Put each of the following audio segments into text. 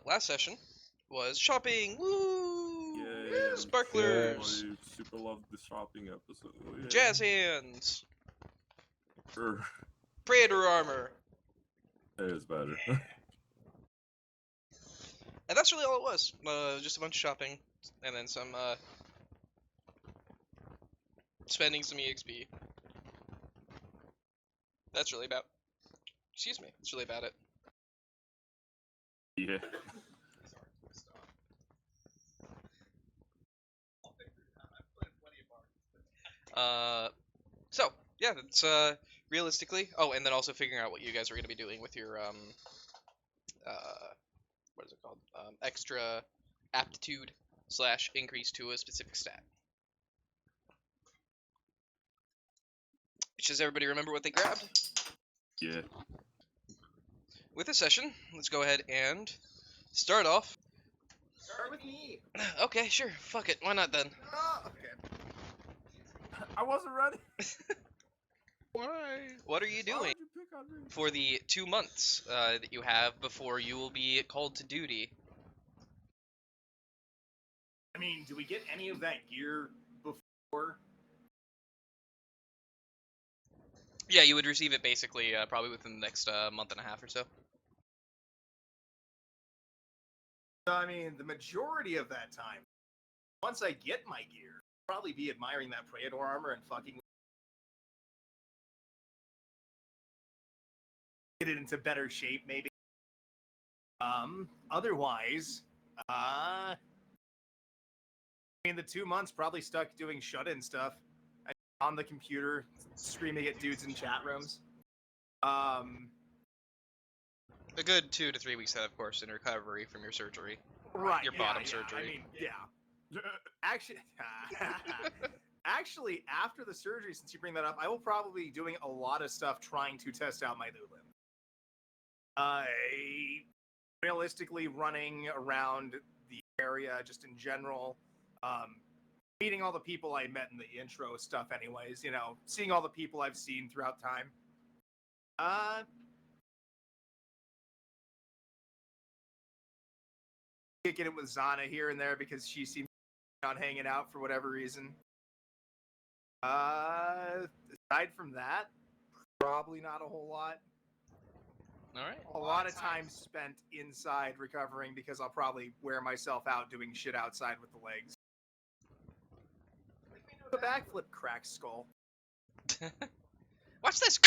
Last session was shopping. Woo! Yeah, Sparklers, I super loved the shopping episode. Yeah. jazz hands, Sure. Praetor armor, It is better. and that's really all it was. Just a bunch of shopping, and then some spending some EXP. That's really about. Excuse me. That's really about it. Yeah. So yeah, that's realistically. Oh, and then also figuring out what you guys are going to be doing with your what is it called? Extra aptitude / increase to a specific stat. Does everybody remember what they grabbed? Yeah. With this session, let's go ahead and Start off. Start with me. Okay, sure. Fuck it. Why not then? Oh, okay. I wasn't ready. why? What are you Why would doing you pick on me? for the 2 months that you have before you will be called to duty? I mean, do we get any of that gear before? Yeah, you would receive it basically probably within the next month and a half or so. So, I mean, the majority of that time, once I get my gear, I'll probably be admiring that Praetor armor and fucking get it into better shape, maybe. Otherwise, I mean, the 2 months probably stuck doing shut-in stuff on the computer, screaming at dudes in chat rooms. A good 2 to 3 weeks, of course, in recovery from your surgery. Right, Your yeah, bottom yeah, surgery. I mean, yeah. Actually, after the surgery, since you bring that up, I will probably be doing a lot of stuff trying to test out my Lulin. Realistically, running around the area just in general, meeting all the people I met in the intro stuff anyways, you know, seeing all the people I've seen throughout time. Kicking it with Zana here and there because she seems not hanging out for whatever reason. Aside from that, probably not a whole lot. Alright. A lot of time spent inside recovering because I'll probably wear myself out doing shit outside with the legs. The backflip crack skull. Watch this!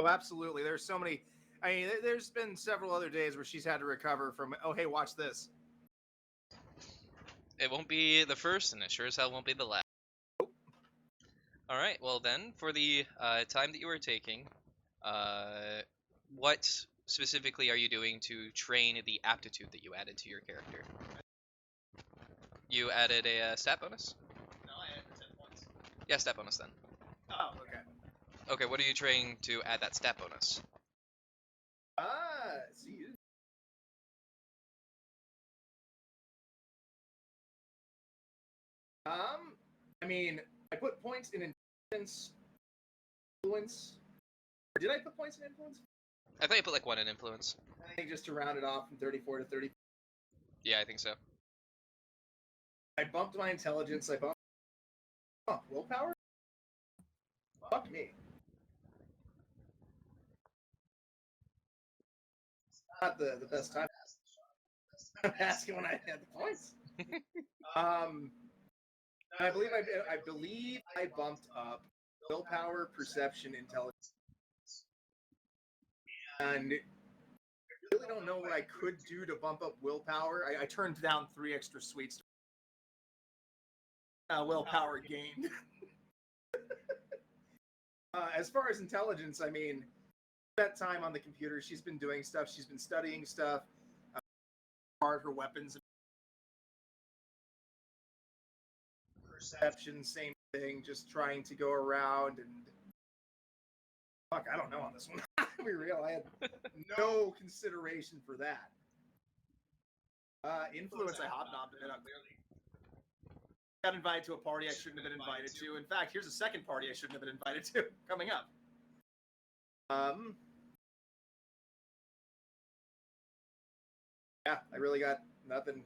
Oh, absolutely. There's so many. I mean, there's been several other days where she's had to recover from, oh, hey, watch this. It won't be the first, and it sure as hell won't be the last. Nope. Alright, well then, for the time that you are taking, what specifically are you doing to train the aptitude that you added to your character? You added a stat bonus? No, I added 10 points. Yeah, stat bonus then. Oh, okay. Okay, what are you training to add that stat bonus? See you. I mean, I put points in influence. Or did I put points in influence? I thought you put like 1 in influence. I think just to round it off from 34 to 30. Yeah, I think so. I bumped my intelligence. I bumped. Oh, willpower? Fuck me. Not the best time. I'm asking when I had the points. I believe I bumped up willpower, perception, intelligence, and I really don't know what I could do to bump up willpower. I turned down 3 extra sweets. Willpower gained. As far as intelligence, I mean, that time on the computer, she's been doing stuff. She's been studying stuff. Her weapons. Perception, same thing. Just trying to go around and. Fuck, I don't know on this one. To be real, I had no consideration for that. Influence, I hobnobbed it up. Got invited to a party I shouldn't have been invited to. In fact, here's a second party I shouldn't have been invited to coming up. Yeah, I really got nothing.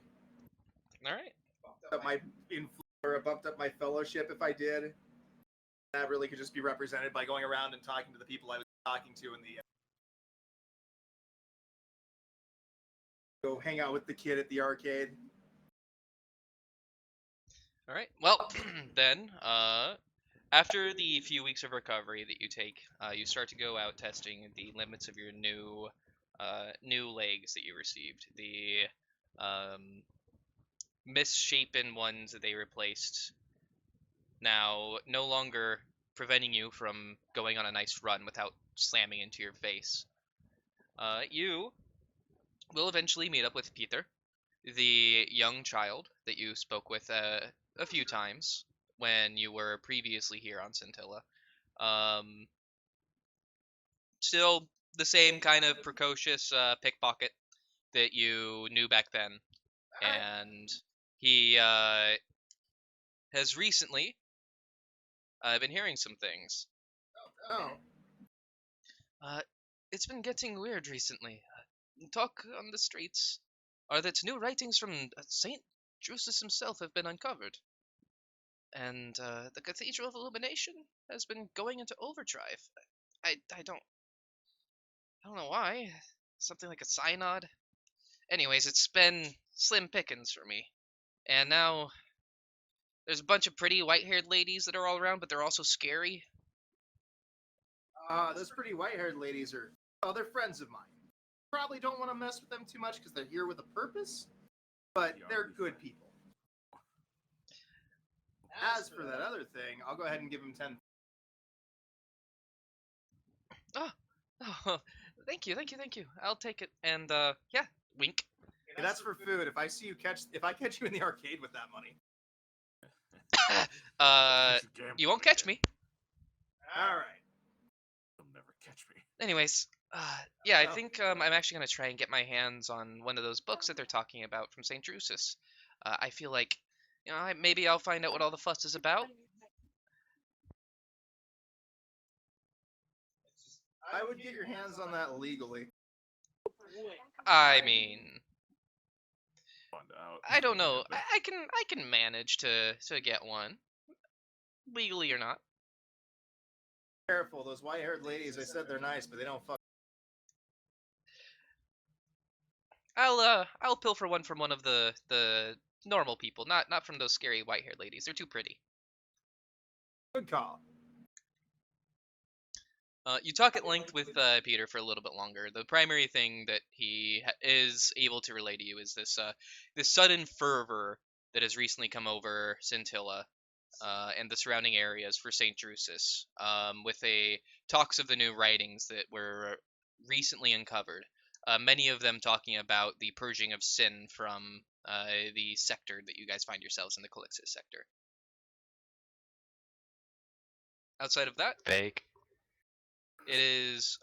All right. Bumped up my fellowship if I did. That really could just be represented by going around and talking to the people I was talking to in the. Go hang out with the kid at the arcade. All right. Well, then, after the few weeks of recovery that you take, you start to go out testing the limits of your new legs that you received. The misshapen ones that they replaced, now no longer preventing you from going on a nice run without slamming into your face. You will eventually meet up with Peter, the young child that you spoke with a few times when you were previously here on Scintilla. Um, Still the same kind of precocious pickpocket that you knew back then, and he has recently been hearing some things. Oh, Uh, it's been getting weird recently. Talk on the streets are that new writings from Saint Drusus himself have been uncovered, and the Cathedral of Illumination has been going into overdrive. I don't know why. Something like a synod. Anyways, it's been slim pickings for me, and now there's a bunch of pretty white-haired ladies that are all around, but they're also scary. those pretty white-haired ladies are. Oh, they're friends of mine. Probably don't want to mess with them too much because they're here with a purpose, but they're good people. As for that other thing, I'll go ahead and give him 10. Oh, thank you. I'll take it. And yeah, wink. Hey, that's for food. If I catch you in the arcade with that money. You won't catch me. All right. You'll never catch me. Anyways, yeah, I think I'm actually gonna try and get my hands on one of those books that they're talking about from St. Drusus. I feel like, maybe I'll find out what all the fuss is about. I would get your hands on that legally. I mean, Find out. I don't know. I can manage to get one, legally or not. Careful, those white-haired ladies. I said they're nice, but they don't fuck. I'll pilfer one from one of the normal people, not from those scary white-haired ladies. They're too pretty. Good call. You talk at length with Peter for a little bit longer. The primary thing that he is able to relay to you is this sudden fervor that has recently come over Scintilla and the surrounding areas for St. Drusus, with talks of the new writings that were recently uncovered. Many of them talking about the purging of sin from the sector that you guys find yourselves in, the Calixis sector. Outside of that, Fake. it is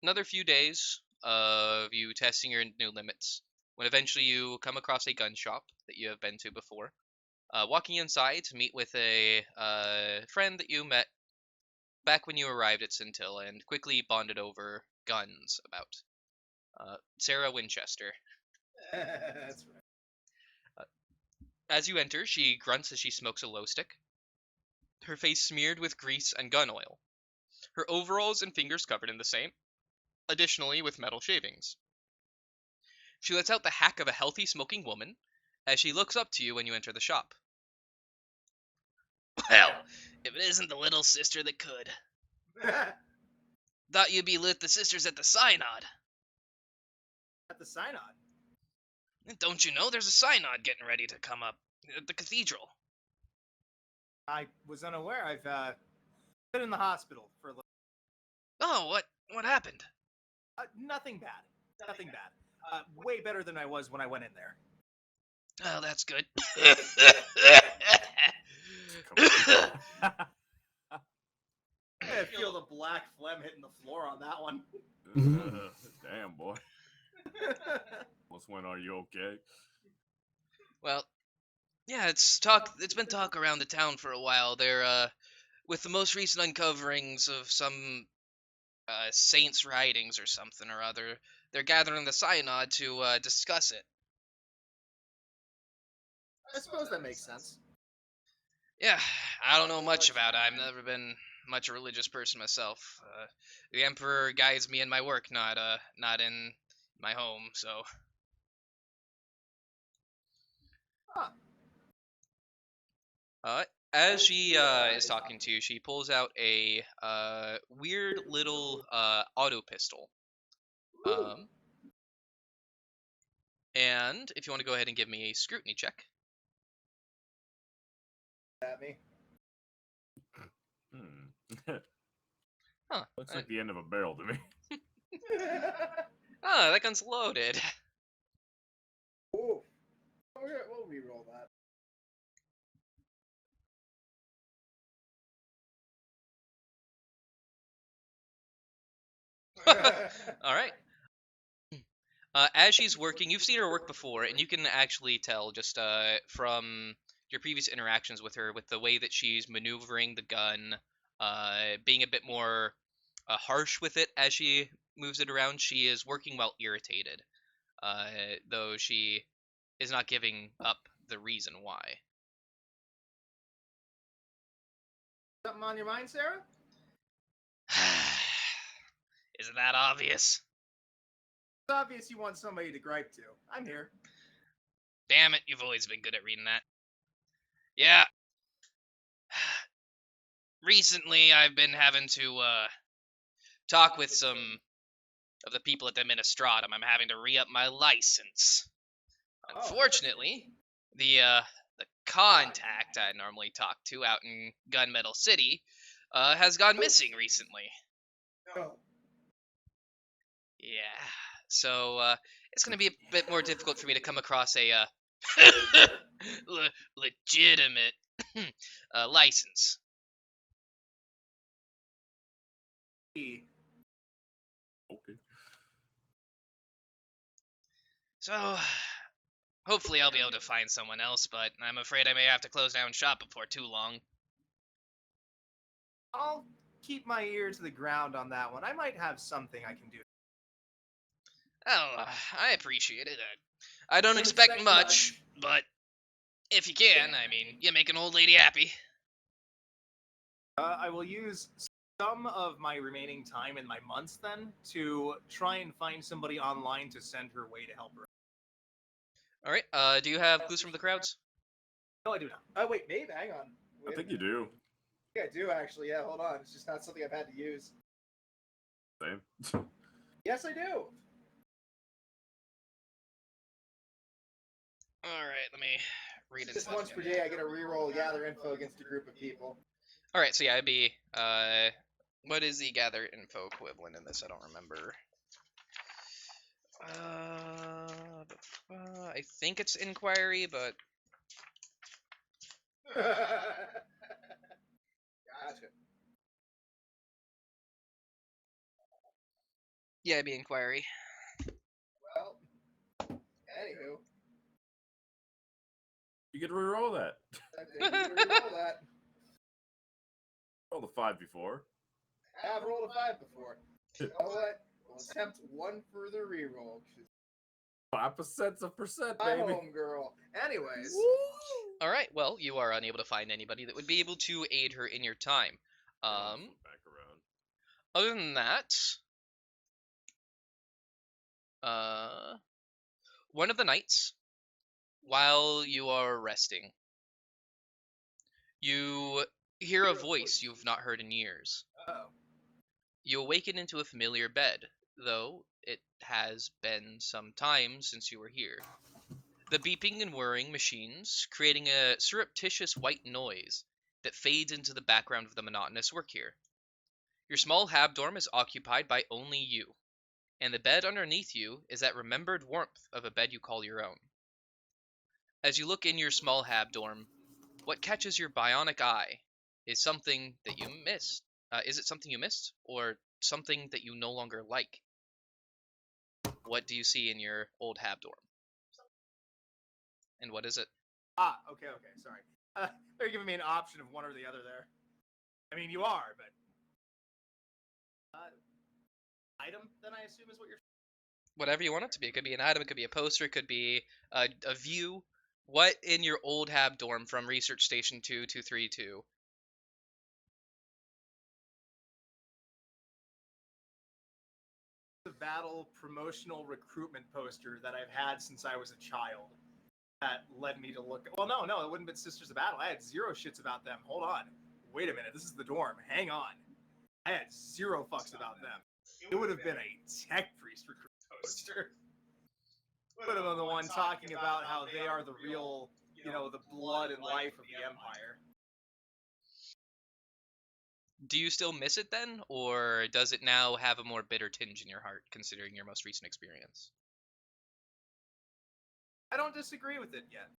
another few days of you testing your new limits, when eventually you come across a gun shop that you have been to before. Walking inside to meet with a friend that you met back when you arrived at Scintilla and quickly bonded over guns about. Sarah Winchester. That's right. As you enter, she grunts as she smokes a low stick, her face smeared with grease and gun oil, her overalls and fingers covered in the same, additionally with metal shavings. She lets out the hack of a healthy smoking woman as she looks up to you when you enter the shop. Well, if it isn't the little sister that could. Thought you'd be with the sisters at the synod. At the synod. Don't you know there's a synod getting ready to come up at the cathedral? I was unaware. I've been in the hospital for a little. Oh, what happened? Nothing bad. Nothing bad. Way better than I was when I went in there. Oh, that's good. I feel the black phlegm hitting the floor on that one. Damn, boy. What's going on? Are you okay? Well, yeah, it's been talk around the town for a while. They're with the most recent uncoverings of some saints' writings or something or other. They're gathering the synod to discuss it. I suppose that makes sense. Yeah, I don't know much about it. I've never been much a religious person myself. The emperor guides me in my work, not in my home. So, Huh. as she is talking to you, she pulls out a weird little auto pistol. And if you want to go ahead and give me a scrutiny check. At me. Huh. Looks like the end of a barrel to me. Oh, that gun's loaded. Ooh. We'll re-roll that. All right. As she's working, you've seen her work before, and you can actually tell just from your previous interactions with her, with the way that she's maneuvering the gun, being a bit more harsh with it as she moves it around. She is working while irritated, though she is not giving up the reason why. Something on your mind, Sarah? Isn't that obvious? It's obvious you want somebody to gripe to. I'm here. Damn it, you've always been good at reading that. Yeah. Recently, I've been having to talk with some of the people at the Ministratum. I'm having to re-up my license. Unfortunately, the contact I normally talk to out in Gunmetal City has gone missing recently. Oh. Yeah, so it's going to be a bit more difficult for me to come across a legitimate license. Okay. So, hopefully I'll be able to find someone else, but I'm afraid I may have to close down shop before too long. I'll keep my ear to the ground on that one. I might have something I can do. Oh, I appreciate it. I don't expect much, but if you can, I mean, you make an old lady happy. I will use some of my remaining time in my months then to try and find somebody online to send her way to help her. All right. Do you have clues from the crowds? No, I do not. Oh, wait, maybe. Hang on. I think you do. I think I do, actually. Yeah, hold on. It's just not something I've had to use. Same. Yes, I do. All right. Let me read it. Just once per day, I get a reroll gather info against a group of people. All right. So yeah, it'd be what is the gather info equivalent in this? I don't remember. I think it's inquiry, but Gotcha. yeah, it'd be inquiry. Well, anywho, You get to reroll that. I think we can reroll that. Roll the 5 before. I've rolled a 5 before. You know what? We'll attempt one further reroll. 5% of percent, My baby. home girl. Anyways. All right. Well, you are unable to find anybody that would be able to aid her in your time. Back around. Other than that, one of the nights, while you are resting, you hear a voice you've not heard in years. Oh. You awaken into a familiar bed, though it has been some time since you were here. The beeping and whirring machines creating a surreptitious white noise that fades into the background of the monotonous work here. Your small hab dorm is occupied by only you, and the bed underneath you is that remembered warmth of a bed you call your own. As you look in your small hab dorm, what catches your bionic eye is something that you missed. Is it something you missed, or something that you no longer like? What do you see in your old hab dorm? And what is it? Ah, okay, sorry. They're giving me an option of one or the other there. I mean, you are, but... item, then I assume is what you're. Whatever you want it to be. It could be an item, it could be a poster, it could be a view. What in your old Hab dorm from Research Station 2232? The battle promotional recruitment poster that I've had since I was a child. That led me to look. Well, no, it wouldn't have been Sisters of Battle. I had zero shits about them. Hold on. Wait a minute. This is the dorm. Hang on. I had zero fucks about them. It would have been a tech priest recruit poster. Would have been the one talking about how they are the real, the blood and life of the Empire. Do you still miss it then, or does it now have a more bitter tinge in your heart, considering your most recent experience? I don't disagree with it yet.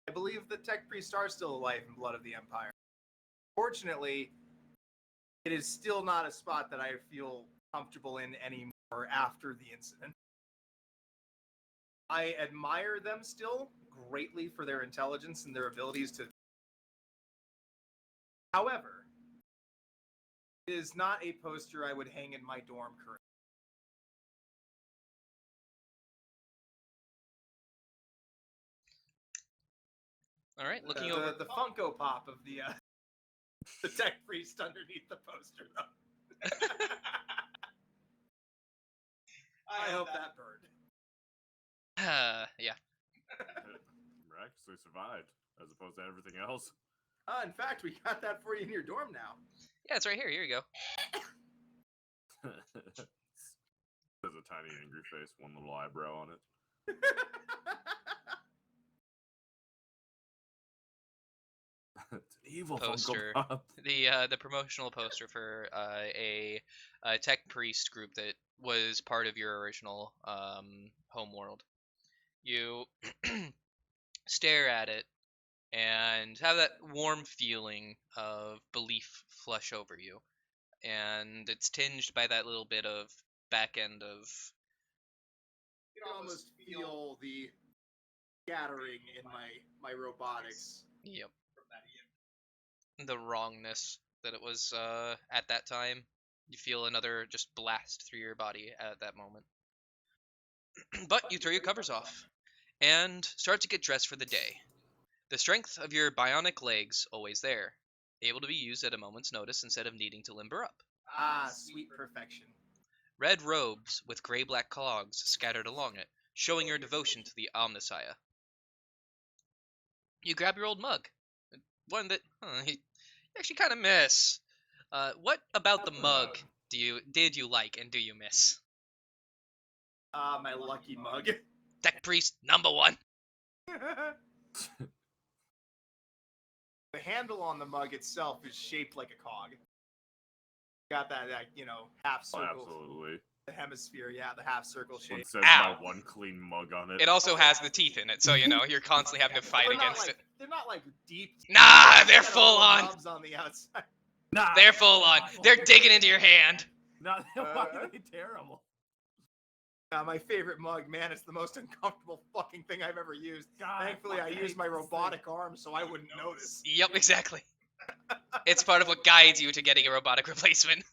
I believe that tech priests are still the life and blood of the Empire. Fortunately, it is still not a spot that I feel comfortable in anymore after the incident. I admire them still greatly for their intelligence and their abilities to. However, it is not a poster I would hang in my dorm currently. All right, looking over. The Funko Pop of the the tech priest underneath the poster, though. I hope that burned. Yeah. Miraculously survived, as opposed to everything else. In fact, we got that for you in your dorm now. Yeah, it's right here. Here you go. There's a tiny angry face, one little eyebrow on it. It's an evil Poster. Funko Pop. The promotional poster for a tech priest group that was part of your original homeworld. You stare at it and have that warm feeling of belief flush over you, and it's tinged by that little bit of back end of You can almost feel the scattering in my robotics. yep, the wrongness that it was at that time. You feel another just blast through your body at that moment. But you throw your covers off and start to get dressed for the day. The strength of your bionic legs always there, able to be used at a moment's notice instead of needing to limber up. Ah, sweet perfection. Red robes with gray-black clogs scattered along it, showing your devotion to the Omnissiah. You grab your old mug, one that you actually kind of miss. What about the mug did you like and do you miss? Ah, my lucky mug. Tech Priest number 1. The handle on the mug itself is shaped like a cog. Got that half Oh, circle. absolutely. The hemisphere, yeah, the half circle shape. It says Ow. my one clean mug on it. It also has the teeth in it, so you're constantly having to fight They're not against like, it. They're not like deep. Nah, they're Got full little on. knobs on the outside. Nah, They're full on. They're digging into your hand. Nah, why are they terrible? My favorite mug, man, it's the most uncomfortable fucking thing I've ever used. God, Thankfully, I fucking used hate my this robotic arm, so I wouldn't notice. Yep, exactly. It's part of what guides you to getting a robotic replacement.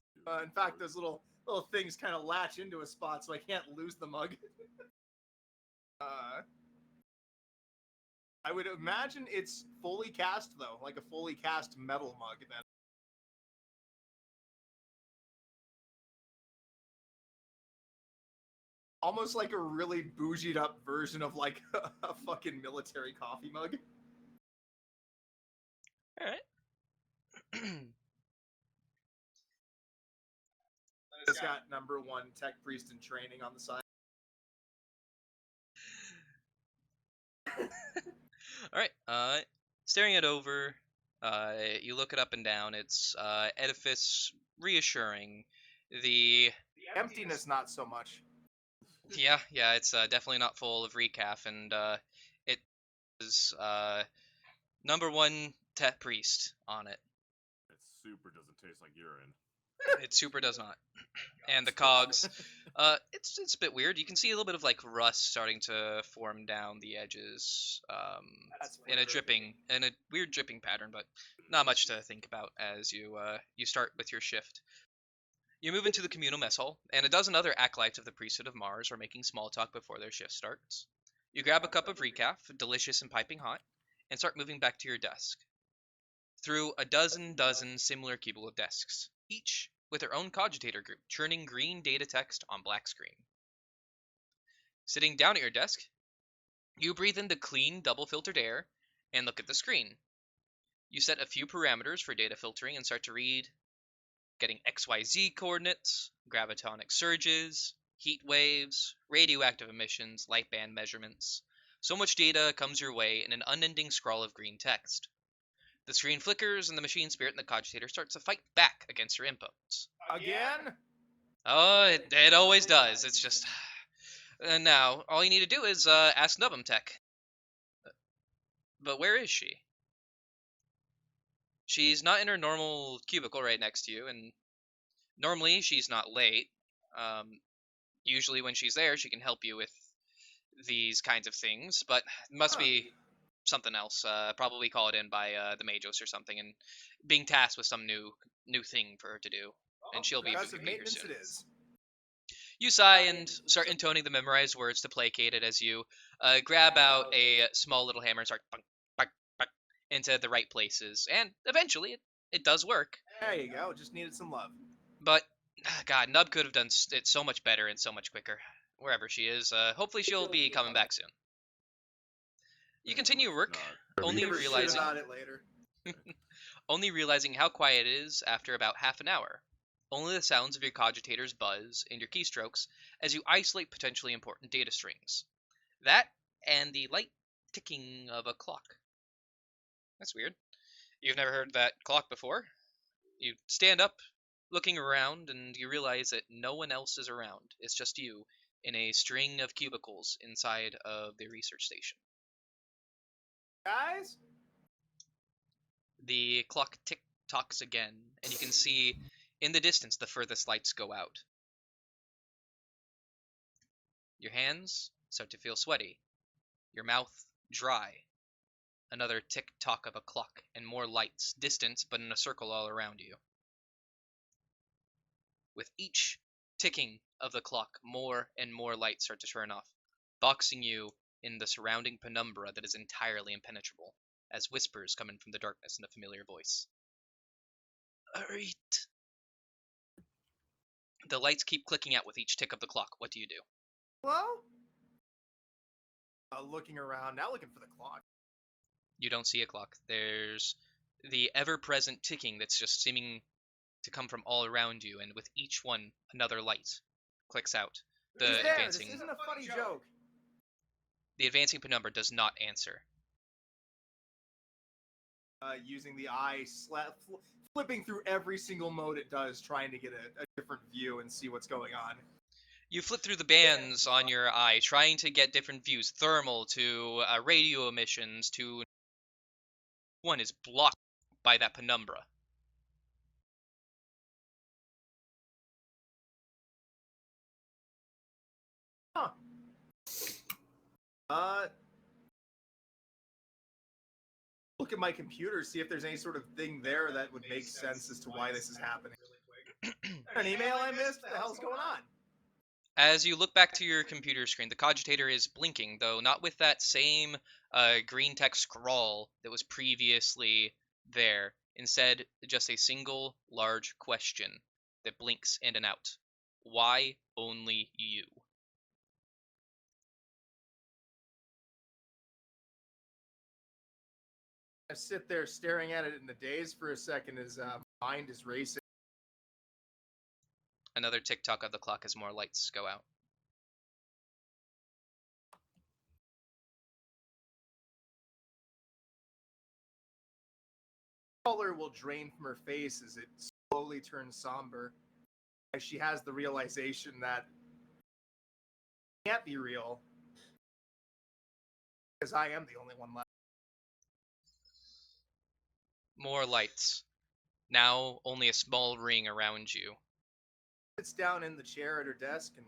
In fact, those little things kind of latch into a spot, so I can't lose the mug. I would imagine it's fully cast though, like a fully cast metal mug. Then. Almost like a really bougied up version of like a fucking military coffee mug. All right. It's got number 1 tech priest in training on the side. All right. Staring it over, you look it up and down. It's edifice reassuring. The Emptiness, not so much. yeah, it's definitely not full of recaf, and it is number 1 tech priest on it. It super doesn't taste like urine. It super does not. And the cogs, it's a bit weird. You can see a little bit of like rust starting to form down the edges, in a weird dripping pattern, but not much to think about as you start with your shift. You move into the communal mess hall, and a dozen other acolytes of the priesthood of Mars are making small talk before their shift starts. You grab a cup of recaf, delicious and piping hot, and start moving back to your desk. Through a dozen similar cubicle desks, each with their own cogitator group, churning green data text on black screen. Sitting down at your desk, you breathe in the clean, double-filtered air and look at the screen. You set a few parameters for data filtering and start to read, getting XYZ coordinates, gravitonic surges, heat waves, radioactive emissions, light band measurements. So much data comes your way in an unending scrawl of green text. The screen flickers and the machine spirit in the cogitator starts to fight back against your inputs. Again? Oh, it always does. It's just... now, all you need to do is ask Nubbum Tech. But where is she? She's not in her normal cubicle right next to you, and normally she's not late. Usually when she's there, she can help you with these kinds of things, but it must be something else. Probably called in by the Magos or something, and being tasked with some new thing for her to do, and she'll be Progressive here maintenance soon. it is. You sigh and start intoning the memorized words to placate it as you grab out a small little hammer and start bunk, bunk, bunk, into the right places, and eventually it does work. There you go. Just needed some love. But God, Nub could have done it so much better and so much quicker. Wherever she is, hopefully she'll be coming back soon. You continue your work, only Give her shit realizing about it later. only realizing how quiet it is after about half an hour. Only the sounds of your cogitators buzz and your keystrokes as you isolate potentially important data strings. That and the light ticking of a clock. That's weird. You've never heard that clock before? You stand up, looking around, and you realize that no one else is around. It's just you in a string of cubicles inside of the research station. Guys? The clock tick-tocks again, and you can see in the distance the furthest lights go out. Your hands start to feel sweaty, your mouth dry. Another tick-tock of a clock, and more lights, distant but in a circle all around you. With each ticking of the clock, more and more lights start to turn off, boxing you in the surrounding penumbra that is entirely impenetrable, as whispers come in from the darkness in a familiar voice. Alright. The lights keep clicking out with each tick of the clock. What do you do? Hello? Looking around, now looking for the clock. You don't see a clock. There's the ever-present ticking that's just seeming to come from all around you, and with each one, another light clicks out. Who's there? This isn't a funny joke. The advancing penumbra does not answer. Using the eye, flipping through every single mode it does, trying to get a different view and see what's going on. You flip through the bands on your eye, trying to get different views, thermal to radio emissions to... One is blocked by that penumbra. Huh. Look at my computer, see if there's any sort of thing there that would make sense as to why this is happening. An email I missed? What the hell's going on? As you look back to your computer screen, the cogitator is blinking, though not with that same green text scrawl that was previously there. Instead, just a single large question that blinks in and out. Why only you? I sit there staring at it in the daze for a second as mind is racing. Another tick-tock of the clock as more lights go out. Color will drain from her face as it slowly turns somber. As she has the realization that it can't be real. Because I am the only one left. More lights. Now only a small ring around you. Sits down in the chair at her desk and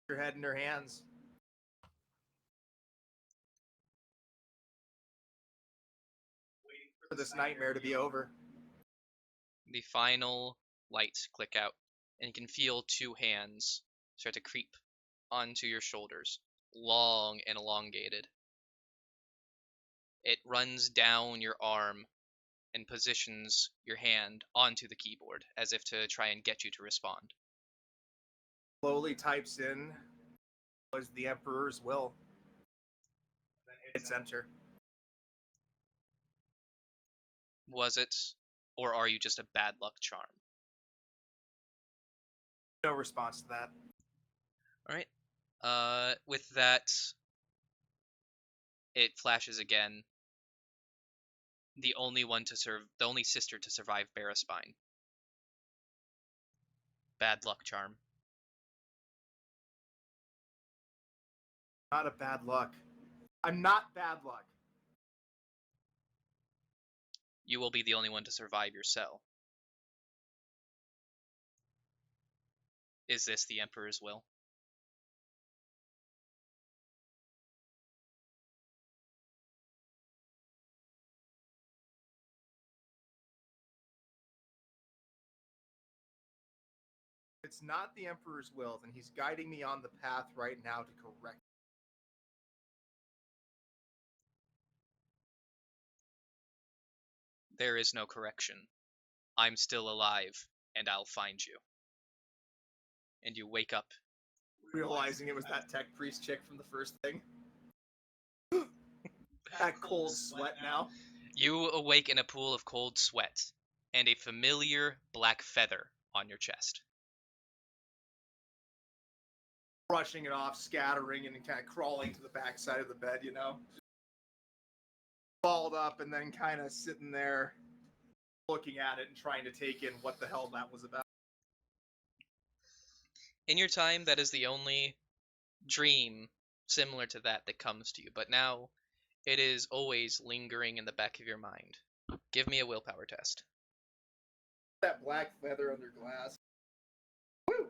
her head in her hands. Waiting for this nightmare to be over. The final lights click out, and you can feel two hands start to creep onto your shoulders, long and elongated. It runs down your arm and positions your hand onto the keyboard as if to try and get you to respond. Slowly types in was the Emperor's will. Hits enter. Was it, or are you just a bad luck charm? No response to that. All right. With that, it flashes again. The only sister to survive bear a spine. Bad luck charm. Not a bad luck. I'm not bad luck. You will be the only one to survive your cell. Is this the Emperor's will? If it's not the Emperor's will, then he's guiding me on the path right now to correct. There is no correction. I'm still alive, and I'll find you. And you wake up. Realizing it was that tech priest chick from the first thing. That cold sweat now. You awake in a pool of cold sweat and a familiar black feather on your chest. Brushing it off, scattering, and kind of crawling to the backside of the bed, you know? Balled up and then kind of sitting there looking at it and trying to take in what the hell that was about. In your time, that is the only dream similar to that comes to you, but now it is always lingering in the back of your mind. Give me a willpower test. That black feather under glass. Woo!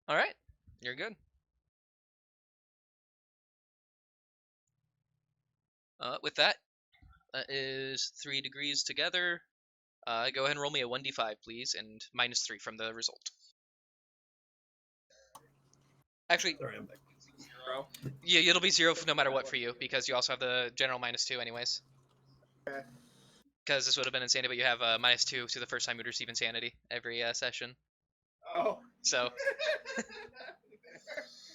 All right, you're good. With that, that is 3 degrees together. Go ahead and roll me a 1d5, please, and -3 from the result. Actually, Sorry, I'm like 0. yeah, it'll be 0 no matter what for you, because you also have the general -2 anyways. Okay. Because this would have been insanity, but you have -2 to the first time you'd receive insanity every session. Oh. So.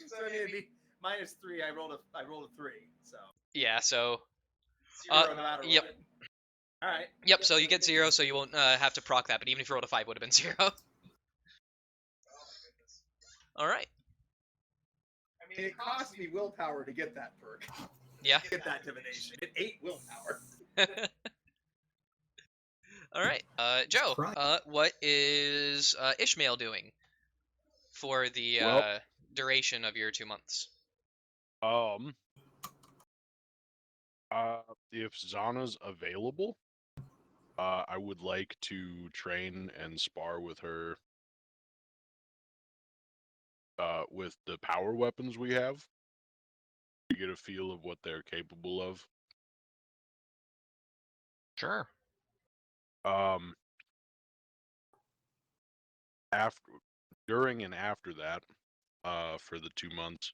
So I mean, it'd be -3. I rolled a 3. So. Yeah. So. 0 no matter Yep. what. All right. Yep. So you get 0, so you won't have to proc that. But even if you rolled a 5, it would have been 0. All right. I mean, it cost me willpower to get that perk. Yeah. Get that divination. It ate willpower. All right. Joe. What is Ishmael doing for the duration of your 2 months? If Zana's available, I would like to train and spar with her with the power weapons we have to get a feel of what they're capable of. Sure. During and after that, for the 2 months,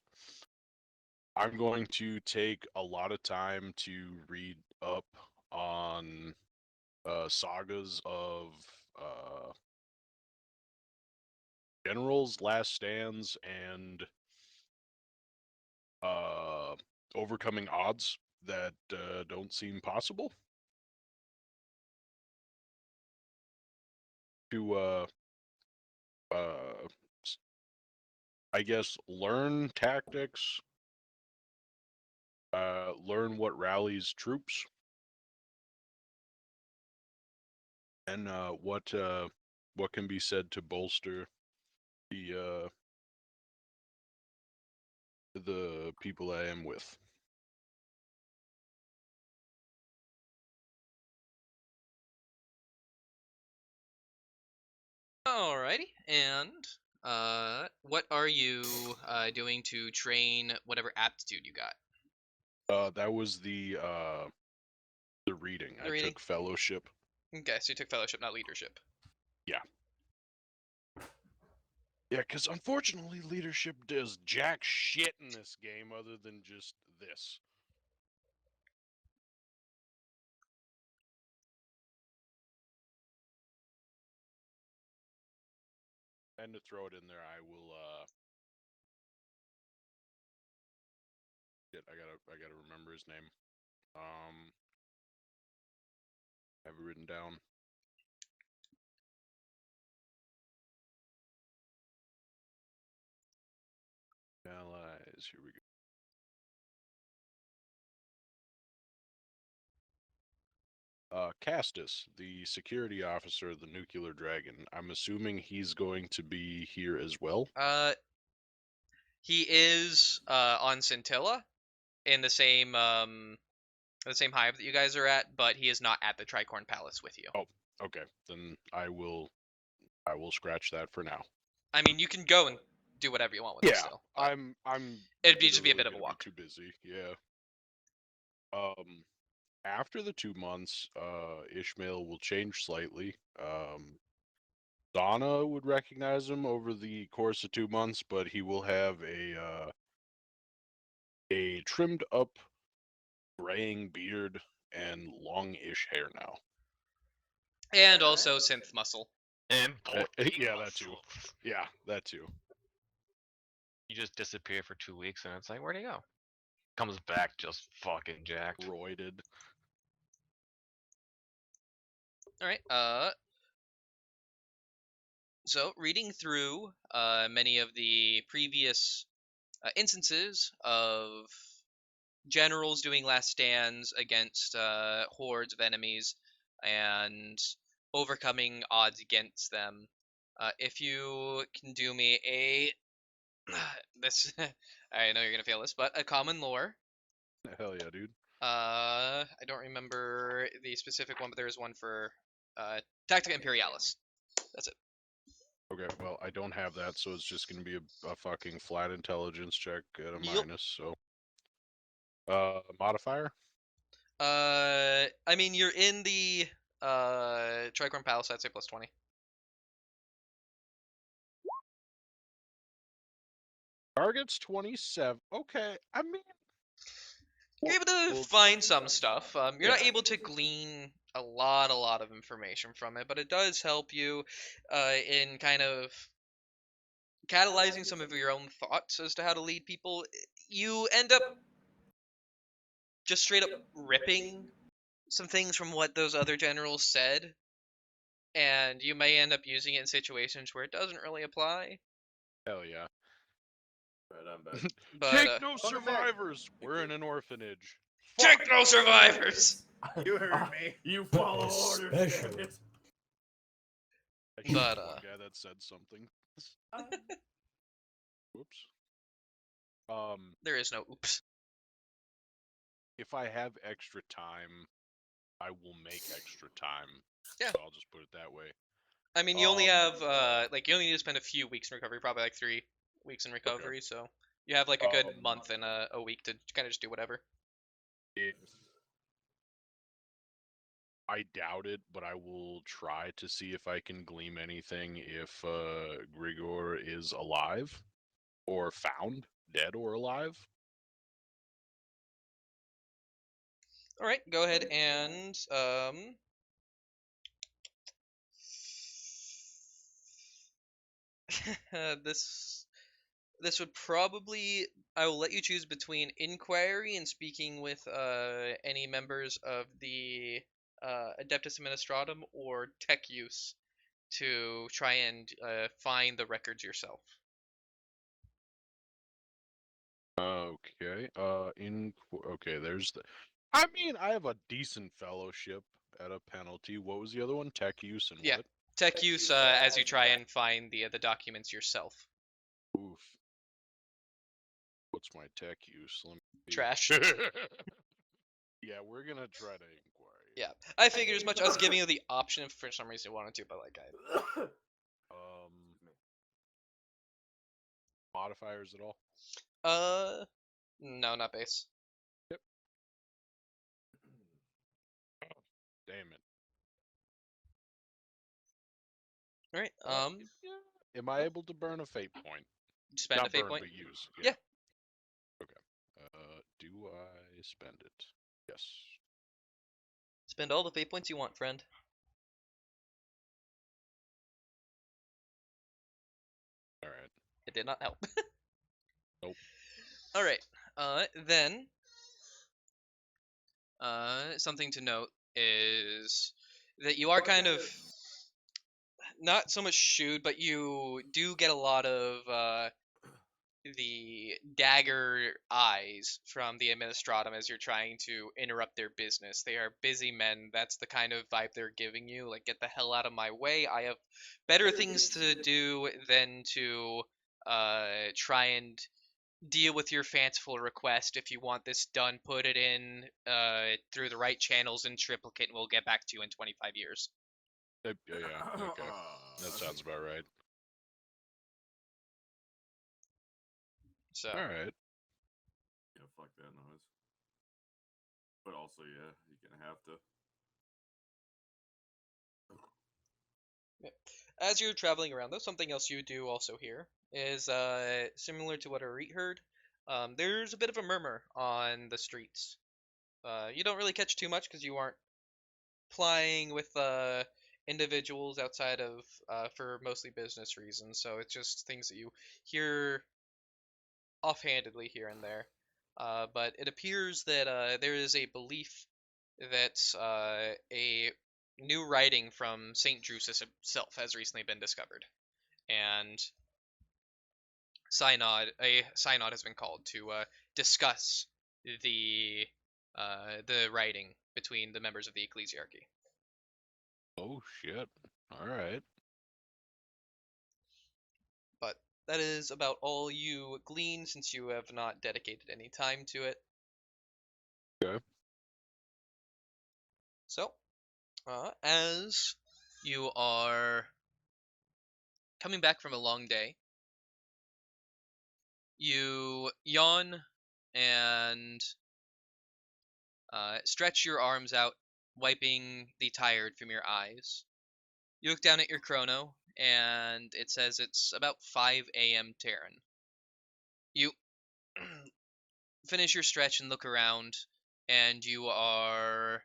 I'm going to take a lot of time to read up on sagas of generals, last stands, and overcoming odds that don't seem possible. To I guess learn tactics, learn what rallies troops, and what can be said to bolster the people I am with. Alrighty. And what are you doing to train whatever aptitude you got? That was the reading. The reading. I took fellowship. Okay, so you took fellowship, not leadership. Yeah, because unfortunately, leadership does jack shit in this game other than just this. And to throw it in there, I will. Shit, I gotta remember his name. Have it written down. Allies. Here we go. Castus, the security officer of the nuclear dragon. I'm assuming he's going to be here as well. He is on Scintilla in the same hive that you guys are at, but he is not at the Tricorn Palace with you. Oh, okay. Then I will scratch that for now. I mean, you can go and do whatever you want with it Yeah, still. but I'm. It'd just be a literally bit of a gonna walk. Too busy. Yeah. After the 2 months, Ishmael will change slightly. Donna would recognize him over the course of 2 months, but he will have a trimmed up graying beard and longish hair now. And also synth muscle. And Yeah, that too. Yeah, that too. You just disappear for 2 weeks, and it's like, where'd he go? Comes back just fucking jacked. Roided. All right. So reading through many of the previous instances of generals doing last stands against hordes of enemies and overcoming odds against them. If you can do me a this, I know you're gonna fail this, but a common lore. Hell yeah, dude. I don't remember the specific one, but there is one for Tactica Imperialis. That's it. Okay, well, I don't have that, so it's just gonna be a fucking flat intelligence check at a Yep. minus, so. Modifier? I mean, you're in the Tricorn Palace, I'd say plus 20. Target's 27. Okay, I mean. You're able to well, find some stuff. You're not yeah. able to glean a lot of information from it, but it does help you in kind of catalyzing some of your own thoughts as to how to lead people. You end up just straight up ripping some things from what those other generals said, and you may end up using it in situations where it doesn't really apply. Hell yeah. Right, I'm back. But Take no welcome back. survivors! We're in an orphanage. take no survivors. You heard me. You follow But orders. especially- I should But, be one guy that said something. Whoops. There is no oops. If I have extra time, I will make extra time. Yeah. So I'll just put it that way. I mean, you only have you only need to spend a few weeks in recovery, probably like 3 weeks in recovery. So you have like a good month and a week to kind of just do whatever. I doubt it, but I will try to see if I can glean anything if Grigor is alive or found, dead or alive. All right, go ahead and this would probably, I will let you choose between inquiry and speaking with any members of the Adeptus Administratum or tech use to try and find the records yourself. Okay. Okay. There's the. I mean, I have a decent fellowship at a penalty. What was the other one? Tech use and Yeah. what? Tech use as you try and find the documents yourself. Oof. What's my tech use? Let me see. Trash. Yeah, we're gonna try to inquire. Yeah, I figured as much. I was giving you the option if for some reason you wanted to, but like Modifiers at all? no, not base. Yep. Damn it. All right. Yeah. Am I able to burn a fate point? Spend a Not fate burn, point. but use. Yeah. Okay. Do I spend it? Yes. Spend all the fate points you want, friend. All right. It did not help. Nope. All right. Then, something to note is that you are kind of not so much shooed, but you do get a lot of the dagger eyes from the administratum as you're trying to interrupt their business. They are busy men. That's the kind of vibe they're giving you. Like, get the hell out of my way. I have better things to do than to try and deal with your fanciful request. If you want this done, put it in through the right channels in triplicate, and we'll get back to you in 25 years. Yeah. Okay. That sounds about right. So, All right. Yeah, fuck that noise. But also, yeah, you're gonna have to. as you're traveling around, though, something else you do also hear is similar to what Arit heard. There's a bit of a murmur on the streets. You don't really catch too much because you aren't plying with individuals outside of for mostly business reasons. So it's just things that you hear offhandedly here and there. But it appears that there is a belief that a new writing from Saint Drusus himself has recently been discovered, and a synod has been called to discuss the writing between the members of the ecclesiarchy. Oh shit. All right. But that is about all you glean since you have not dedicated any time to it. Okay. So, as you are coming back from a long day, you yawn and stretch your arms out, wiping the tired from your eyes. You look down at your chrono, and it says it's about 5 a.m. Terran. You finish your stretch and look around, and you are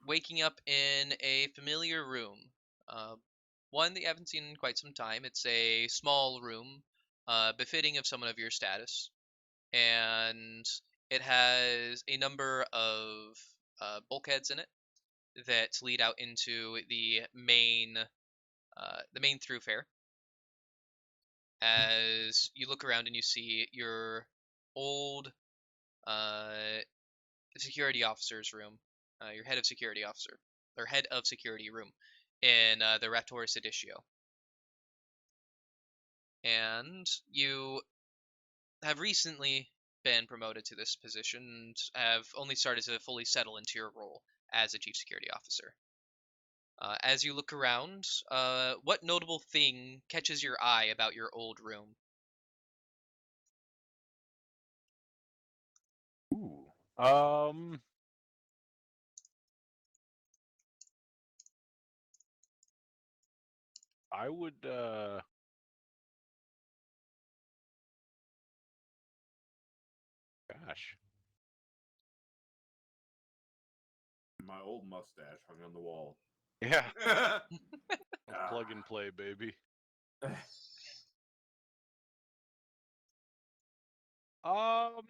waking up in a familiar room. Uh, One that you haven't seen in quite some time. It's a small room, befitting of someone of your status, and it has a number of bulkheads in it that lead out into the main thoroughfare. As you look around and you see your old uh, security officer's room, your head of security officer, or head of security room in the Raptor Sedicio. And you have recently been promoted to this position and have only started to fully settle into your role as a chief security officer. As you look around, what notable thing catches your eye about your old room? Ooh. Um. I would. Gosh. My old mustache hung on the wall. Yeah. Ah. Plug and play, baby. Um.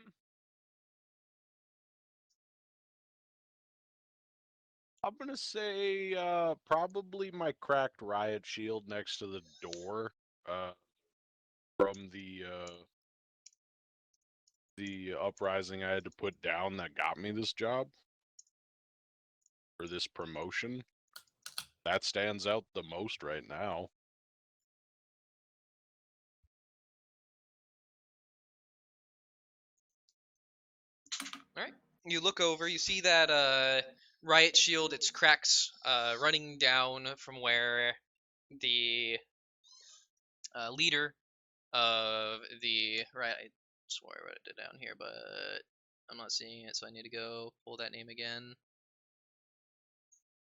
I'm gonna say probably my cracked riot shield next to the door from the uprising I had to put down that got me this job or this promotion. That stands out the most right now. All right. You look over, you see that riot shield, its cracks running down from where the leader of the right. I swore I wrote it down here, but I'm not seeing it, so I need to go pull that name again.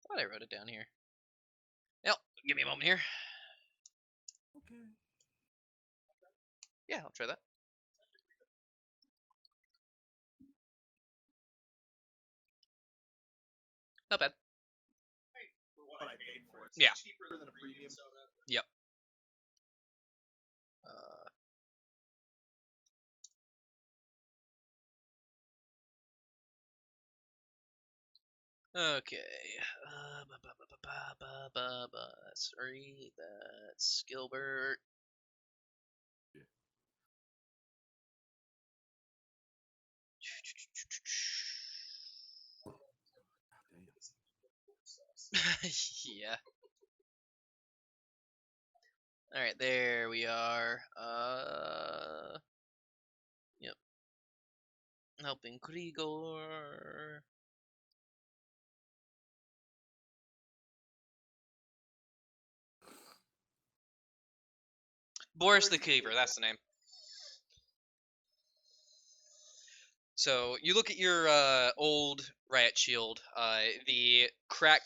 Thought I wrote it down here. Yep, give me a moment here. Okay. Yeah, I'll try that. Not bad. What I paid for it. Yeah. Cheaper than a premium. Yep. Okay. That's 3. That's Gilbert. Yeah. Damn. Yeah. All right, there we are. Yep. Helping Krigor. Boris the Cleaver, that's the name. So you look at your old riot shield, the crack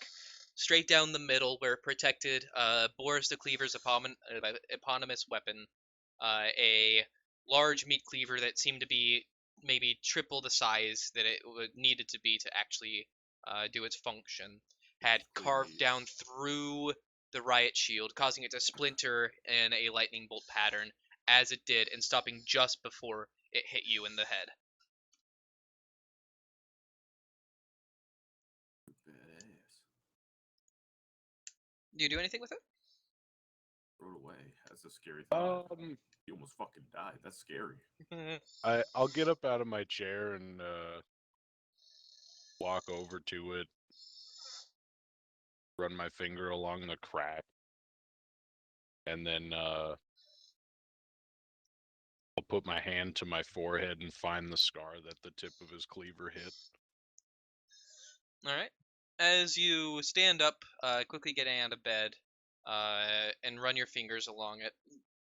straight down the middle where it protected Boris the Cleaver's eponymous weapon, a large meat cleaver that seemed to be maybe triple the size that it needed to be to actually do its function, had carved down through the riot shield, causing it to splinter in a lightning bolt pattern as it did, and stopping just before it hit you in the head. Badass. Do you do anything with it? Throw it away. That's a scary thought. Um, You almost fucking died. That's scary. I'll get up out of my chair and walk over to it, run my finger along the crack, and then I'll put my hand to my forehead and find the scar that the tip of his cleaver hit. All right. As you stand up, quickly getting out of bed, and run your fingers along it,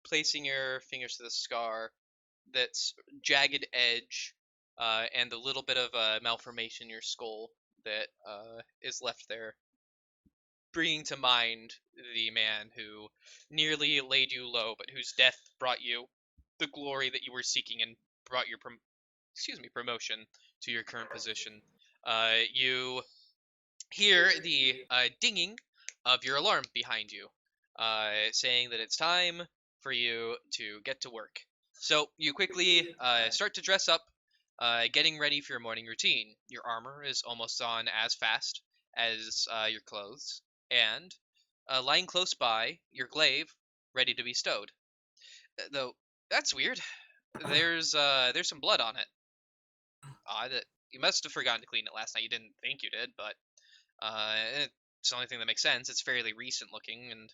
placing your fingers to the scar, that's jagged edge, and the little bit of malformation in your skull that is left there, bringing to mind the man who nearly laid you low, but whose death brought you the glory that you were seeking and brought your promotion to your current position. You hear the dinging of your alarm behind you, saying that it's time for you to get to work. So you quickly start to dress up, getting ready for your morning routine. Your armor is almost on as fast as your clothes, and lying close by, your glaive ready to be stowed. Though that's weird. There's some blood on it. Odd. You must have forgotten to clean it last night. You didn't think you did, but it's the only thing that makes sense. It's fairly recent looking, and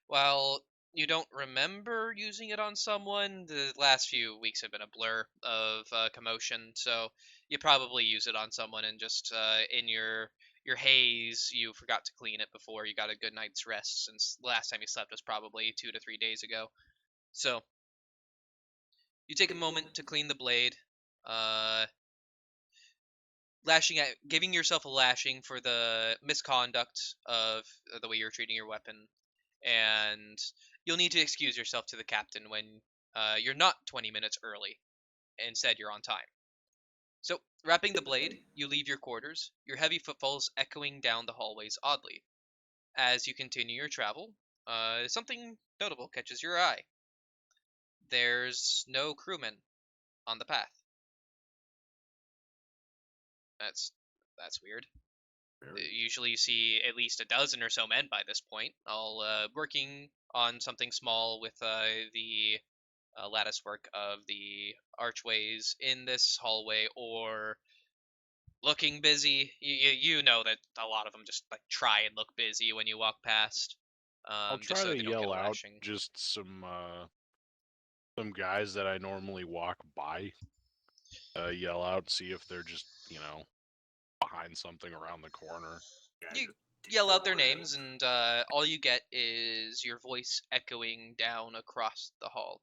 while you don't remember using it on someone, the last few weeks have been a blur of commotion. So you probably use it on someone, and just in your haze, you forgot to clean it before you got a good night's rest. Since the last time you slept was probably 2 to 3 days ago. So you take a moment to clean the blade. Uh, lashing at giving yourself a lashing for the misconduct of the way you're treating your weapon, and you'll need to excuse yourself to the captain when you're not 20 minutes early. Instead, you're on time. So, wrapping the blade, you leave your quarters, your heavy footfalls echoing down the hallways oddly. As you continue your travel, something notable catches your eye. There's no crewman on the path. That's weird. Usually you see at least a dozen or so men by this point, all working on something small with the lattice work of the archways in this hallway, or looking busy. You know that a lot of them just like try and look busy when you walk past, I'll just try so to they don't get yell a out lashing. just some guys that I normally walk by. Yell out, see if they're just behind something around the corner. You yell out their names, and all you get is your voice echoing down across the hall.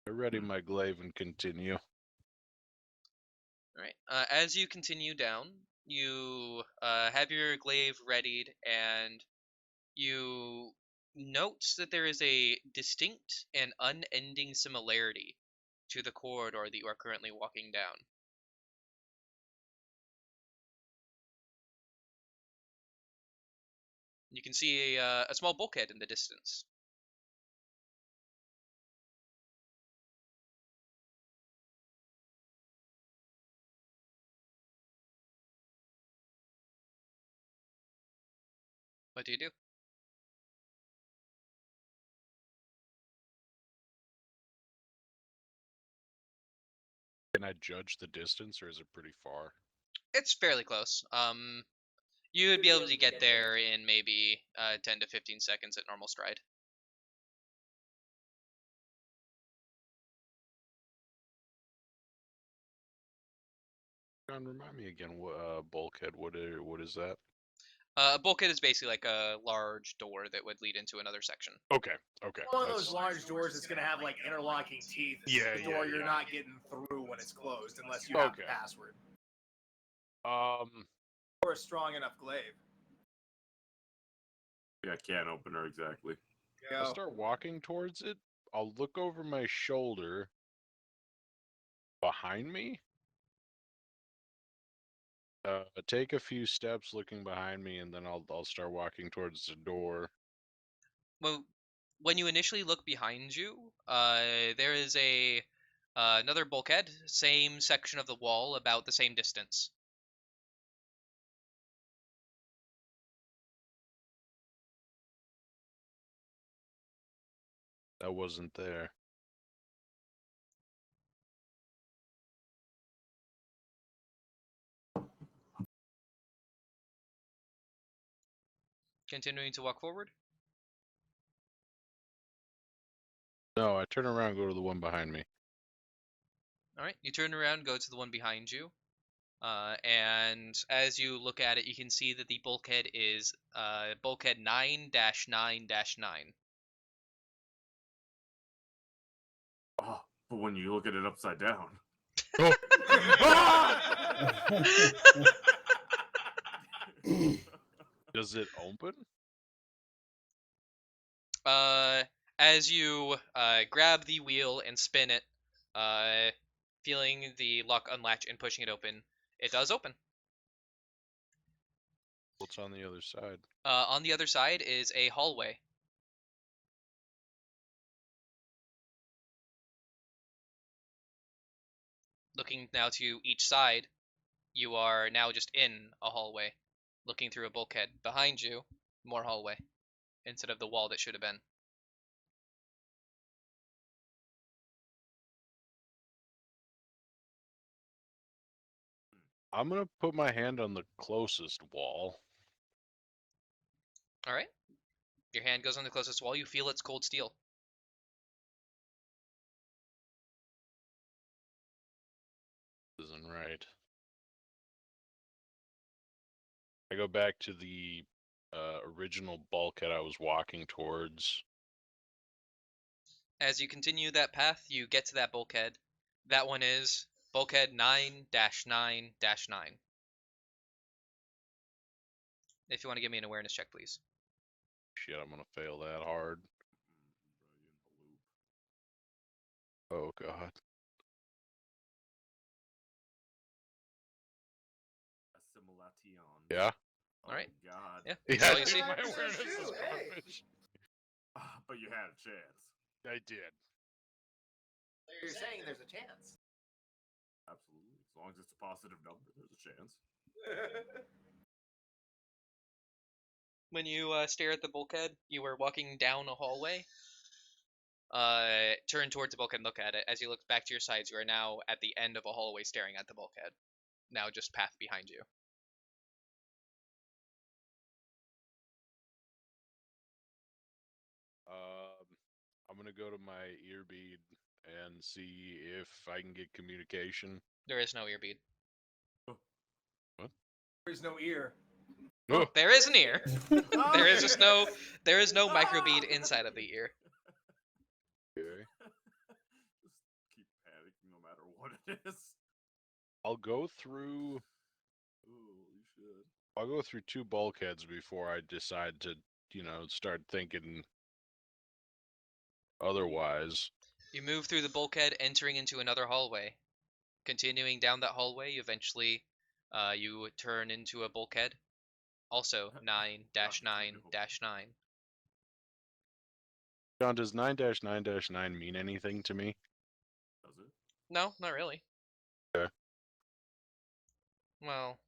I ready my glaive and continue. All right. As you continue down, you have your glaive readied, and you note that there is a distinct and unending similarity to the corridor that you are currently walking down. You can see a small bulkhead in the distance. What do you do? Can I judge the distance, or is it pretty far? It's fairly close. You would be able to get there in maybe 10 to 15 seconds at normal stride. John, remind me again. What bulkhead? What is that? A bulkhead is basically like a large door that would lead into another section. Okay. Okay. One of that's- those large doors that's going to have like interlocking teeth. It's Yeah, the door yeah, you're yeah. not getting through when it's closed unless you have the Okay. password Um. or a strong enough glaive. Yeah, can opener exactly. I'll Go. start walking towards it. I'll look over my shoulder behind me. Take a few steps looking behind me, and then I'll start walking towards the door. Well, when you initially look behind you, there is another bulkhead, same section of the wall, about the same distance. That wasn't there. Continuing to walk forward. No, I turn around and go to the one behind me. All right, you turn around, go to the one behind you, and as you look at it, you can see that the bulkhead is bulkhead 9-9-9. Oh, but when you look at it upside down. Does it open? As you grab the wheel and spin it, feeling the lock unlatch and pushing it open, it does open. What's on the other side? On the other side is a hallway. Looking now to each side, you are now just in a hallway, looking through a bulkhead. Behind you, more hallway, instead of the wall that should have been. I'm gonna put my hand on the closest wall. All right. Your hand goes on the closest wall. You feel it's cold steel. Isn't right. I go back to the original bulkhead I was walking towards. As you continue that path, you get to that bulkhead. That one is bulkhead 9-9-9. If you want to give me an awareness check, please. Shit, I'm gonna fail that hard. Oh god. Assimilation. Yeah. Oh, All right. God. Yeah. Yeah, That's all you see. my Shoot, awareness is hey. garbage. But you had a chance. I did. You're saying there's a chance. Absolutely. As long as it's a positive number, there's a chance. When you stare at the bulkhead, you are walking down a hallway. Turn towards the bulkhead and look at it. As you look back to your sides, you are now at the end of a hallway staring at the bulkhead. Now just path behind you. I'm gonna go to my earbead and see if I can get communication. There is no earbead. There's no ear. Oh, There is an ear. There is just no. There is no Ah! microbead inside of the ear. okay. Just keep panicking no matter what it is. I'll go through. Holy shit. I'll go through two bulkheads before I decide to start thinking otherwise. You move through the bulkhead, entering into another hallway. Continuing down that hallway, you turn into a bulkhead. Also 9-9-9. John, does 9-9-9 mean anything to me? Does it? No, not really. Okay. Well,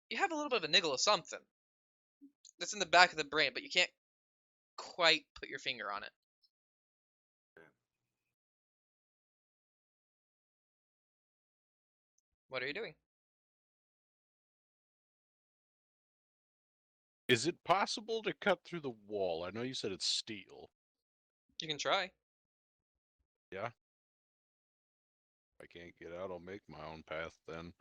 you have a little bit of a niggle of something. That's in the back of the brain, but you can't quite put your finger on it. What are you doing? Is it possible to cut through the wall? I know you said it's steel. You can try. Yeah? If I can't get out, I'll make my own path then.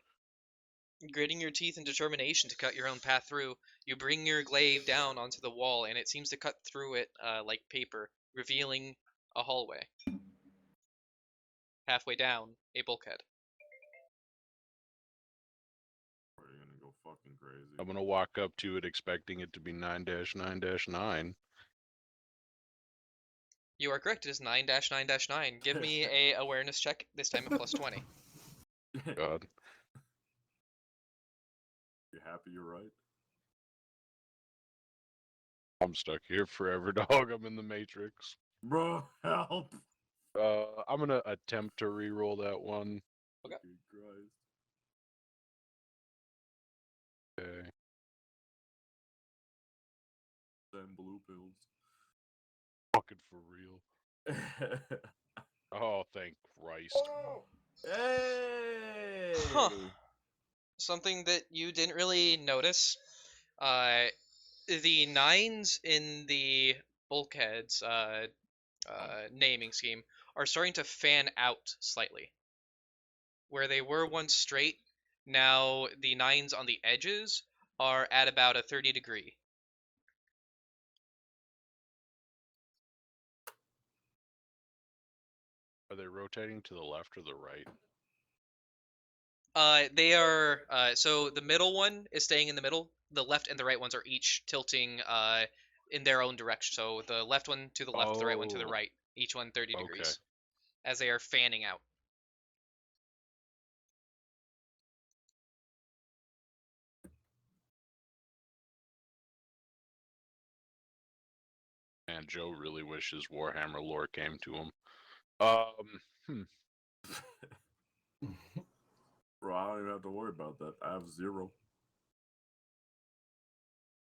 Gritting your teeth in determination to cut your own path through, you bring your glaive down onto the wall, and it seems to cut through it like paper, revealing a hallway. Halfway down, a bulkhead. Are you gonna go fucking crazy? I'm gonna walk up to it expecting it to be 9-9-9. You are correct. It is 9-9-9. Give me a awareness check. This time at plus 20. God. You happy you're right? I'm stuck here forever, dog. I'm in the Matrix. Bro, help! I'm gonna attempt to re-roll that one. Okay. Fucking Christ. Okay. Them blue pills. Fucking for real. Oh, thank Christ. Hey! Huh. Something that you didn't really notice. The nines in the bulkhead's naming scheme are starting to fan out slightly. Where they were once straight, now the nines on the edges are at about a 30-degree. Are they rotating to the left or the right? They are so the middle one is staying in the middle. The left and the right ones are each tilting in their own direction. So the left one to the left, the right one to the Oh. right. Each one 30 Okay. degrees as they are fanning out. Man, Joe really wishes Warhammer lore came to him. Bro, I don't even have to worry about that. I have 0.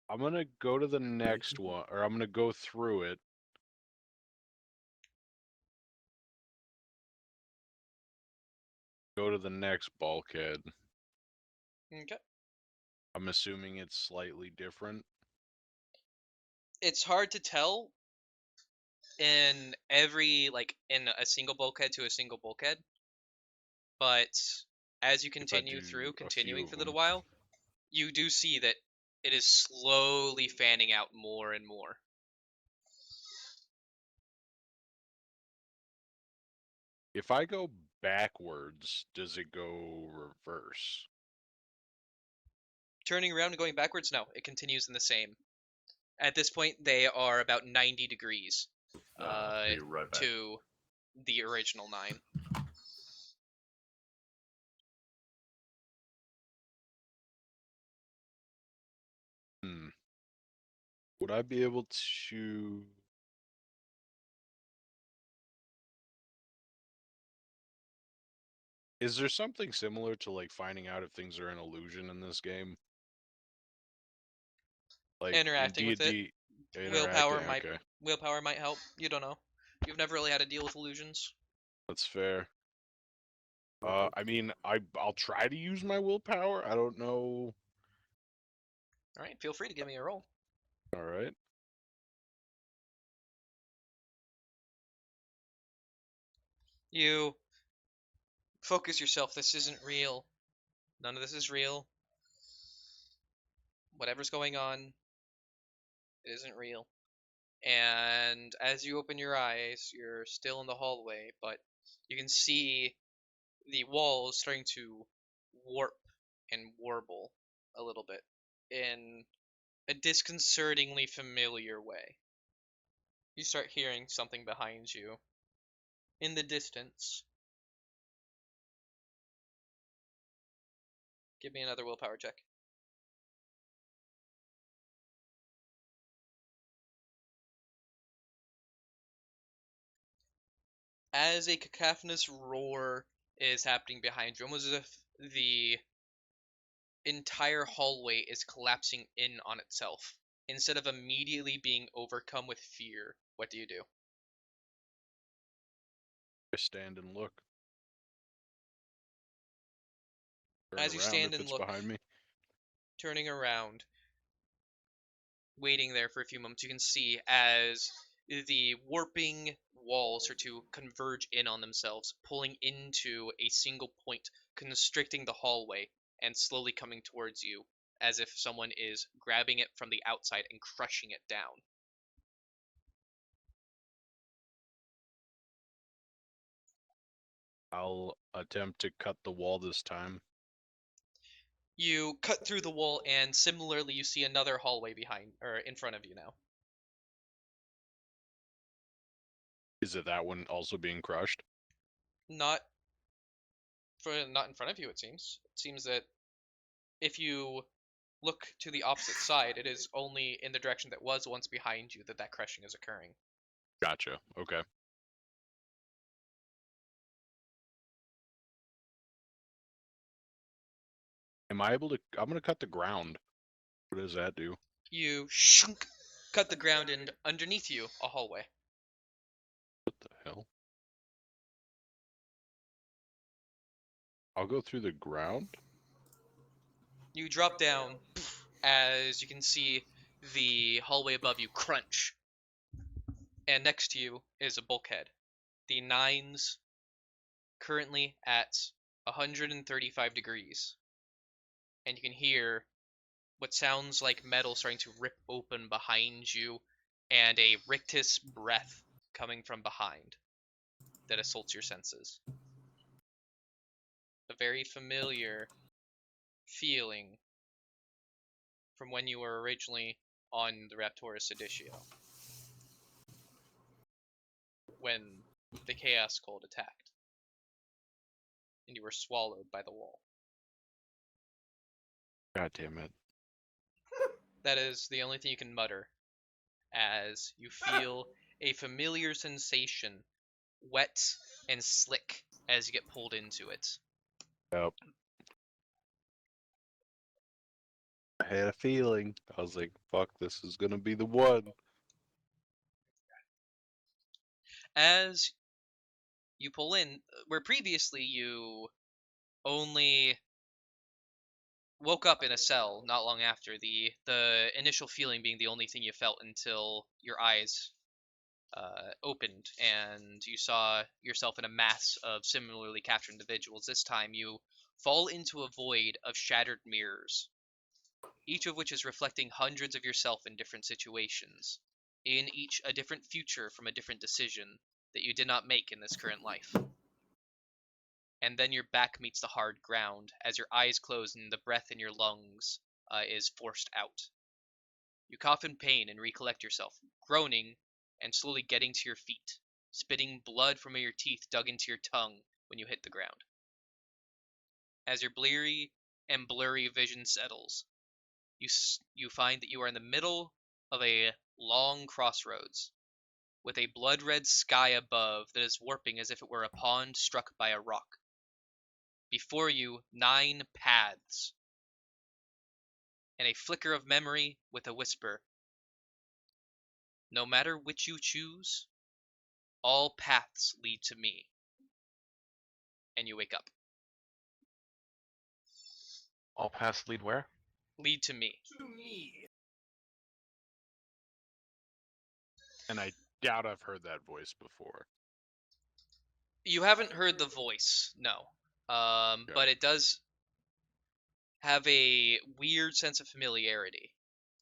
I'm gonna go to the next one, or I'm gonna go through it. Go to the next bulkhead. Okay. I'm assuming it's slightly different. It's hard to tell in a single bulkhead to a single bulkhead, but as you continue do through, a few continuing of for a little them. while, you do see that it is slowly fanning out more and more. If I go backwards, does it go reverse? Turning around and going backwards, no, it continues in the same. At this point, they are about 90 degrees Be right back. to the original 9. Would I be able to... Is there something similar to, like, finding out if things are an illusion in this game? Like, Interacting in with it. D&D, Willpower okay. might help. You don't know. You've never really had to deal with illusions. That's fair. Okay. I mean, I'll try to use my willpower. I don't know. All right, feel free to give me a roll. All right. You focus yourself. This isn't real. None of this is real. Whatever's going on, it isn't real. And as you open your eyes, you're still in the hallway, but you can see the walls starting to warp and warble a little bit. in a disconcertingly familiar way. You start hearing something behind you in the distance. Give me another willpower check. As a cacophonous roar is happening behind you, almost as if the entire hallway is collapsing in on itself. Instead of immediately being overcome with fear, what do you do? I stand and look. Turn As you around stand if and it's look, behind me. turning around, waiting there for a few moments, you can see as the warping walls start to converge in on themselves, pulling into a single point, constricting the hallway, and slowly coming towards you, as if someone is grabbing it from the outside and crushing it down. I'll attempt to cut the wall this time. You cut through the wall, and similarly, you see another hallway behind or in front of you now. Is it that one also being crushed? Not not in front of you. It seems. It seems that if you look to the opposite side, it is only in the direction that was once behind you that crushing is occurring. Gotcha. Okay. Am I able to? I'm gonna cut the ground. What does that do? You cut the ground, and underneath you, a hallway. What the hell? I'll go through the ground. You drop down as you can see the hallway above you crunch. And next to you is a bulkhead. The nines currently at 135 degrees. And you can hear what sounds like metal starting to rip open behind you, and a rictus breath coming from behind that assaults your senses. A very familiar feeling from when you were originally on the Raptorus Seditio, when the Chaos Cold attacked, and you were swallowed by the wall. God damn it. That is the only thing you can mutter as you feel a familiar sensation, wet and slick, as you get pulled into it. Yep. I had a feeling. I was like, fuck, this is gonna be the one. As you pull in, where previously you only woke up in a cell not long after, the initial feeling being the only thing you felt until your eyes opened and you saw yourself in a mass of similarly captured individuals. This time you fall into a void of shattered mirrors, each of which is reflecting hundreds of yourself in different situations, in each a different future from a different decision that you did not make in this current life. And then your back meets the hard ground as your eyes close and the breath in your lungs is forced out. You cough in pain and recollect yourself, groaning and slowly getting to your feet, spitting blood from your teeth dug into your tongue when you hit the ground. As your bleary and blurry vision settles, you find that you are in the middle of a long crossroads, with a blood-red sky above that is warping as if it were a pond struck by a rock. Before you, 9 paths, and a flicker of memory with a whisper. No matter which you choose, all paths lead to me. And you wake up. All paths lead where? Lead to me. To me. And I doubt I've heard that voice before. You haven't heard the voice, no. Okay. But it does have a weird sense of familiarity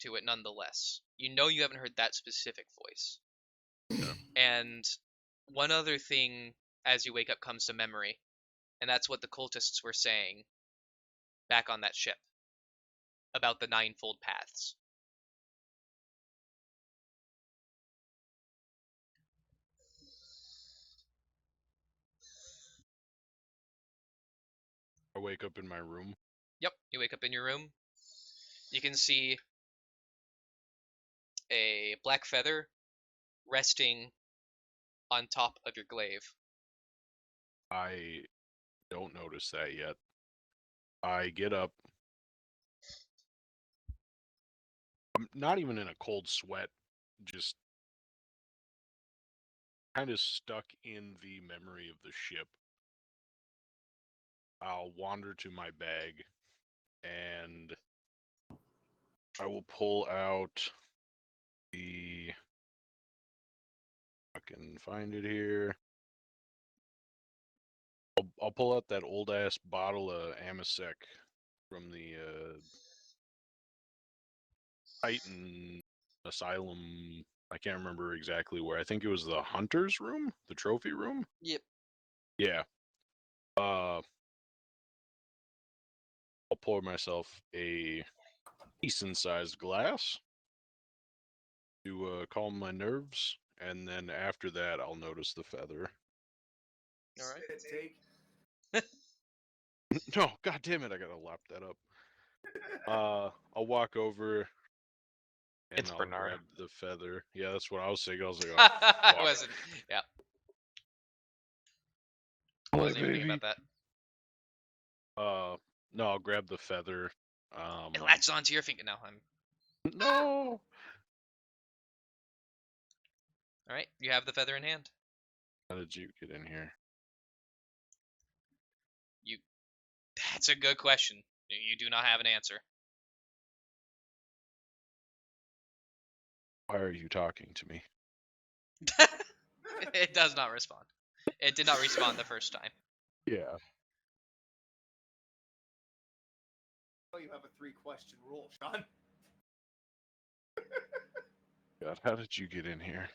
to it nonetheless. You know you haven't heard that specific voice. Yeah. And one other thing as you wake up comes to memory, and that's what the cultists were saying back on that ship. about the ninefold paths. I wake up in my room. Yep, you wake up in your room. You can see a black feather resting on top of your glaive. I don't notice that yet. I get up. I'm not even in a cold sweat, just kind of stuck in the memory of the ship. I'll wander to my bag and I will pull out the. I can find it here. I'll pull out that old ass bottle of Amasec from the Titan Asylum. I can't remember exactly where. I think it was the hunter's room, the trophy room. Yep. Yeah. I'll pour myself a decent sized glass to calm my nerves, and then after that, I'll notice the feather. All right. Take. No, god damn it! I gotta lap that up. I'll walk over and It's I'll Bernard. grab the feather. Yeah, that's what I was thinking. I was like, oh, I fuck. wasn't. Yeah. I wasn't even thinking about that. No, I'll grab the feather. It latches onto your finger now. No. All right. You have the feather in hand. How did you get in here? That's a good question. You do not have an answer. Why are you talking to me? It does not respond. It did not respond the first time. Yeah. Oh, you have a 3-question rule, Sean. God, how did you get in here?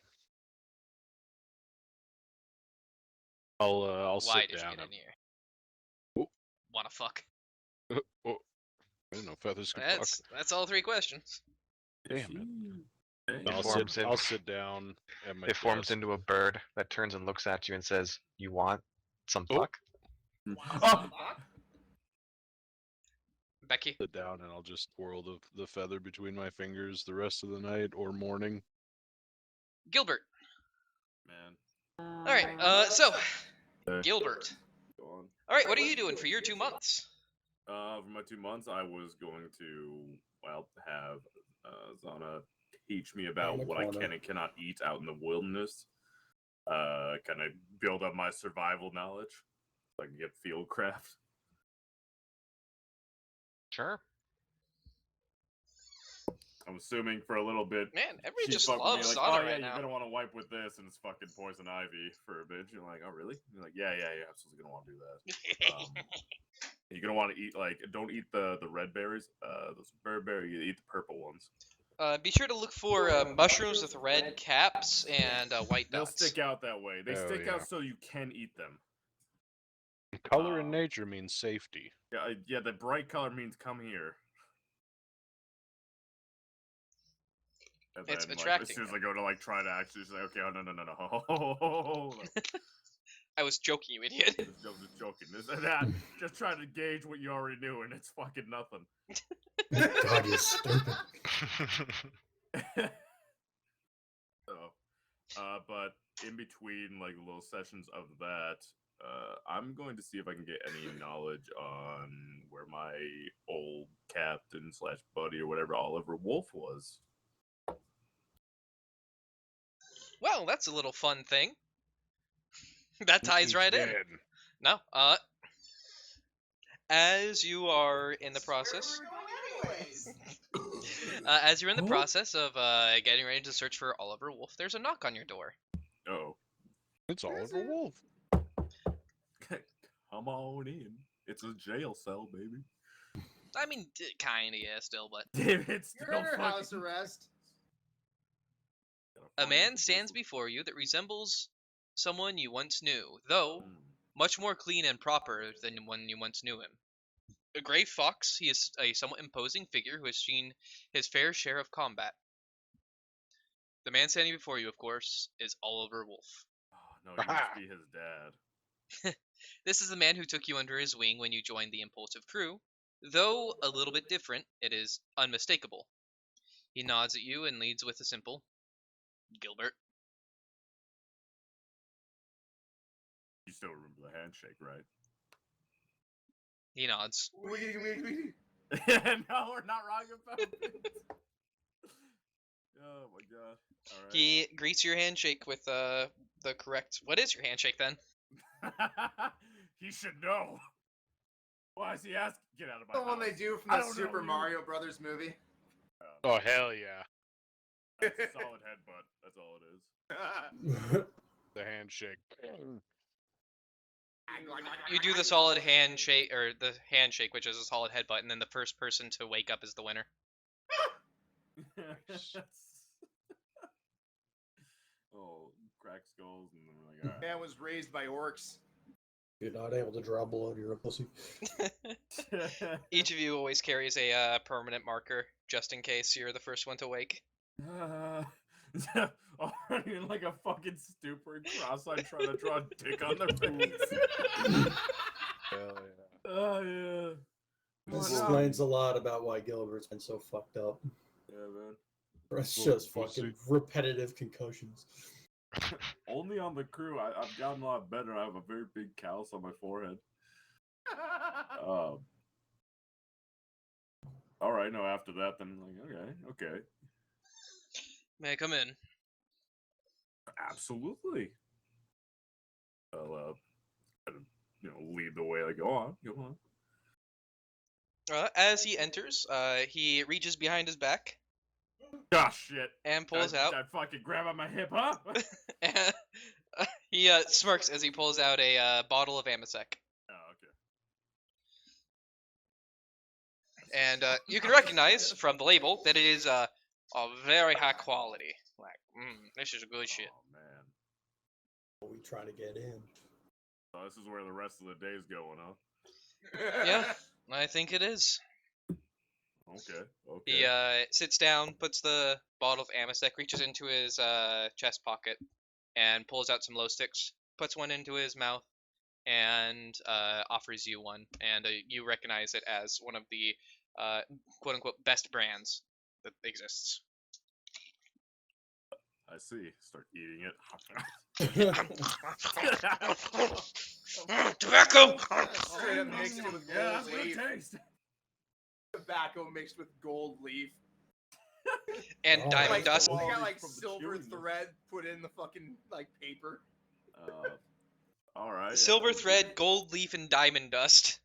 I'll Why sit did down. you get in here? Oh. Wanna fuck? Oh, I didn't know feathers could fuck. That's all 3 questions. Damn it. Hey, I'll sit down at my It forms desk. into a bird that turns and looks at you and says, "You want some Oh. fuck?" Oh! Becky. Sit down and I'll just twirl the feather between my fingers the rest of the night or morning. Gilbert. Man. All right. So Okay. Gilbert. Go on. All right. What are you doing for your 2 months? For my 2 months, I was going to, well, have Zana teach me about what I can and cannot eat out in the wilderness. Kind of build up my survival knowledge so I can get field craft. Sure. I'm assuming for a little bit. Man, everybody she just fucked with me loves like, Zana oh, right yeah, now. you're gonna want to wipe with this, and it's fucking poison ivy for a bit. You're like, oh, really? You're like, yeah, you're absolutely gonna want to do that. You're gonna want to eat don't eat the red berries. Those berry, you eat the purple ones. Be sure to look for mushrooms with red caps and white They'll dots. stick out that way. They Oh, stick yeah. out so you can eat them. Color in nature means safety. Yeah. The bright color means come here. And It's then, attracting as soon as them. I go to try to actually say, okay, oh no. I was joking, you idiot. I'm just joking. Just trying to gauge what you already knew, and it's fucking nothing. God, you're stupid. But in between little sessions of that, I'm going to see if I can get any knowledge on where my old captain / buddy or whatever Oliver Wolf was. Well, that's a little fun thing. That ties He's right in. dead. No, as you are in the process, as you're in the process of getting ready to search for Oliver Wolf, there's a knock on your door. Oh. It's Oliver Wolf. Come on in. It's a jail cell, baby. I mean, kinda, yeah, still, but Damn it, still You're under fucking... house arrest. a man stands before you that resembles someone you once knew, though much more clean and proper than when you once knew him. A gray fox, he is a somewhat imposing figure who has seen his fair share of combat. The man standing before you, of course, is Oliver Wolf. Oh, no, you must be his dad. This is the man who took you under his wing when you joined the Impulsive crew. Though a little bit different, it is unmistakable. He nods at you and leads with a simple, Gilbert. You still remember the handshake, right? He nods. No, we're not wrong about it. Oh my god. Alright. He greets your handshake with the correct. What is your handshake then? He should know. Why is he asking? Get out of my The one house. they do from I the don't Super know you. Mario Brothers movie. Oh hell yeah! That's a solid headbutt. That's all it is. The handshake. You do the solid handshake, or the handshake, which is a solid headbutt, and then the first person to wake up is the winner. Oh, crack skulls, and then we're like, Man was raised by orcs. You're not able to draw blood, you're a pussy. alright. Each of you always carries a permanent marker, just in case you're the first one to wake. Already in like a fucking stupor and cross-eyed trying to draw a dick on their face. Hell yeah! Oh yeah. This Oh, no. explains a lot about why Gilbert's been so fucked up. Yeah, man. It's Little just fucking pussy. repetitive concussions. Only on the crew, I've gotten a lot better. I have a very big callus on my forehead. All right, no, after that, then like, okay. May I come in? Absolutely. I'll, kind of, lead the way. Like, go on. As he enters, he reaches behind his back Gosh, shit. and pulls out. I fucking grab on my hip, huh? And, he smirks as he pulls out a bottle of Amasec. Oh, okay. And you can recognize from the label that it is a very high quality. Like, this is good shit. Oh, man. What we trying to get in? So this is where the rest of the day's going, huh? Yeah, I think it is. Okay. He sits down, puts the bottle of Amasec, reaches into his chest pocket, and pulls out some glow sticks, puts one into his mouth, and offers you one. And you recognize it as one of the quote-unquote best brands that exists. I see. Start eating it. Tobacco! Straight up mixed it with Yeah, gold that's good leaf. taste. Tobacco mixed with gold leaf. And Oh, diamond Like, dust. they got Quality like from the silver chewiness. thread put in the fucking like paper. All right. Silver yeah. thread, gold leaf, and diamond dust.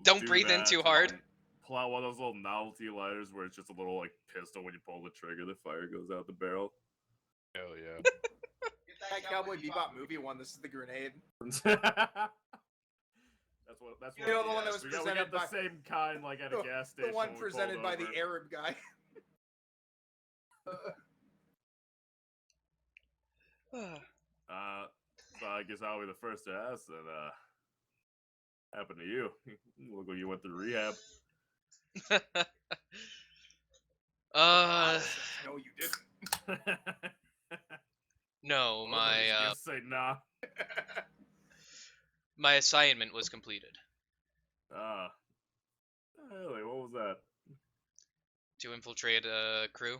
Don't Do breathe in that, too and hard. then Pull out one of those little novelty lighters where it's just a little like pistol. When you pull the trigger, the fire goes out the barrel. Hell yeah! That Cowboy Bebop movie one. This is the grenade. That's what. That's You what. know, the one that yes, was we presented got the by- same kind, like at a gas station. The one when we presented pulled by the over. Arab guy. So I guess I'll be the first to ask that. Happened to you? Look like you went through rehab. No, you didn't. No, my Just say nah. my assignment was completed. Really? What was that? To infiltrate a crew.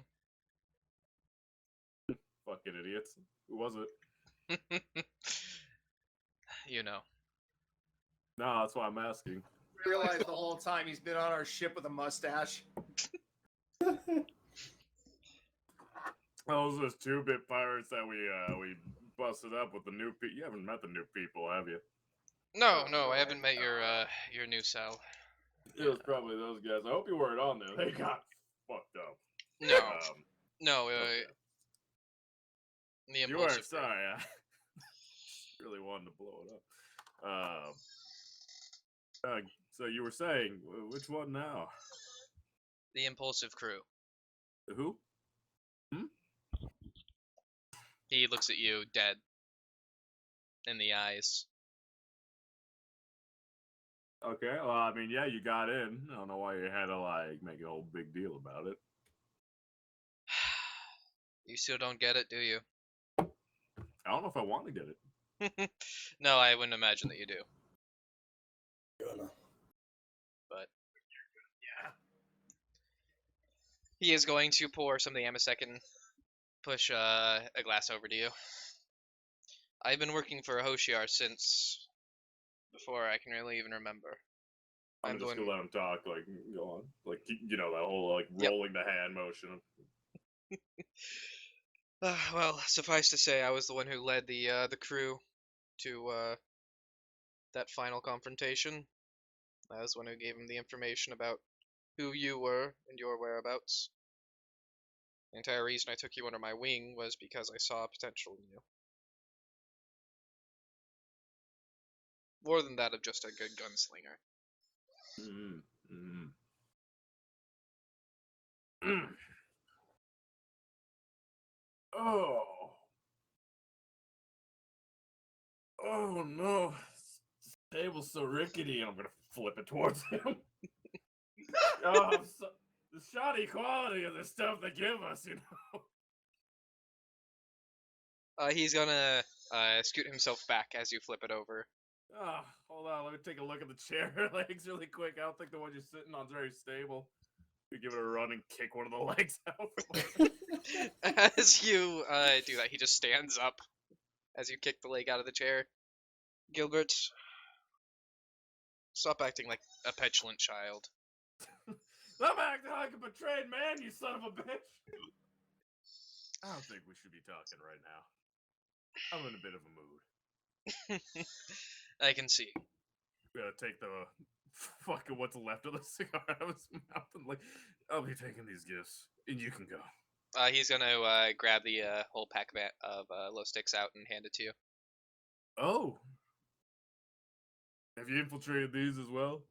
Fucking idiots. Who was it? You know. No, that's why I'm asking. Realized the whole time he's been on our ship with a mustache. Those are 2-bit pirates that we busted up with the new people. You haven't met the new people, have you? No, I haven't met your new cell. It was probably those guys. I hope you weren't on there. They got fucked up. No, Okay. the You weren't. impulsive. Sorry. I really wanted to blow it up. So you were saying, which one now? The impulsive crew. Who? He looks at you, dead in the eyes. Okay, well, I mean, yeah, you got in. I don't know why you had to, like, make a whole big deal about it. You still don't get it, do you? I don't know if I want to get it. No, I wouldn't imagine that you do. Gonna. But Yeah. he is going to pour some of the amasec and push a glass over to you. I've been working for Hoshiar since before I can really even remember. I'm I'm just going. gonna let him talk, like, go on. Like, you know, that whole, like, Yep. rolling the hand motion. Well, suffice to say, I was the one who led the crew to that final confrontation. I was the one who gave him the information about who you were and your whereabouts. The entire reason I took you under my wing was because I saw potential in you. More than that of just a good gunslinger. Mm-hmm. Mm. Oh. Oh no. This table's so rickety. I'm gonna flip it towards him. Oh, the shoddy quality of the stuff they give us, you know. He's gonna scoot himself back as you flip it over. Oh, hold on. Let me take a look at the chair legs really quick. I don't think the one you're sitting on is very stable. We give it a run and kick one of the legs out. As you do that, he just stands up as you kick the leg out of the chair. Gilbert, stop acting like a petulant child. I'm acting like a betrayed man, you son of a bitch. I don't think we should be talking right now. I'm in a bit of a mood. I can see. Gotta take the fucking what's left of the cigar out of his mouth and like, I'll be taking these gifts and you can go. He's gonna grab the whole pack of low sticks out and hand it to you. Oh. Have you infiltrated these as well?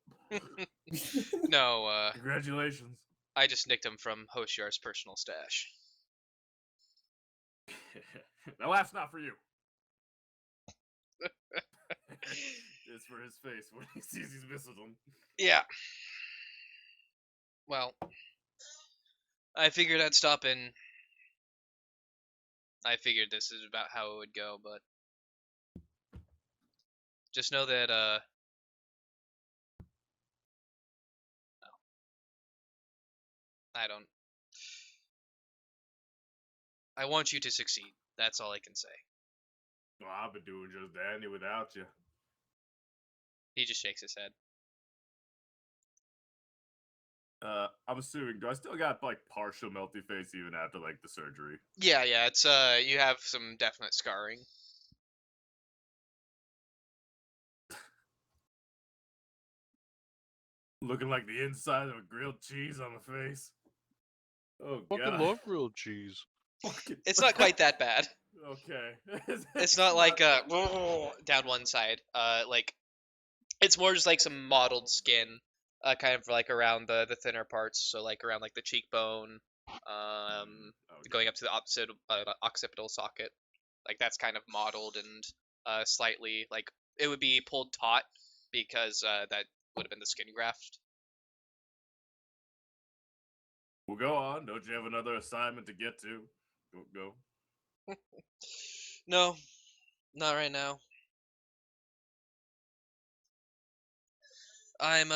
No, Congratulations. I just nicked them from Hoshiar's personal stash. That laugh's not for you. It's for his face when he sees he's missing them. Yeah. Well, I figured I'd stop in. I figured this is about how it would go, but just know that I want you to succeed. That's all I can say. Well, I've been doing just dandy without you. He just shakes his head. I'm assuming, do I still got like partial melty face even after like the surgery? Yeah, it's you have some definite scarring. Looking like the inside of a grilled cheese on the face. Oh Fucking god. love grilled cheese. It's not quite that bad. Okay. It's not like down one side. Like it's more just like some mottled skin, kind of like around the thinner parts. So like around like the cheekbone, Okay. going up to the occipital socket. Like that's kind of mottled and slightly like it would be pulled taut because that would have been the skin graft. Well, go on. Don't you have another assignment to get to? Go. No, not right now. I'm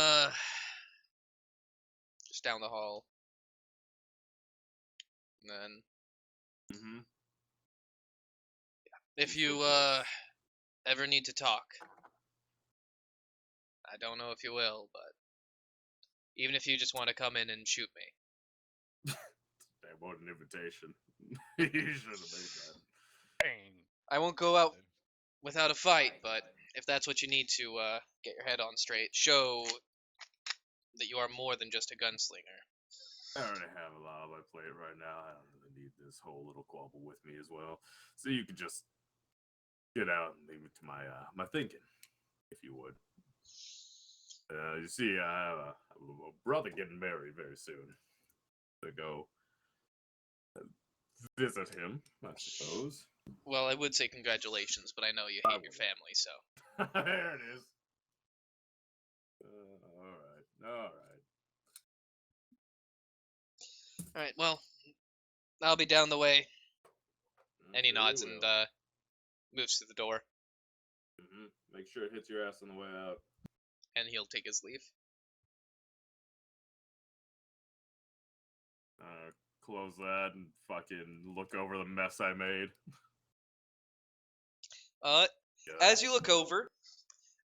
just down the hall. And then Mm-hmm. if you ever need to talk, I don't know if you will, but even if you just want to come in and shoot me, That wasn't an invitation. You should have made that. Bang. I won't go out without a fight. But if that's what you need to get your head on straight, show that you are more than just a gunslinger. I already have a lot on my plate right now. I don't really need this whole little quabble with me as well. So you could just get out and leave it to my thinking, if you would. You see, I have a brother getting married very soon. To go visit him, I suppose. Well, I would say congratulations, but I know you hate your family, so. There it is. All right. All right. Well, I'll be down the way. And he Sure you nods and will. moves to the door, Make sure it hits your ass on the way out. and he'll take his leave. Close that and fucking look over the mess I made. As you look over,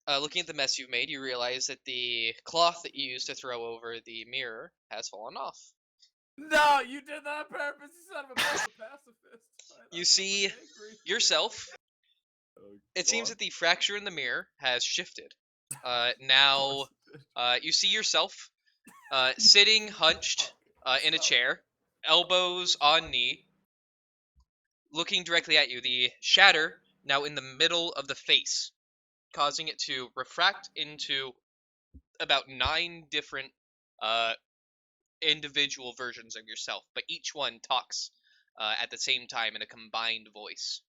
looking at the mess you've made, you realize that the cloth that you used to throw over the mirror has fallen off. No, you did that on purpose, you son of a pacifist. You see yourself. It seems that the fracture in the mirror has shifted. Now, you see yourself sitting hunched in a chair, elbows on knee, looking directly at you. The shatter now in the middle of the face, causing it to refract into about 9 different individual versions of yourself, but each one talks at the same time in a combined voice.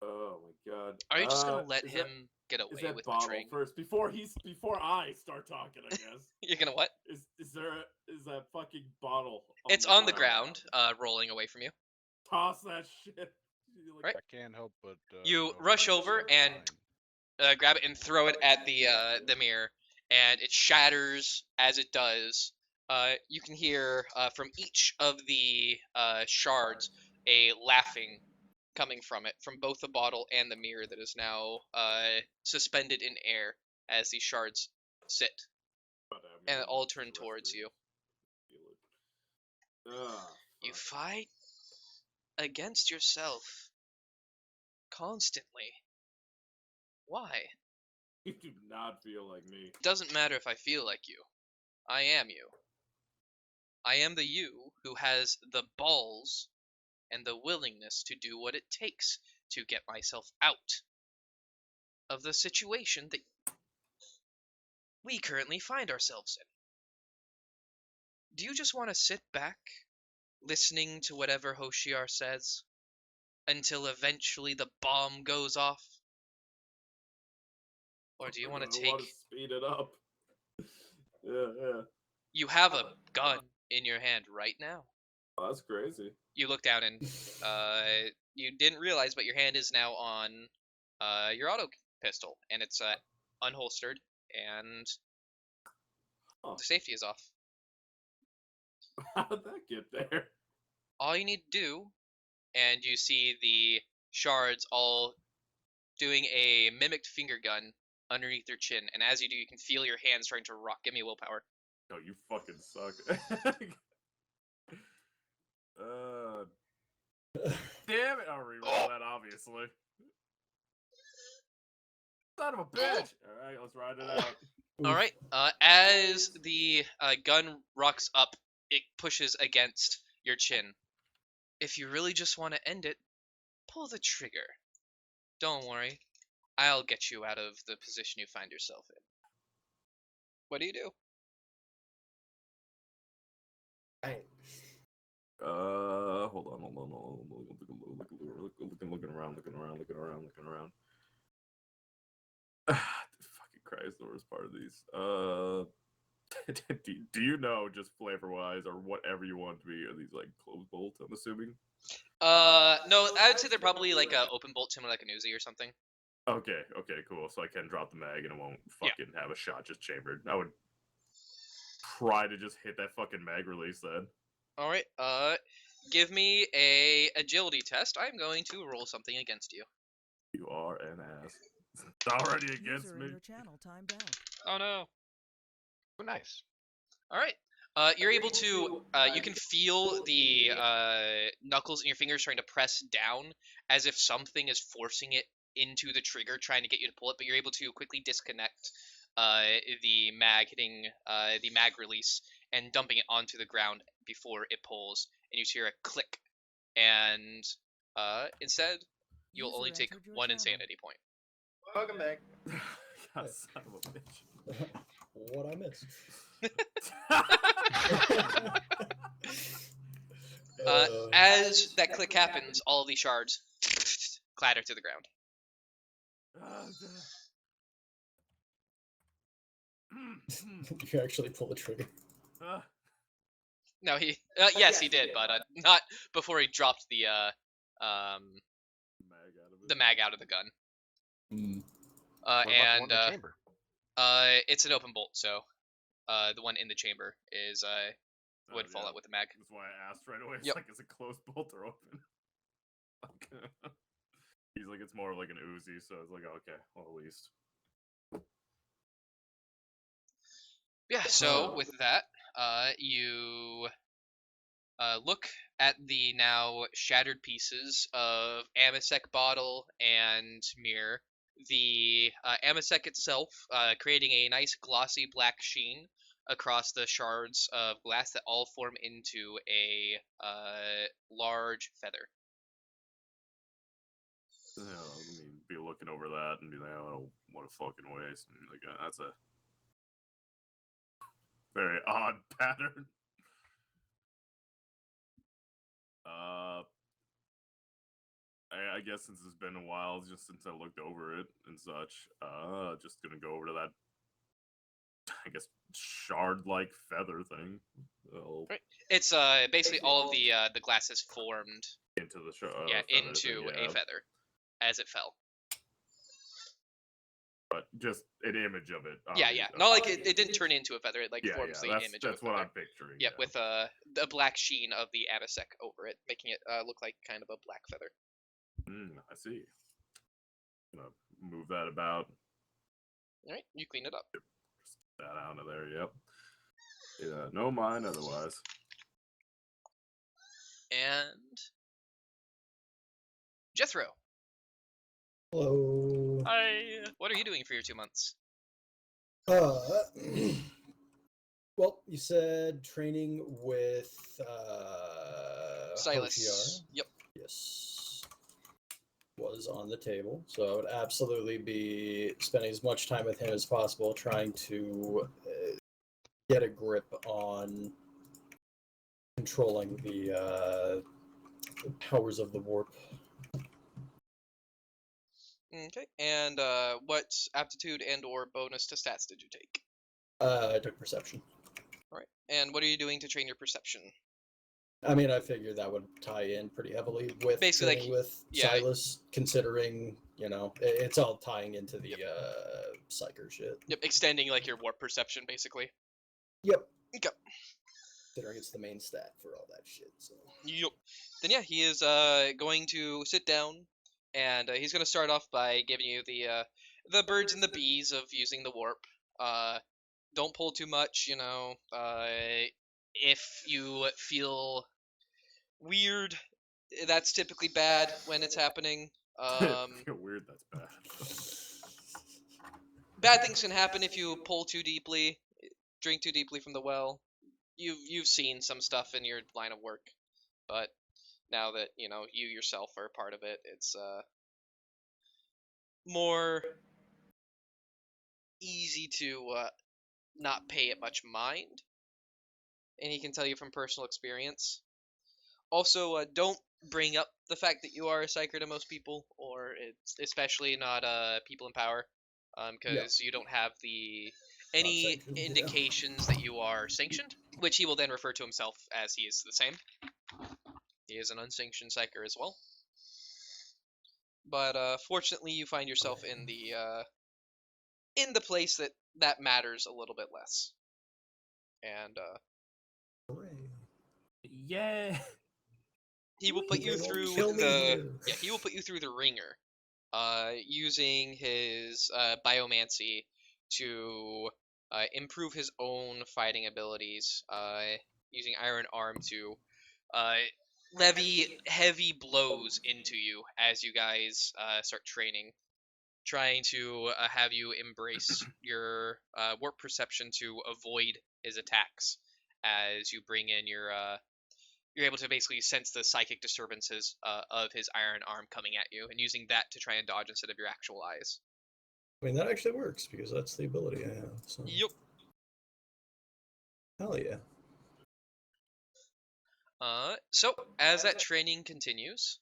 Oh my god. Are you just gonna let him get Is away that with bottle betraying you? first before I start talking? I guess. You're gonna what? is that fucking bottle? It's on the ground, rolling away from you. Toss that shit. Right. I can't help but. You notice rush it's over not and mine. grab it and throw it at the mirror, and it shatters as it does. You can hear from each of the shards a laughing coming from it, from both the bottle and the mirror that is now suspended in air as these shards sit, and all turn towards you. You fight against yourself constantly. Why? You do not feel like me. It doesn't matter if I feel like you. I am you. I am the you who has the balls and the willingness to do what it takes to get myself out of the situation that we currently find ourselves in. Do you just want to sit back, listening to whatever Hoshiar says, until eventually the bomb goes off? Or do you want to I take... want to speed it up. Yeah. You have a gun in your hand right now. Oh, that's crazy. You look down and you didn't realize, but your hand is now on your auto pistol, and it's unholstered, and the safety is off. How did that get there? All you need to do, and you see the shards all doing a mimicked finger gun underneath their chin, and as you do, you can feel your hands starting to rock. Give me willpower. Oh, you fucking suck. Damn it! I'll reroll that, obviously. Son of a bitch! Alright, let's ride it out. Alright, as the gun rocks up, it pushes against your chin. If you really just want to end it, pull the trigger. Don't worry, I'll get you out of the position you find yourself in. What do you do? Hold on. Looking around. Fucking Christ, the worst part of these. Do you know, just flavor-wise, or whatever you want to be, are these, like, closed bolt, I'm assuming? No, I would say they're probably like a open bolt, similar like a Uzi or something. Okay, cool. So I can drop the mag and it won't fucking have a shot just chambered. I would try to just hit that fucking mag release then. Alright, give me a agility test. I'm going to roll something against you. You are an ass. It's already against me. Oh no. Oh, nice. Alright. You're able to, you can feel the knuckles in your fingers trying to press down as if something is forcing it into the trigger, trying to get you to pull it, but you're able to quickly disconnect the mag, hitting the mag release and dumping it onto the ground before it pulls, and you hear a click, and instead, you'll only take 1 insanity point. Welcome back. God, son of a bitch. What I missed. As that click happens, all of these shards clatter to the ground. You actually pull the trigger. No, he. Yes, he did, but not before he dropped the Mag out of it. the mag out of the gun. Mm. What about the one And in the chamber? it's an open bolt, so the one in the chamber is would fall out with the mag. That's why I asked right away. It's Yep. like, is it closed bolt or open? He's like, it's more like an Uzi, so it's like, okay, well, at least. Yeah. So with that, you look at the now shattered pieces of Amasec bottle and mirror. The Amasec itself creating a nice glossy black sheen across the shards of glass that all form into a large feather. Let me be looking over that and be like, oh, what a fucking waste. And like, that's a very odd pattern. I guess since it's been a while, just since I looked over it and such, just gonna go over to that, I guess, shard-like feather thing. Right. It's basically all of the glass is formed Into the feather into thing, a feather as it fell. But just an image of it. Yeah, not like it didn't turn into a feather. It like forms the that's, image that's of a what feather. I'm picturing. Yeah, with a black sheen of the Amasec over it, making it look like kind of a black feather. I see. Gonna move that about. All right, you clean it up. That out of there. Yep. Yeah, no mind otherwise. And Jethro, Hello. what are you doing for your 2 months? Well, you said training with Silas. Hoshiar. Yep. Yes. Was on the table. So I would absolutely be spending as much time with him as possible trying to get a grip on controlling the powers of the warp. Okay. And what aptitude and or bonus to stats did you take? I took perception. All right. And what are you doing to train your perception? I mean, I figured that would tie in pretty heavily with Basically, training like, with Silas, considering, it's all tying into the psyker shit. Yep, extending like your warp perception, basically. Yep. Okay. Considering it's the main stat for all that shit. So. Yep. Then yeah, he is going to sit down, and he's going to start off by giving you the birds and the bees of using the warp. Don't pull too much, if you feel weird, that's typically bad when it's happening. Feel weird. That's bad. Bad things can happen if you pull too deeply, drink too deeply from the well. You've seen some stuff in your line of work, but now that you yourself are part of it, it's more easy to not pay it much mind. And he can tell you from personal experience. Also, don't bring up the fact that you are a psyker to most people, or it's especially not people in power, because you don't have any sanctioned, indications that you are sanctioned, which he will then refer to himself as he is the same. He is an unsanctioned psyker as well. But fortunately, you find yourself in the place that matters a little bit less. And Yeah. he will put you through he will put you through the ringer, using his biomancy to improve his own fighting abilities, using Iron Arm to levy heavy blows into you as you guys start training, trying to have you embrace your warp perception to avoid his attacks as you bring in you're able to basically sense the psychic disturbances of his iron arm coming at you, and using that to try and dodge instead of your actual eyes. I mean, that actually works, because that's the ability I have. So. Yep. Hell yeah. So, as that training continues,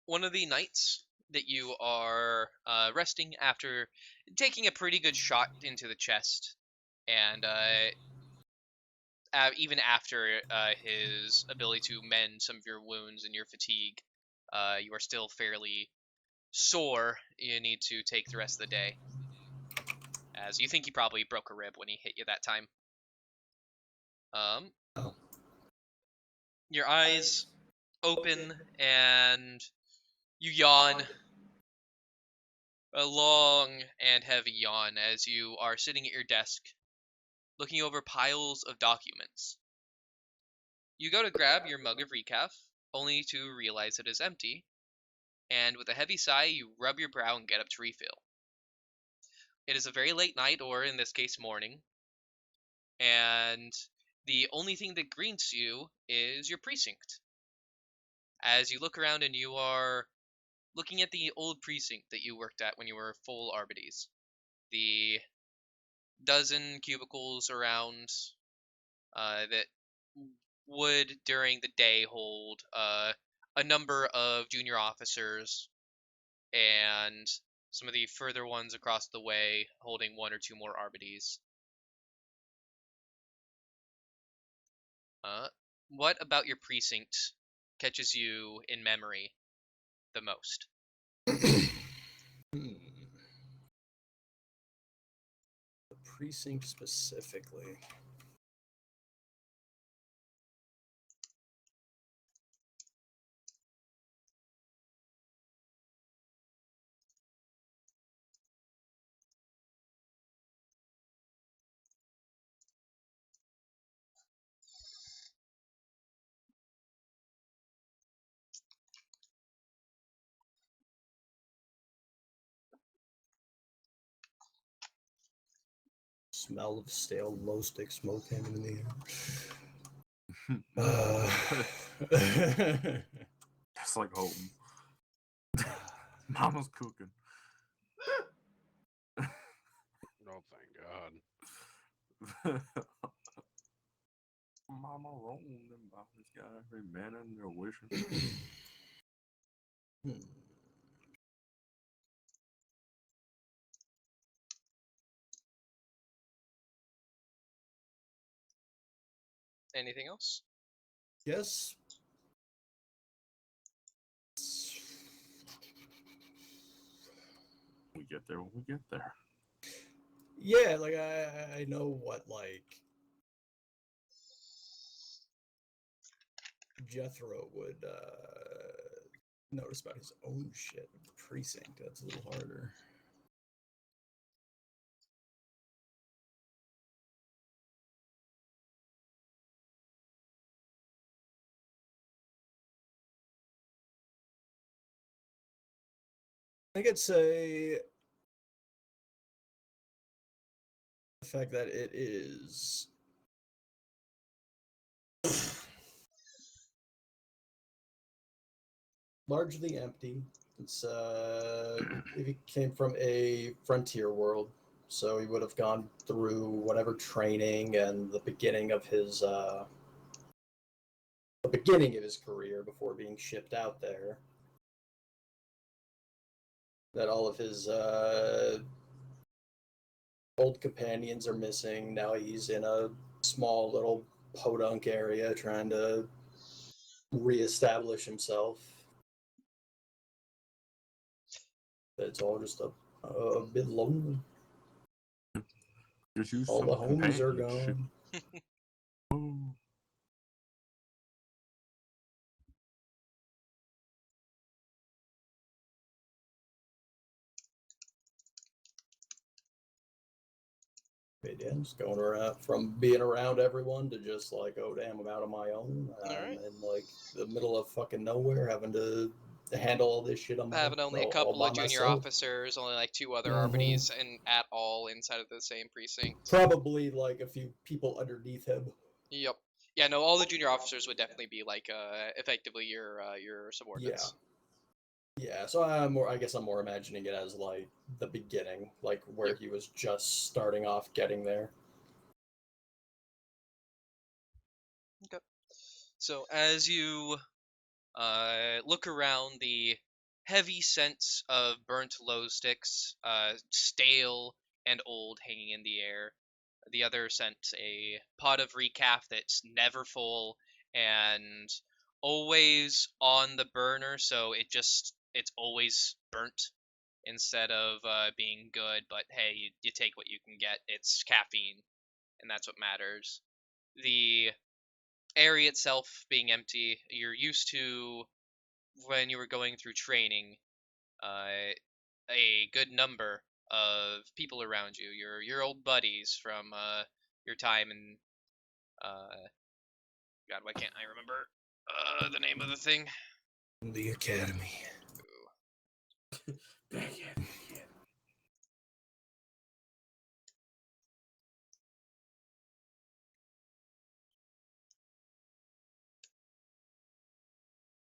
one of the knights that you are resting after taking a pretty good shot into the chest, and even after his ability to mend some of your wounds and your fatigue, you are still fairly sore. You need to take the rest of the day, as you think he probably broke a rib when he hit you that time. Oh. Your eyes open and you yawn. A long and heavy yawn as you are sitting at your desk, looking over piles of documents. You go to grab your mug of recaf, only to realize it is empty, and with a heavy sigh, you rub your brow and get up to refill. It is a very late night, or in this case, morning, and the only thing that greets you is your precinct. As you look around and you are looking at the old precinct that you worked at when you were full Arbides. The dozen cubicles around that would during the day hold a number of junior officers, and some of the further ones across the way holding one or two more Arbides. What about your precinct catches you in memory the most? The precinct specifically. Smell of stale glow stick smoke hanging in the air. Just like home. Mama's cooking. Oh, thank God. Mama rolling them bottles, got every man in their wishing. Anything else? Yes. We get there when we get there. Yeah, like I know what like Jethro would notice about his own shit. The precinct, that's a little harder. I think I'd say the fact that it is largely empty. It's he came from a frontier world, so he would have gone through whatever training and the beginning of his career before being shipped out there. That all of his old companions are missing. Now he's in a small little podunk area trying to reestablish himself. It's all just a bit lonely. Just use All some the homies are companionship. gone. Oh. But yeah, just going around from being around everyone to just like, oh damn, I'm out on my own. Alright. And like the middle of fucking nowhere, having to handle all this shit on my Having only a all couple by of junior myself. officers, only like two other Mhm. Arbides, and at all inside of the same precinct. Probably like a few people underneath him. Yep. Yeah, no, all the junior officers would definitely be like effectively your subordinates. Yeah, so I guess I'm more imagining it as like the beginning, like where Yep. he was just starting off getting there. Okay. So as you look around the heavy scents of burnt low sticks, stale and old, hanging in the air. The other scent a pot of recaf that's never full and always on the burner, so it's always burnt instead of being good. But hey, you take what you can get. It's caffeine, and that's what matters. The area itself being empty, you're used to when you were going through training, a good number of people around you, your old buddies from your time in God, why can't I remember the name of the thing? The academy. Back at it again.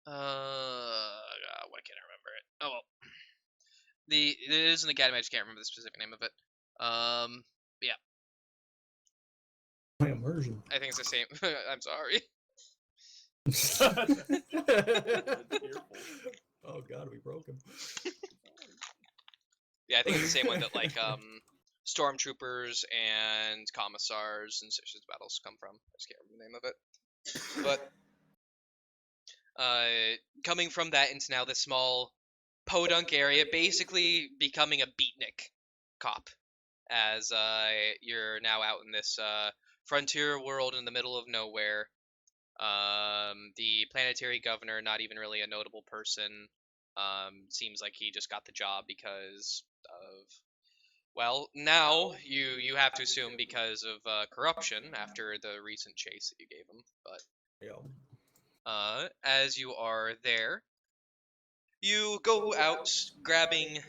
God, why can't I remember it? Oh well, it is an academy. I just can't remember the specific name of it. Yeah, My immersion. I think it's the same. I'm sorry. Oh god, we broke him. Yeah, I think it's the same one that like stormtroopers and commissars and Sisha's battles come from. I just can't remember the name of it. But coming from that into now this small podunk area, basically becoming a beatnik cop, as you're now out in this frontier world in the middle of nowhere. The planetary governor, not even really a notable person, seems like he just got the job because of, well, now you have to assume because of corruption after the recent chase that you gave him. But Yeah. as you are there, you go out grabbing,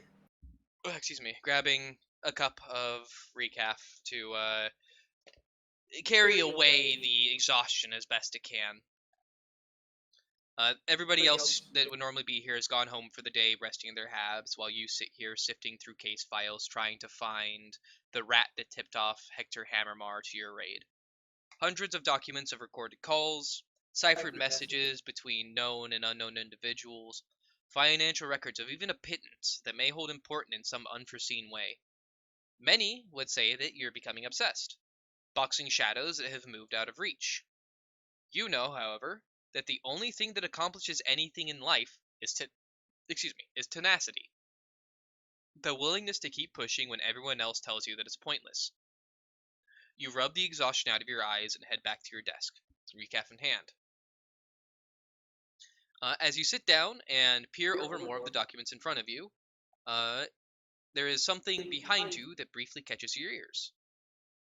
grabbing a cup of recaf to carry away the exhaustion as best it can. Everybody else that would normally be here has gone home for the day, resting in their habs, while you sit here sifting through case files, trying to find the rat that tipped off Hector Hammermar to your raid. Hundreds of documents of recorded calls, ciphered messages between known and unknown individuals, financial records of even a pittance that may hold importance in some unforeseen way. Many would say that you're becoming obsessed, boxing shadows that have moved out of reach. You know, however, that the only thing that accomplishes anything in life is tenacity. The willingness to keep pushing when everyone else tells you that it's pointless. You rub the exhaustion out of your eyes and head back to your desk, recaf in hand. As you sit down and peer over more of the documents in front of you, there is something behind you that briefly catches your ears.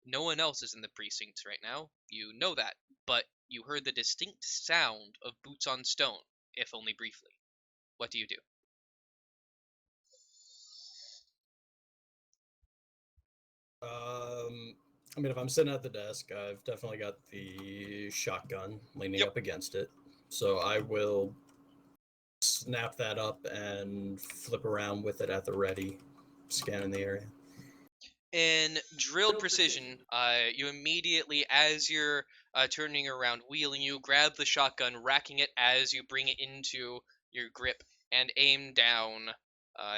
No one else is in the precincts right now, you know that, but you heard the distinct sound of boots on stone, if only briefly. What do you do? I mean, if I'm sitting at the desk, I've definitely got the shotgun leaning up against it. So I will snap that up and flip around with it at the ready, scanning the area. In drilled precision, you immediately, as you're turning around, wheeling, you grab the shotgun, racking it as you bring it into your grip, and aim down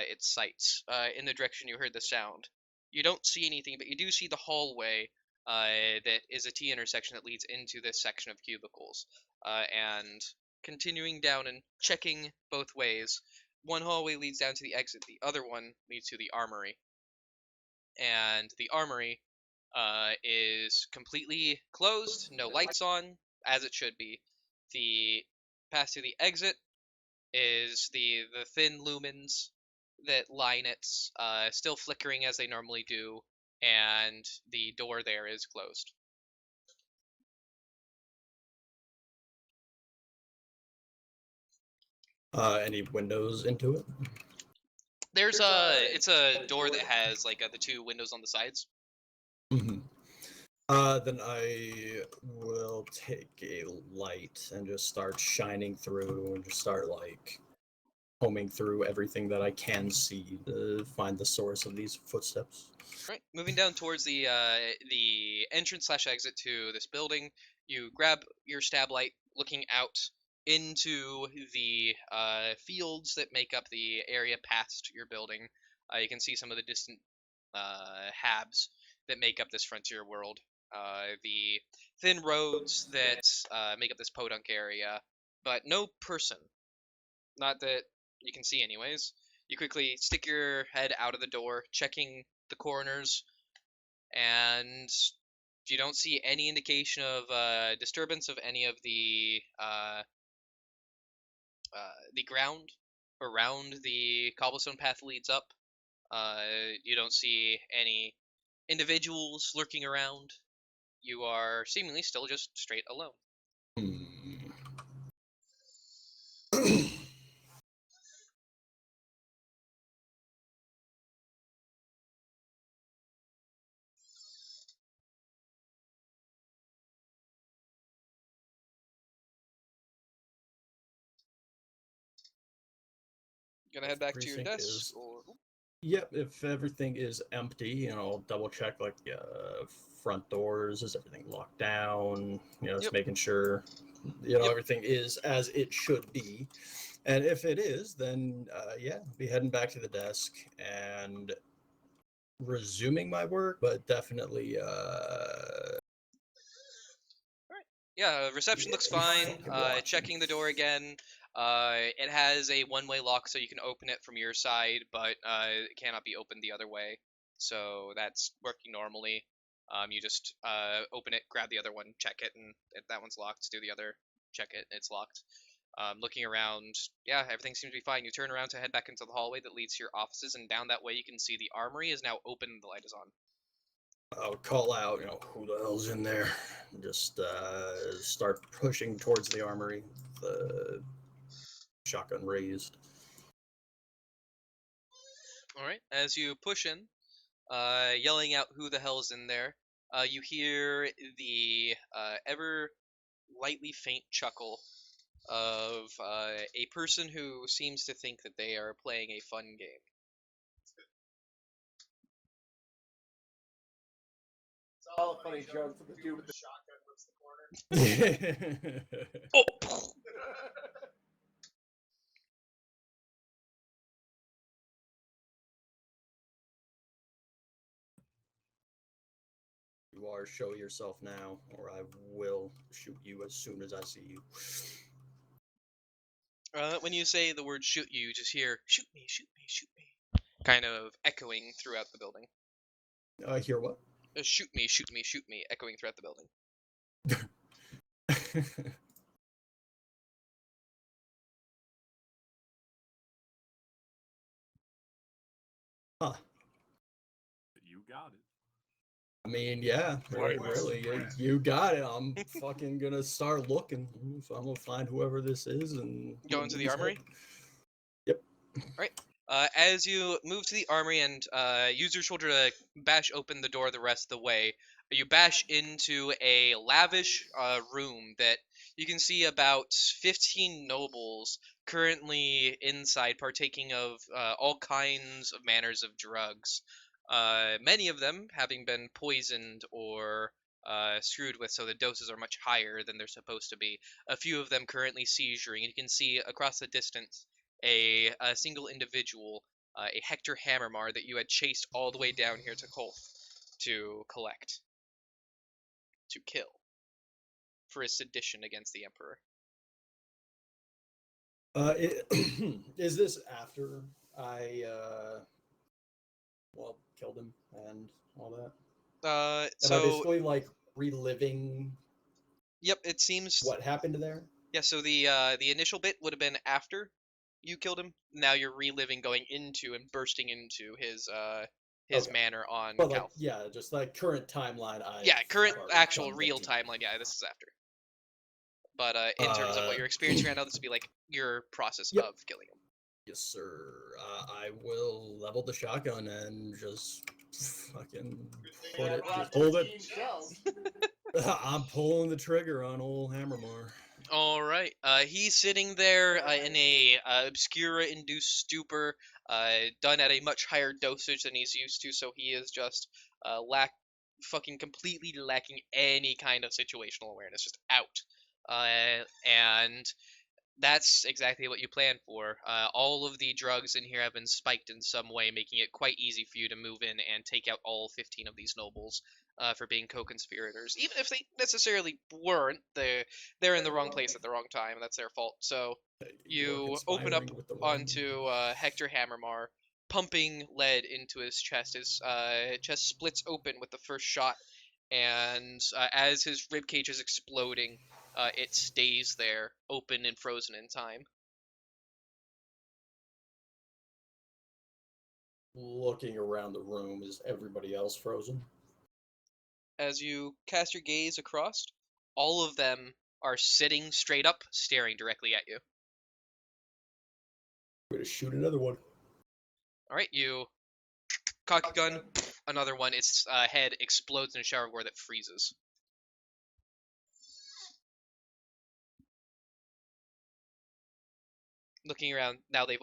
its sights in the direction you heard the sound. You don't see anything, but you do see the hallway that is a T intersection that leads into this section of cubicles. And continuing down and checking both ways, one hallway leads down to the exit, the other one leads to the armory. And the armory is completely closed, no lights on, as it should be. The path to the exit is the thin lumens that line it, still flickering as they normally do, and the door there is closed. Any windows into it? It's a door that has like the two windows on the sides. Mm-hmm. Then I will take a light and just start shining through and just start like combing through everything that I can see to find the source of these footsteps. Right, moving down towards the entrance / exit to this building, you grab your stab light, looking out into the fields that make up the area past your building. You can see some of the distant habs that make up this frontier world. The thin roads that make up this podunk area, but no person. Not that you can see, anyways. You quickly stick your head out of the door, checking the corners, and you don't see any indication of disturbance of any of the ground around the cobblestone path leads up. You don't see any individuals lurking around. You are seemingly still just straight alone. Gonna head back to your Precinct desk, is- or Yep, if everything is empty, I'll double check like front doors. Is everything locked down? Just Yep. making sure Yep. everything is as it should be. And if it is, then be heading back to the desk and resuming my work, but definitely yeah, reception looks you fine. fucking watching. Checking the door again. It has a one-way lock, so you can open it from your side, but it cannot be opened the other way. So that's working normally. You just open it, grab the other one, check it, and if that one's locked, do the other, check it, it's locked. Looking around, yeah, everything seems to be fine. You turn around to head back into the hallway that leads to your offices, and down that way you can see the armory is now open and the light is on. I would call out, who the hell's in there? Just start pushing towards the armory, the shotgun raised. All right, as you push in, yelling out who the hell's in there, you hear the ever lightly faint chuckle of a person who seems to think that they are playing a fun game. It's all a funny joke for the dude with the shotgun flips the corner. Oh! You are, show yourself now, or I will shoot you as soon as I see you. When you say the word shoot you just hear, shoot me, shoot me, shoot me, kind of echoing throughout the building. Hear what? Shoot me, shoot me, shoot me, echoing throughout the building. Huh. You got it. I mean, yeah, really, you got it. I'm fucking gonna start looking. So I'm gonna find whoever this is and Go into the armory? Yep. Alright. As you move to the armory and use your shoulder to bash open the door the rest of the way, you bash into a lavish room that you can see about 15 nobles currently inside partaking of all kinds of manners of drugs. Many of them having been poisoned or screwed with, so the doses are much higher than they're supposed to be. A few of them currently seizuring, and you can see across the distance a single individual, a Hector Hammermar that you had chased all the way down here to Kolth to collect, to kill, for his sedition against the Emperor. Is this after I killed him and all that? Am I basically like reliving? Yep, it seems. What happened there? Yeah, so the initial bit would have been after you killed him. Now you're reliving, going into and bursting into his Okay. manor on But Calth. just like current timeline. Current already actual done real the- timeline. Yeah, this is after. But in terms of what you're experiencing right now, this would be like your process Yep. of killing him. Yes, sir. I will level the shotgun and just fucking put it. Hold it. I'm pulling the trigger on old Hammermar. All right. He's sitting there in a obscura-induced stupor, done at a much higher dosage than he's used to, so he is just fucking completely lacking any kind of situational awareness, just out. And That's exactly what you planned for. All of the drugs in here have been spiked in some way, making it quite easy for you to move in and take out all 15 of these nobles for being co-conspirators. Even if they necessarily weren't, they're in the wrong place at the wrong time, and that's their fault. So you open up conspiring with the wrong onto Hector Hammermar, pumping lead into his chest. His chest splits open with the first shot, and as his rib cage is exploding, it stays there, open and frozen in time. Looking around the room, is everybody else frozen? As you cast your gaze across, all of them are sitting straight up, staring directly at you. I'm gonna shoot another one. All right, you cock a gun, another one. Its head explodes in a shower of gore that freezes. Looking around now, they have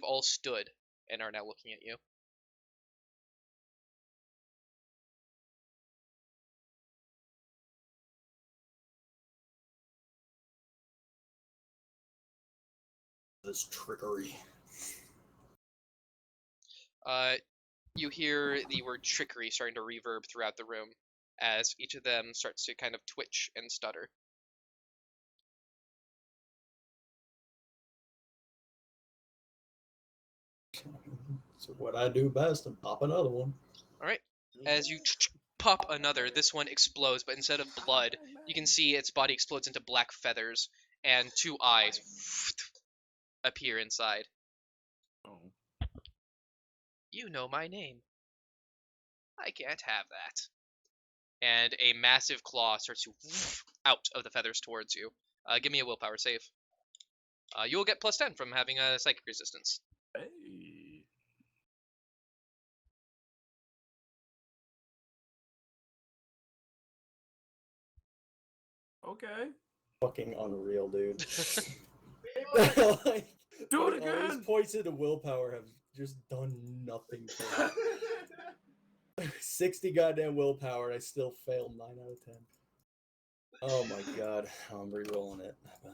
all stood and are now looking at you. This trickery. You hear the word trickery starting to reverb throughout the room as each of them starts to kind of twitch and stutter. So what I do best, and pop another one. All right. As you pop another, this one explodes, but instead of blood, you can see its body explodes into black feathers, and two eyes appear inside. Oh. You know my name. I can't have that. And a massive claw starts to out of the feathers towards you. Give me a willpower save. You will get +10 from having a psychic resistance. Hey. Okay. Fucking unreal, dude. Like, Do it all these again! points into willpower have just done nothing for me. 60 goddamn willpower, and I still failed 9 out of 10. Oh my god, I'm re-rolling it. But,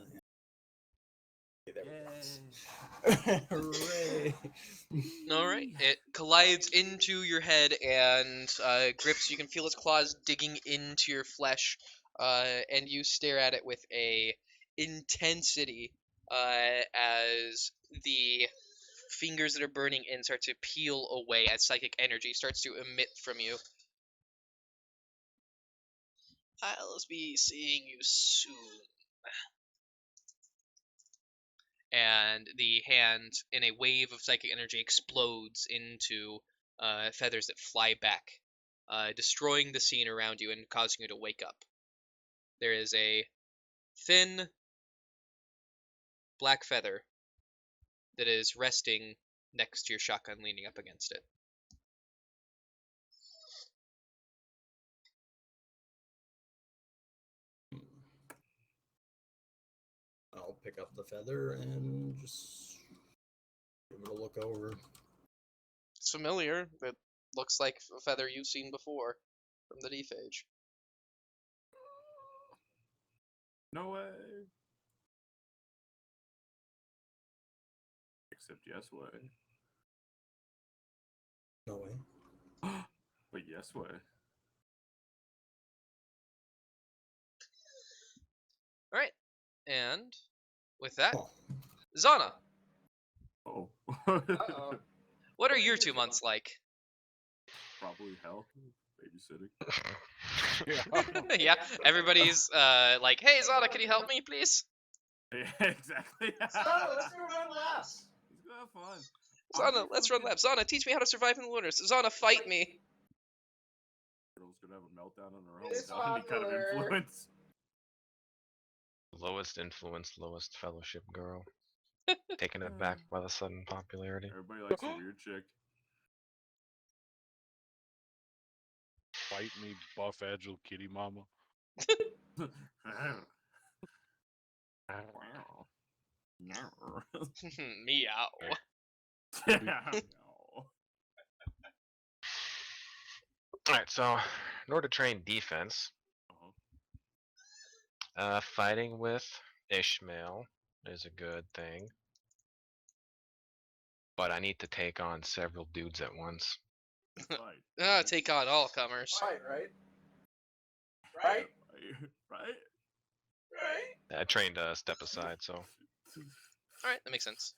yeah. There we go. Hooray! All right. It collides into your head and grips. You can feel its claws digging into your flesh, and you stare at it with a intensity as the fingers that are burning in start to peel away as psychic energy starts to emit from you. I'll be seeing you soon. And the hand, in a wave of psychic energy, explodes into feathers that fly back, destroying the scene around you and causing you to wake up. There is a thin black feather that is resting next to your shotgun, leaning up against it. I'll pick up the feather and just give it a look over. It's familiar. It looks like a feather you've seen before from the D-Phage. No way. Except yes way. No way. But yes way. All right, and with that, Oh. Zana, Oh. Uh-oh. what are your 2 months like? Probably hell. Babysitting. Yeah, everybody's like, "Hey, Zana, can you help me, please?" Yeah, exactly. Let's go run laps. Let's go have fun. Zana, let's run laps. Zana, teach me how to survive in the wilderness. Zana, fight me. Girl's gonna have a meltdown on her own It's without any kind of popular. influence. Lowest influence, lowest fellowship girl. Taken aback by the sudden popularity. Everybody likes a weird chick. Fight me, buff, agile kitty mama. Wow. Meow. Yeah. Alright, so in order to train defense, fighting with Ishmael is a good thing. But I need to take on several dudes at once. Right. Take on all comers. Right. Right. Right. I trained step aside, so Alright, that makes sense.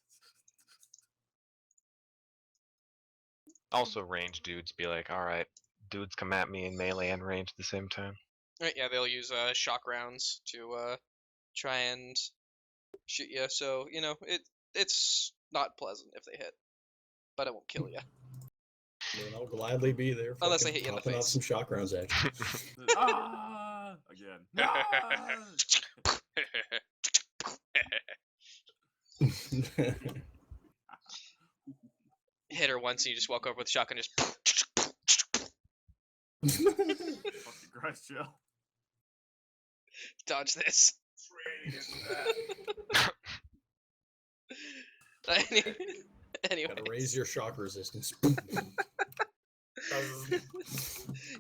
also range dudes be like, all right, dudes come at me in melee and range at the same time. Right, yeah, they'll use shock rounds to try and shoot you. So it's not pleasant if they hit, but it won't kill you. I mean, I'll gladly be there. Unless they fucking hit you in the popping off face. some shock rounds at you. Again. Hit her once and you just walk over with a shotgun, just Fucking Christ, Jill. dodge this. Anyway, Gotta raise your shock resistance.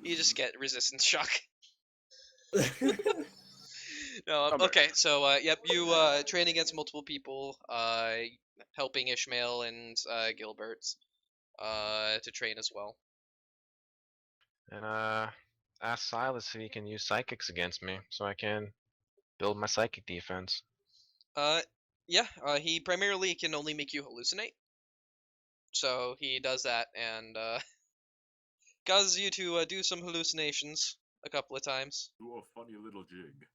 you just get resistance shock. No, Okay. okay, so yep, you train against multiple people, helping Ishmael and Gilbert to train as well. And ask Silas if he can use psychics against me, so I can build my psychic defense. Yeah, he primarily can only make you hallucinate. So he does that and causes you to do some hallucinations a couple of times. Do a funny little jig.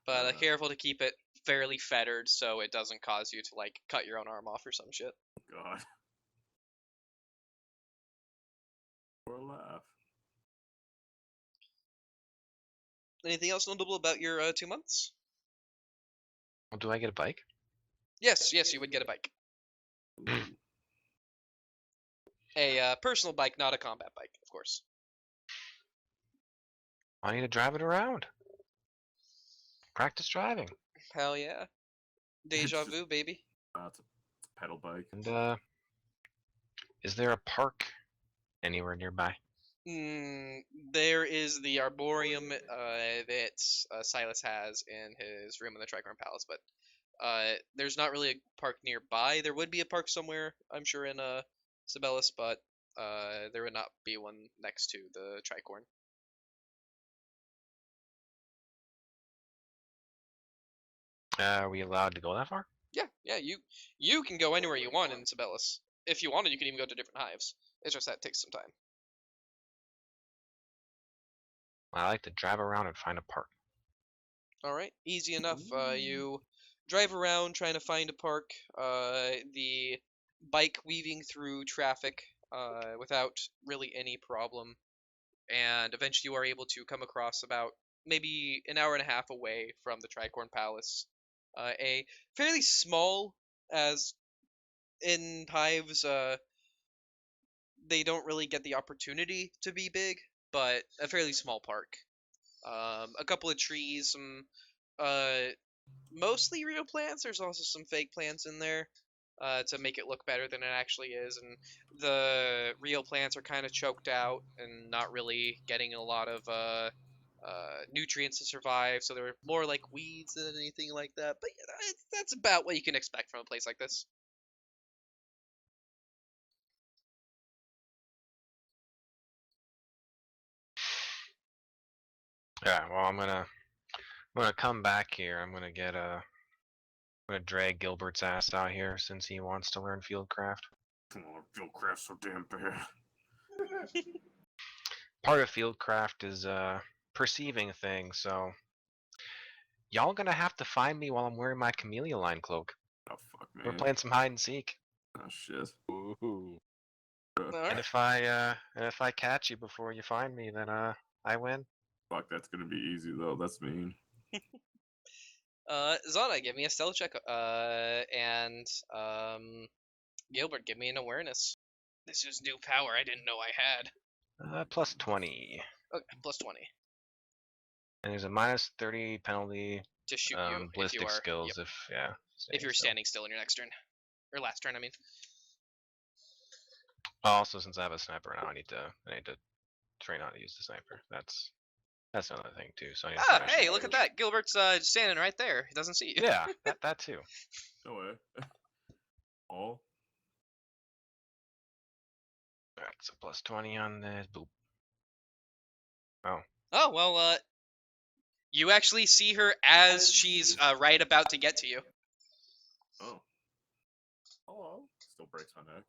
But careful to keep it fairly fettered so it doesn't cause you to like cut your own arm off or some shit. God. For a laugh. Anything else notable about your 2 months? Well, do I get a bike? Yes, you would get a bike. A personal bike, not a combat bike, of course. I need to drive it around. Practice driving. Hell yeah. Deja vu, baby. It's a pedal bike. And is there a park anywhere nearby? There is the arboreum that Silas has in his room in the Tricorn Palace, but there's not really a park nearby. There would be a park somewhere, I'm sure, in Sibelius, but there would not be one next to the Tricorn. Are we allowed to go that far? Yeah, you can go anywhere you want in Sibelius. If you wanted, you can even go to different hives. It's just that it takes some time. I like to drive around and find a park. All right, easy enough. You drive around trying to find a park. The bike weaving through traffic without really any problem, and eventually you are able to come across about maybe an hour and a half away from the Tricorn Palace, a fairly small, as in hives, they don't really get the opportunity to be big, but a fairly small park. A couple of trees, some mostly real plants. There's also some fake plants in there to make it look better than it actually is, and the real plants are kind of choked out and not really getting a lot of nutrients to survive, so they're more like weeds than anything like that. But that's about what you can expect from a place like this. Yeah, well, I'm gonna come back here. I'm gonna drag Gilbert's ass out here since he wants to learn fieldcraft. Come on, Fieldcraft's so damn bad. Part of fieldcraft is perceiving things, so y'all gonna have to find me while I'm wearing my camellia line cloak. Oh fuck, man. We're playing some hide and seek. Oh shit. Ooh. All And right. if I catch you before you find me, then I win. Fuck, that's gonna be easy though. That's mean. Zana, give me a stealth check. And Gilbert, give me an awareness. This is new power I didn't know I had. Plus 20. Okay, plus 20 And there's a minus 30 penalty. to shoot you if Ballistic you are skills yep, if if you're standing still in your next turn or last turn. I mean. Also, since I have a sniper now, I need to train how to use the sniper. That's That's another thing too. So I need to Ah, finish hey, the look at bridge. that. Gilbert's standing right there. He doesn't see you. Yeah, that too. No way. Oh. Alright, so plus 20 on this. Boop. Oh, well, you actually see her as she's right about to get to you. Oh. Hello. Still breaks my neck.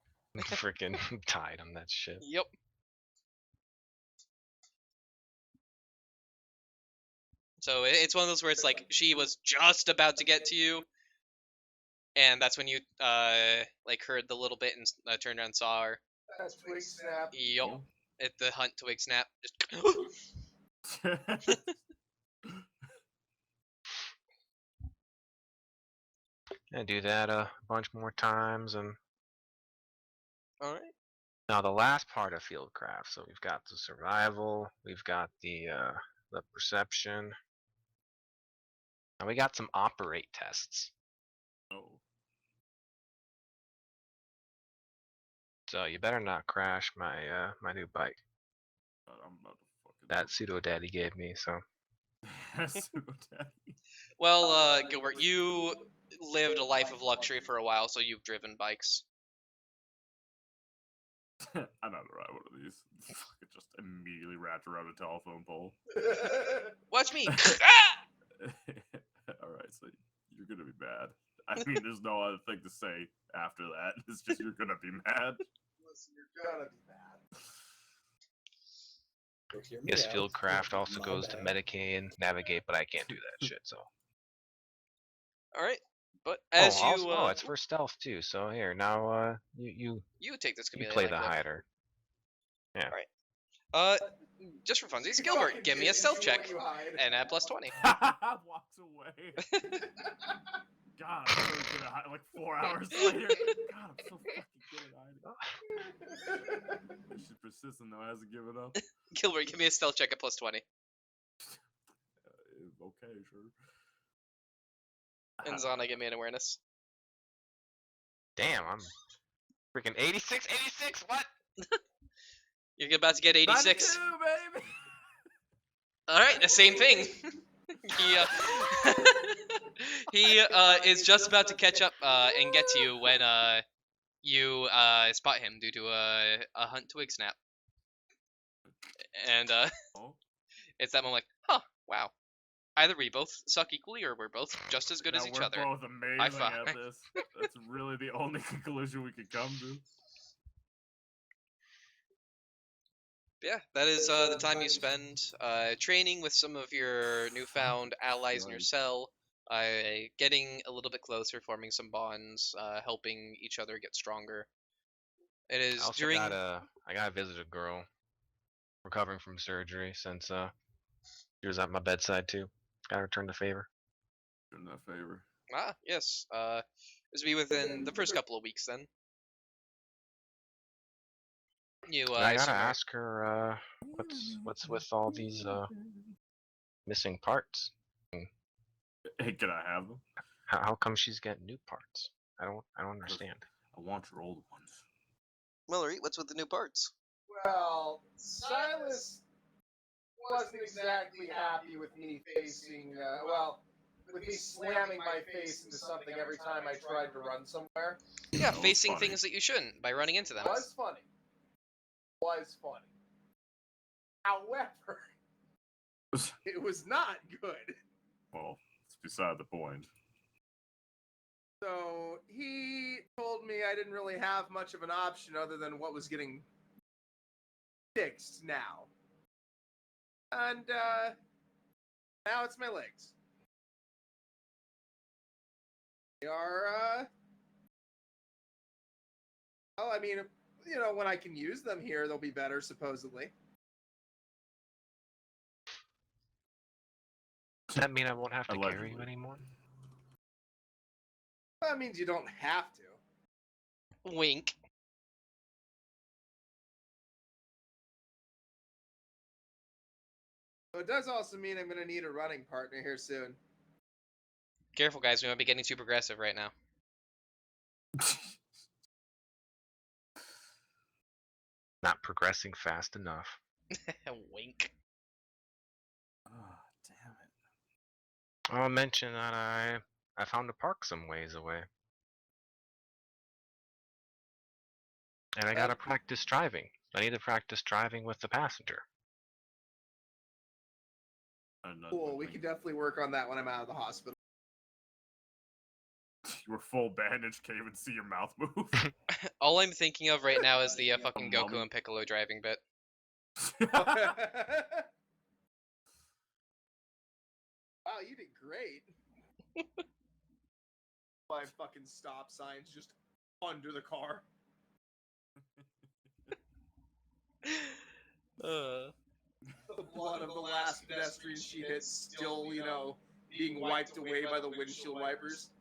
Freaking tied on that shit. Yep. So it's one of those where it's like she was just about to get to you, and that's when you like heard the little bit and turned around and saw her. That twig snap. Yup. Oh. At the hunt twig snap. Just I do that a bunch more times, and all right. now the last part of fieldcraft. So we've got the survival, we've got the perception, and we got some operate tests. Oh. So you better not crash my my new bike God, I'm about to fucking. that pseudo daddy gave me. So Daddy. Well, Gilbert, you lived a life of luxury for a while, so you've driven bikes. I know how to ride one of these. Fucking just immediately wrapped around a telephone pole. Watch me. Ah! Alright, so you're gonna be mad. I mean, there's no other thing to say after that. It's just you're gonna be mad. Listen, you're gonna be mad. Hear me yes, out. fieldcraft also My goes to bad. Medicaid and navigate, but I can't do that shit. So All right. But as oh, you also, oh, it's for stealth too. So here now, you take this chameleon play like the whip. hider. Yeah. Just for funsies, Gilbert, give me a stealth check and add plus 20. Walks away. God, I'm so good at hiding. Like 4 hours later. God, I'm so fucking good at hiding. She's persistent though. Hasn't given up. Gilbert, give me a stealth check at plus 20. Okay, sure. And Zana, give me an awareness. Damn, I'm freaking 86. 86. What? You're about to get 86. 92, baby. All right, the same thing. he is just about to catch up and get to you when you spot him due to a hunt twig snap. And Oh. it's that moment like, huh, wow. Either we both suck equally or we're both just as good Now as each we're other. both amazing five. at this. That's really the only conclusion we could come to. Yeah, that is the time you spend training with some of your newfound allies in your cell, getting a little bit closer, forming some bonds, helping each other get stronger. It I is also during. I got to visit a girl recovering from surgery since she was at my bedside too. Got to return the favor. Doing that favor. Ah, yes. This will be within the first couple of weeks then. You And I gotta assume are- ask her what's with all these missing parts. Hey, can I have them? How come she's getting new parts? I don't understand. I want your old ones. Mallory, what's with the new parts? Well, Silas wasn't exactly happy with me facing, with me slamming my face into something every time I tried to run somewhere. Yeah, was facing funny. things that you shouldn't by running into them. Was funny. Was funny. However, it was not good. Well, it's beside the point. So he told me I didn't really have much of an option other than what was getting fixed now. And now it's my legs. They are, well, I mean, you know, when I can use them here, they'll be better, supposedly. Does that mean I won't have to carry you Allegedly. anymore? That means you don't have to. Wink. So it does also mean I'm going to need a running partner here soon. Careful, guys. We might be getting too progressive right now. Not progressing fast enough. Wink. I'll mention that I found a park some ways away. And I gotta practice driving. I need to practice driving with the passenger. Cool. We can definitely work on that when I'm out of the hospital. You were full bandage, can't even see your mouth move. All I'm thinking of right now is the fucking Mummy. Goku and Piccolo driving bit. Wow, you did great. My fucking stop signs just under the car. The blood of the last pedestrian she hit still, being wiped away by the windshield wipers.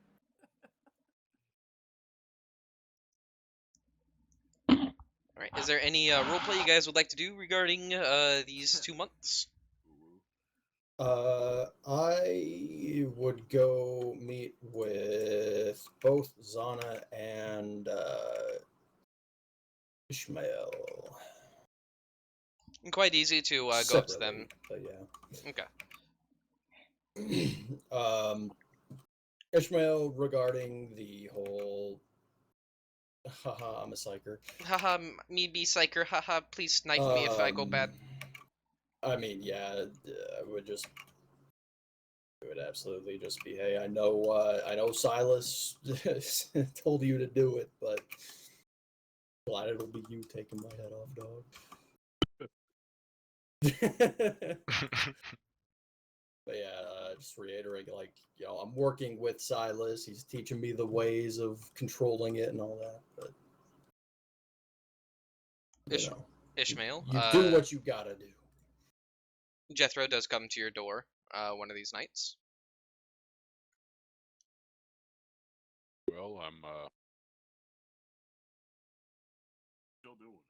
Alright, is there any roleplay you guys would like to do regarding these 2 months? I would go meet with both Zana and Ishmael. Quite easy to go up to them. Separately, but Okay. yeah. Ishmael regarding the whole haha, I'm a psyker. Haha, me be psycher, haha, please knife me if I go bad. I mean, yeah, I would just. It would absolutely just be, hey, I know Silas told you to do it, but glad it'll be you taking my head off, dog. But yeah, just reiterating, like, I'm working with Silas. He's teaching me the ways of controlling it and all that. But Ishmael, you do what you gotta do. Jethro does come to your door one of these nights. Well, I'm Still doing it.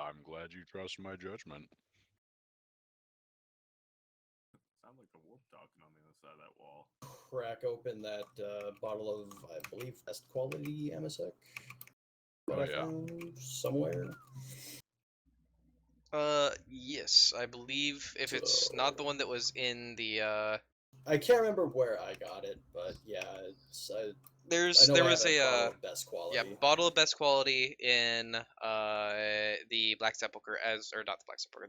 I'm glad you trust my judgment. Sound like the warp talking on the other side of that wall. Crack open that bottle of, I believe, best quality Amasec that Oh, I yeah. found somewhere. Yes, I believe if it's not the one that was in the I can't remember where I got it, but yeah, I there know was I have a bottle of best quality. yeah, bottle of best quality in the Black Sepulchre or not the Black Sepulchre,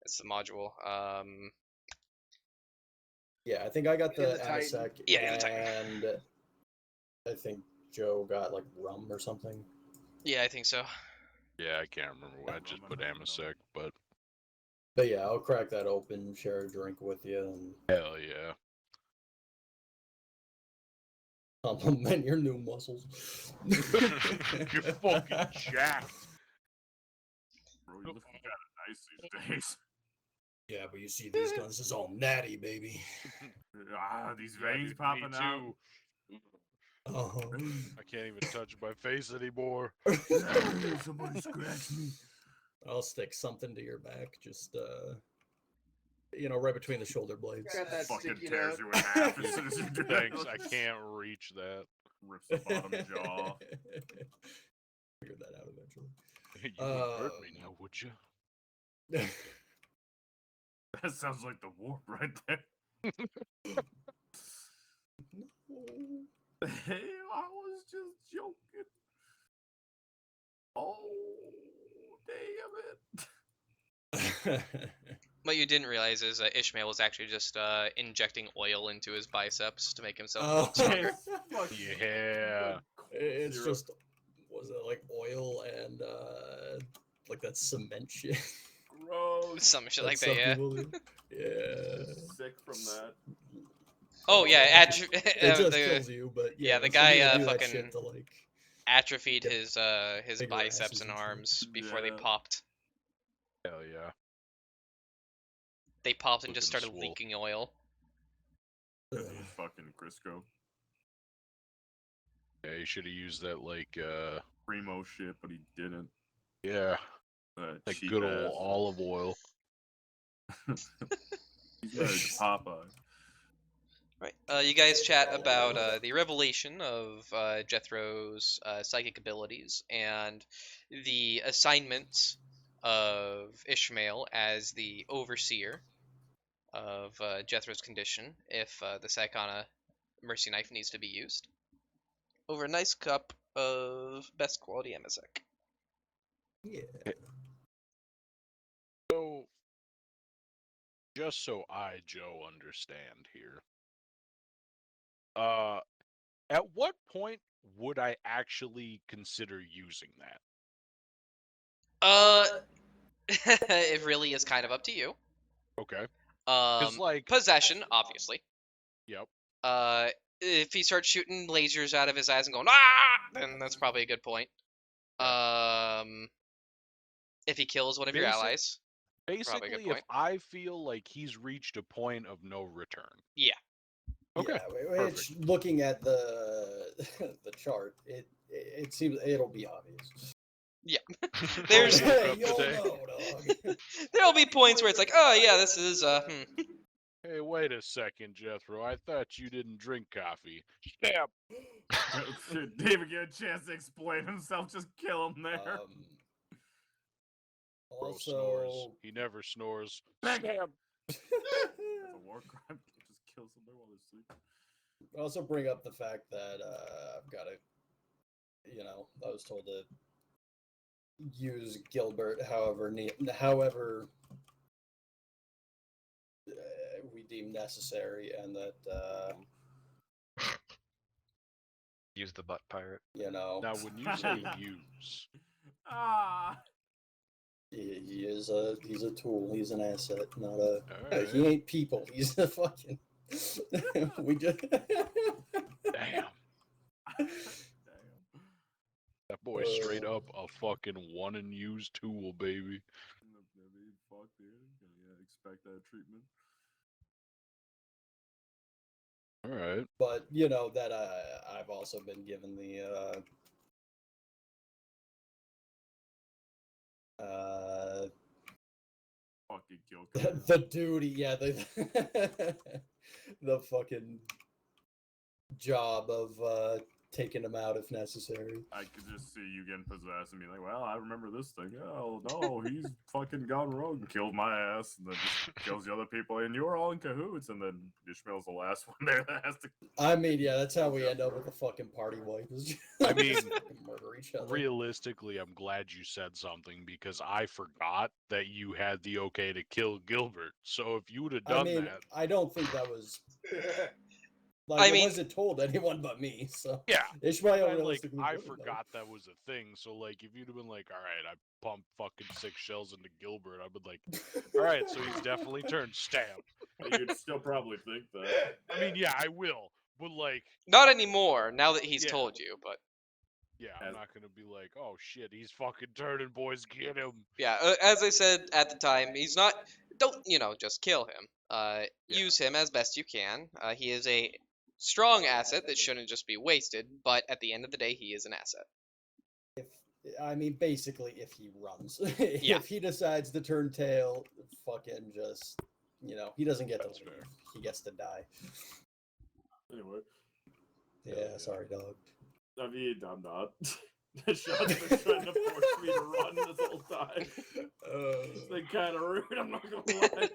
it's the module. Yeah, I think I got In the the Titan. Amasec, Yeah, in the Titan. and I think Joe got like rum or something. Yeah, I think so. Yeah, I can't remember. I just put Amasec, but But yeah, I'll crack that open, share a drink with you, and hell yeah. compliment your new muscles. You're fucking jacked. Bro, you looking kind of nice these days. Yeah, but you see these guns, this is all natty, baby. These Yeah, veins dude, popping me out. too. Uh-huh. I can't even touch my face anymore. Somebody scratch me. I'll stick something to your back, just right between the shoulder blades. Got that Fucking sticky tears note. you in half as soon as you do that. Thanks, I can't reach that. Rips the bottom jaw. Figure that out eventually. You wouldn't hurt me now, would you? That sounds like the warp right there. Hey, I was just joking. Oh, damn it. What you didn't realize is Ishmael was actually just injecting oil into his biceps to make himself Oh. look stronger. Yeah. It's just, was it like oil and like that cement shit? Gross. Some shit like Some that, yeah. people do. Yeah. Sick from that. Oh yeah, It just kills you, but yeah, the some guy, people do that fucking shit to, like, atrophied Yep. his Bigger biceps asses and and shit. arms before they Yeah. popped. Hell yeah. They popped and just Looking started swole. leaking oil. This was fucking Crisco. Yeah, you should have used that like Primo shit, but he didn't. yeah, like Cheap good old ass. olive oil. He's married to Popeye. Right. You guys chat about the revelation of Jethro's psychic abilities and the assignment of Ishmael as the overseer. of Jethro's condition if the Saikana Mercy Knife needs to be used. Over a nice cup of best quality Amazek. Yeah. So, just so I, Joe, understand here, at what point would I actually consider using that? It really is kind of up to you. Okay. Because, like, Possession, obviously. yep. If he starts shooting lasers out of his eyes and going ah, then that's probably a good point. If he kills one of your allies, probably a good Basically, if point. I feel like he's reached a point of no return. Yeah. Okay. Yeah, which, looking at the the chart, it seems it'll be obvious. Yeah. There's You'll know, dog. there'll be points where it's like, oh yeah, this is Hey, wait a second, Jethro. I thought you didn't drink coffee. Stab. Should David get a chance to explain himself? Just kill him there. Bro snores. Also, He never snores. Bang! Stab. That's a war crime. Just kill somebody while they're sleeping. also bring up the fact that I've got to, I was told to use Gilbert however we deem necessary, and that Use the butt pirate. Now, when you say use, he's a tool. He's an asset, not a. Alright. He ain't people. He's a fucking. We just. damn. That boy straight up a fucking one and use tool, baby. Fuck, dude. Yeah, expect that treatment. All right. But that I've also been given the Fucking kill. the duty, yeah, the fucking job of taking him out if necessary. I could just see you getting possessed and be like, well, I remember this thing. Oh, no, he's fucking gone rogue and killed my ass, and then just kills the other people, and you're all in cahoots, and then Ishmael's the last one there that has to... I mean, yeah, that's how we end up with the fucking party wipe. I mean, murder each other. realistically, I'm glad you said something because I forgot that you had the okay to kill Gilbert. So if you would have done that... I don't think that was... I it mean- wasn't told anyone but me, so... Yeah. Ishmael And, like, realistically I wouldn't know. forgot that was a thing. So, like, if you'd have been like, all right, I pumped fucking 6 shells into Gilbert, I'd been like, all right, so he's definitely turned stab. You'd still probably think that. I mean, yeah, I will. But, like... not anymore now that he's Yeah. told you, but Yeah, I'm not gonna be like, oh shit, he's fucking turning, boys, get him. yeah, as I said at the time, he's not. Don't just kill him. Use him as best you can. He is a strong asset that shouldn't just be wasted. But at the end of the day, he is an asset. Basically, if he runs, Yeah. if he decides to turn tail, fucking just, he doesn't get That's to leave. fair. He gets to die. Anyway, Yeah, sorry, dog. I mean, I'm not. Sean's been trying to force me to run this whole time. It's been kind of rude, I'm not gonna lie.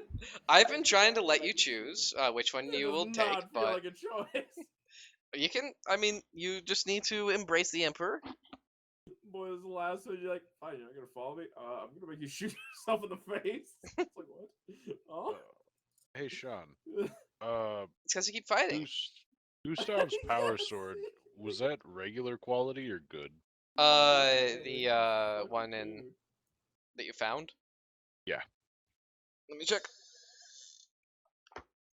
I've been trying to let you choose which one you will It does take, not feel but like a choice. you can. I mean, you just need to embrace the Emperor. Boy, this is the last one. You're like, fine, you're not gonna follow me. I'm gonna make you shoot yourself in the face. It's like, what? Oh? Hey, Sean. It's because you keep fighting. Gustav's power sword, was that regular quality or good? The one that you found. Yeah. Let me check.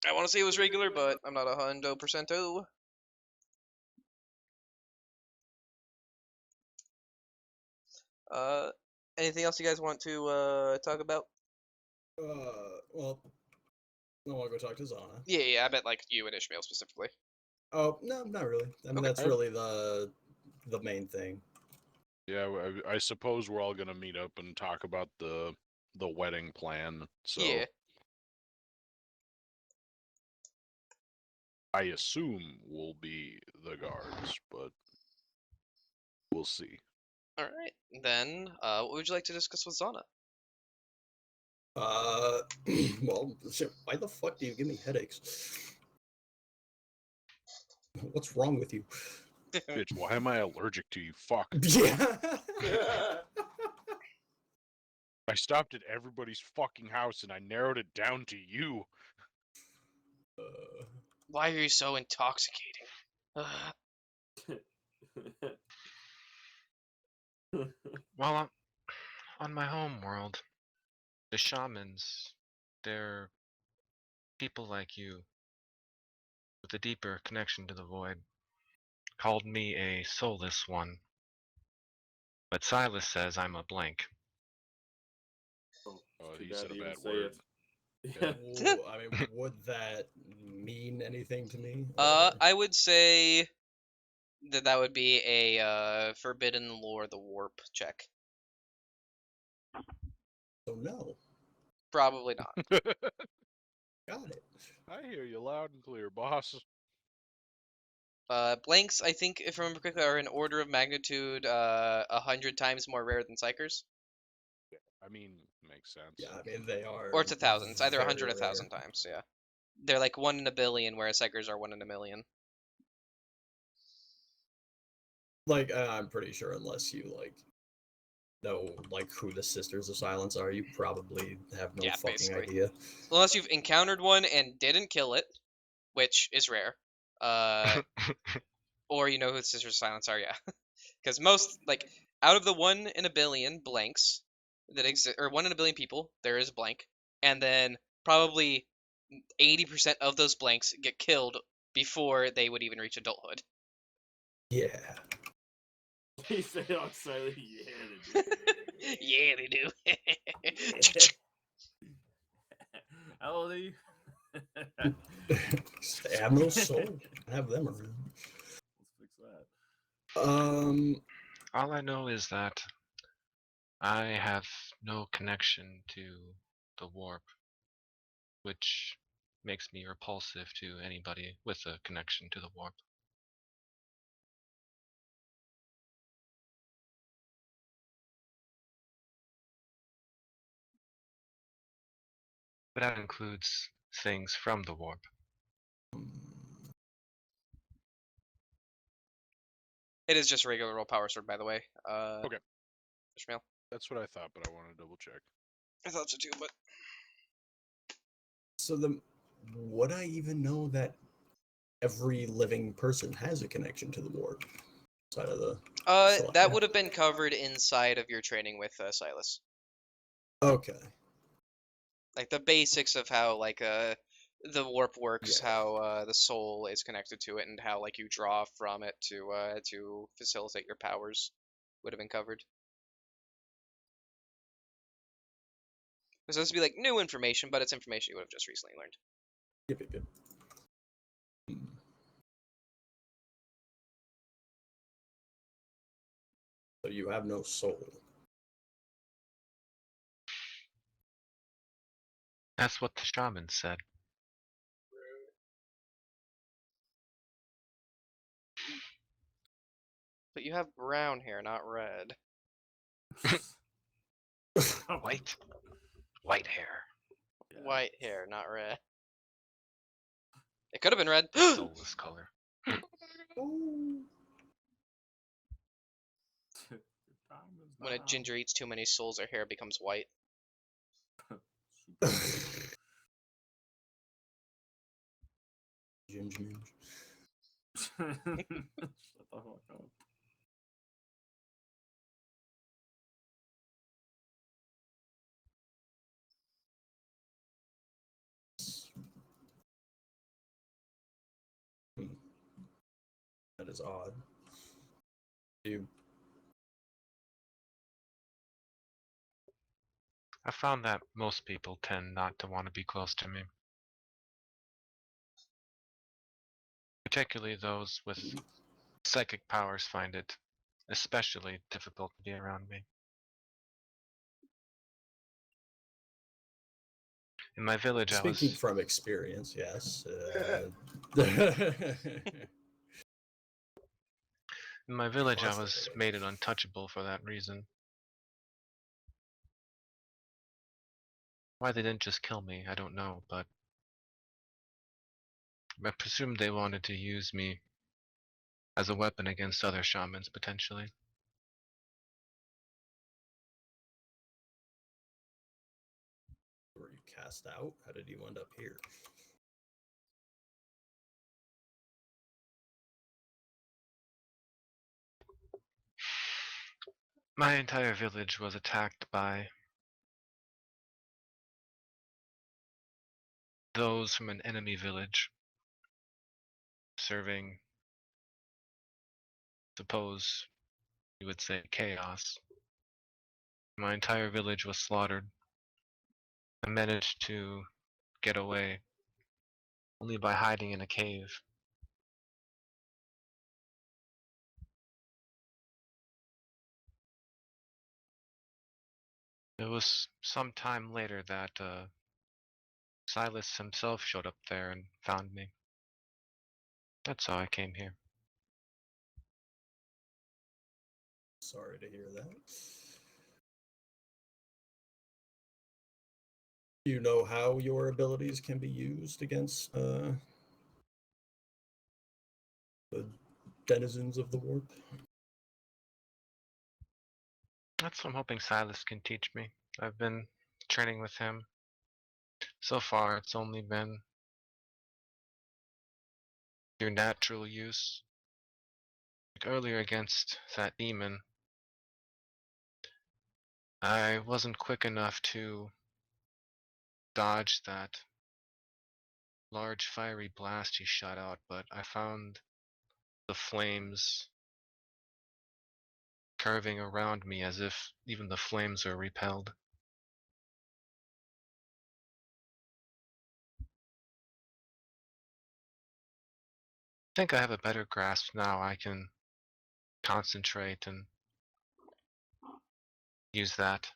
I want to say it was regular, but I'm not 100%. Anything else you guys want to talk about? Well, I want to go talk to Zana. Yeah, I bet like you and Ishmael specifically. Oh, no, not really. I mean, Okay. that's really the main thing. Yeah, I suppose we're all gonna meet up and talk about the wedding plan. So Yeah. I assume we'll be the guards, but we'll see. All right. Then, what would you like to discuss with Zana? Well, shit, why the fuck do you give me headaches? What's wrong with you? Bitch, why am I allergic to you? Fuck. Yeah. I stopped at everybody's fucking house and I narrowed it down to you. Why are you so intoxicating? Well, on my home world, the shamans, they're people like you with a deeper connection to the void, called me a soulless one. But Silas says I'm a blank. Oh, too He bad said to a even bad say word. it. Yeah. Ooh, I mean, would that mean anything to me? Or- I would say that would be a Forbidden Lore the Warp check. So no, Probably not. got it. I hear you loud and clear, boss. Blanks, I think, if I remember correctly, are an order of magnitude 100 times more rare than Psychers. I mean, makes sense. Yeah, I mean they are. Or it's 1,000. It's either very 100 or 1,000 rare. times, yeah. They're like 1 in a billion, whereas Psychers are 1 in a million. Like, I'm pretty sure unless you like know like who the Sisters of Silence are, you probably have no Yeah, fucking basically. idea. Unless you've encountered one and didn't kill it, which is rare. Or you know who the Sisters of Silence are, yeah. Because most, like, out of the 1 in a billion blanks that exist, or 1 in a billion people, there is a blank. And then probably 80% of those blanks get killed before they would even reach adulthood. Yeah. He said it on silent. Yeah, Yeah, they do. they do. How old are you? I have no soul. I have them around. Let's fix that. All I know is that I have no connection to the warp, which makes me repulsive to anybody with a connection to the warp. But that includes things from the warp. It is just a regular roll power sword, by the way. Okay. Ishmael. That's what I thought, but I want to double check. I thought so too, but So would I even know that every living person has a connection to the warp side of the? that would have been covered inside of your training with Silas. Okay. Like the basics of how the warp works, Yeah. how the soul is connected to it, and how like you draw from it to facilitate your powers would have been covered. It's supposed to be like new information, but it's information you would have just recently learned. Yep. So you have no soul. That's what the shaman said. But you have brown hair, not red. White. White hair. Yeah. White hair, not red. It could have been red. Soulless color. Oh. When a ginger eats too many souls, their hair becomes white. Ginger. Shut the fuck up. That is odd. You I found that most people tend not to want to be close to me. Particularly those with psychic powers find it especially difficult to be around me. In my village, speaking from experience, yes. In my village, I was Frustrating. made it untouchable for that reason. Why they didn't just kill me, I don't know, but I presume they wanted to use me as a weapon against other shamans, potentially. Were you cast out? How did you end up here? My entire village was attacked by those from an enemy village, serving, suppose you would say, chaos. My entire village was slaughtered. I managed to get away only by hiding in a cave. It was some time later that Silas himself showed up there and found me. That's how I came here. Sorry to hear that. Do you know how your abilities can be used against the denizens of the warp? That's what I'm hoping Silas can teach me. I've been training with him. So far, it's only been through natural use. Like earlier against that demon, I wasn't quick enough to dodge that large fiery blast he shot out, but I found the flames curving around me as if even the flames are repelled. I think I have a better grasp now. I can concentrate and use that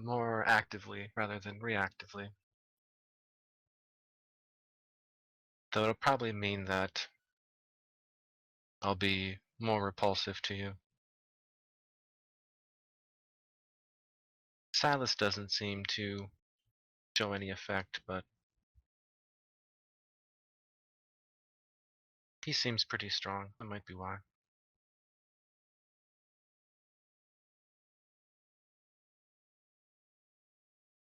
more actively rather than reactively. Though it'll probably mean that I'll be more repulsive to you. Silas doesn't seem to show any effect, but he seems pretty strong. That might be why.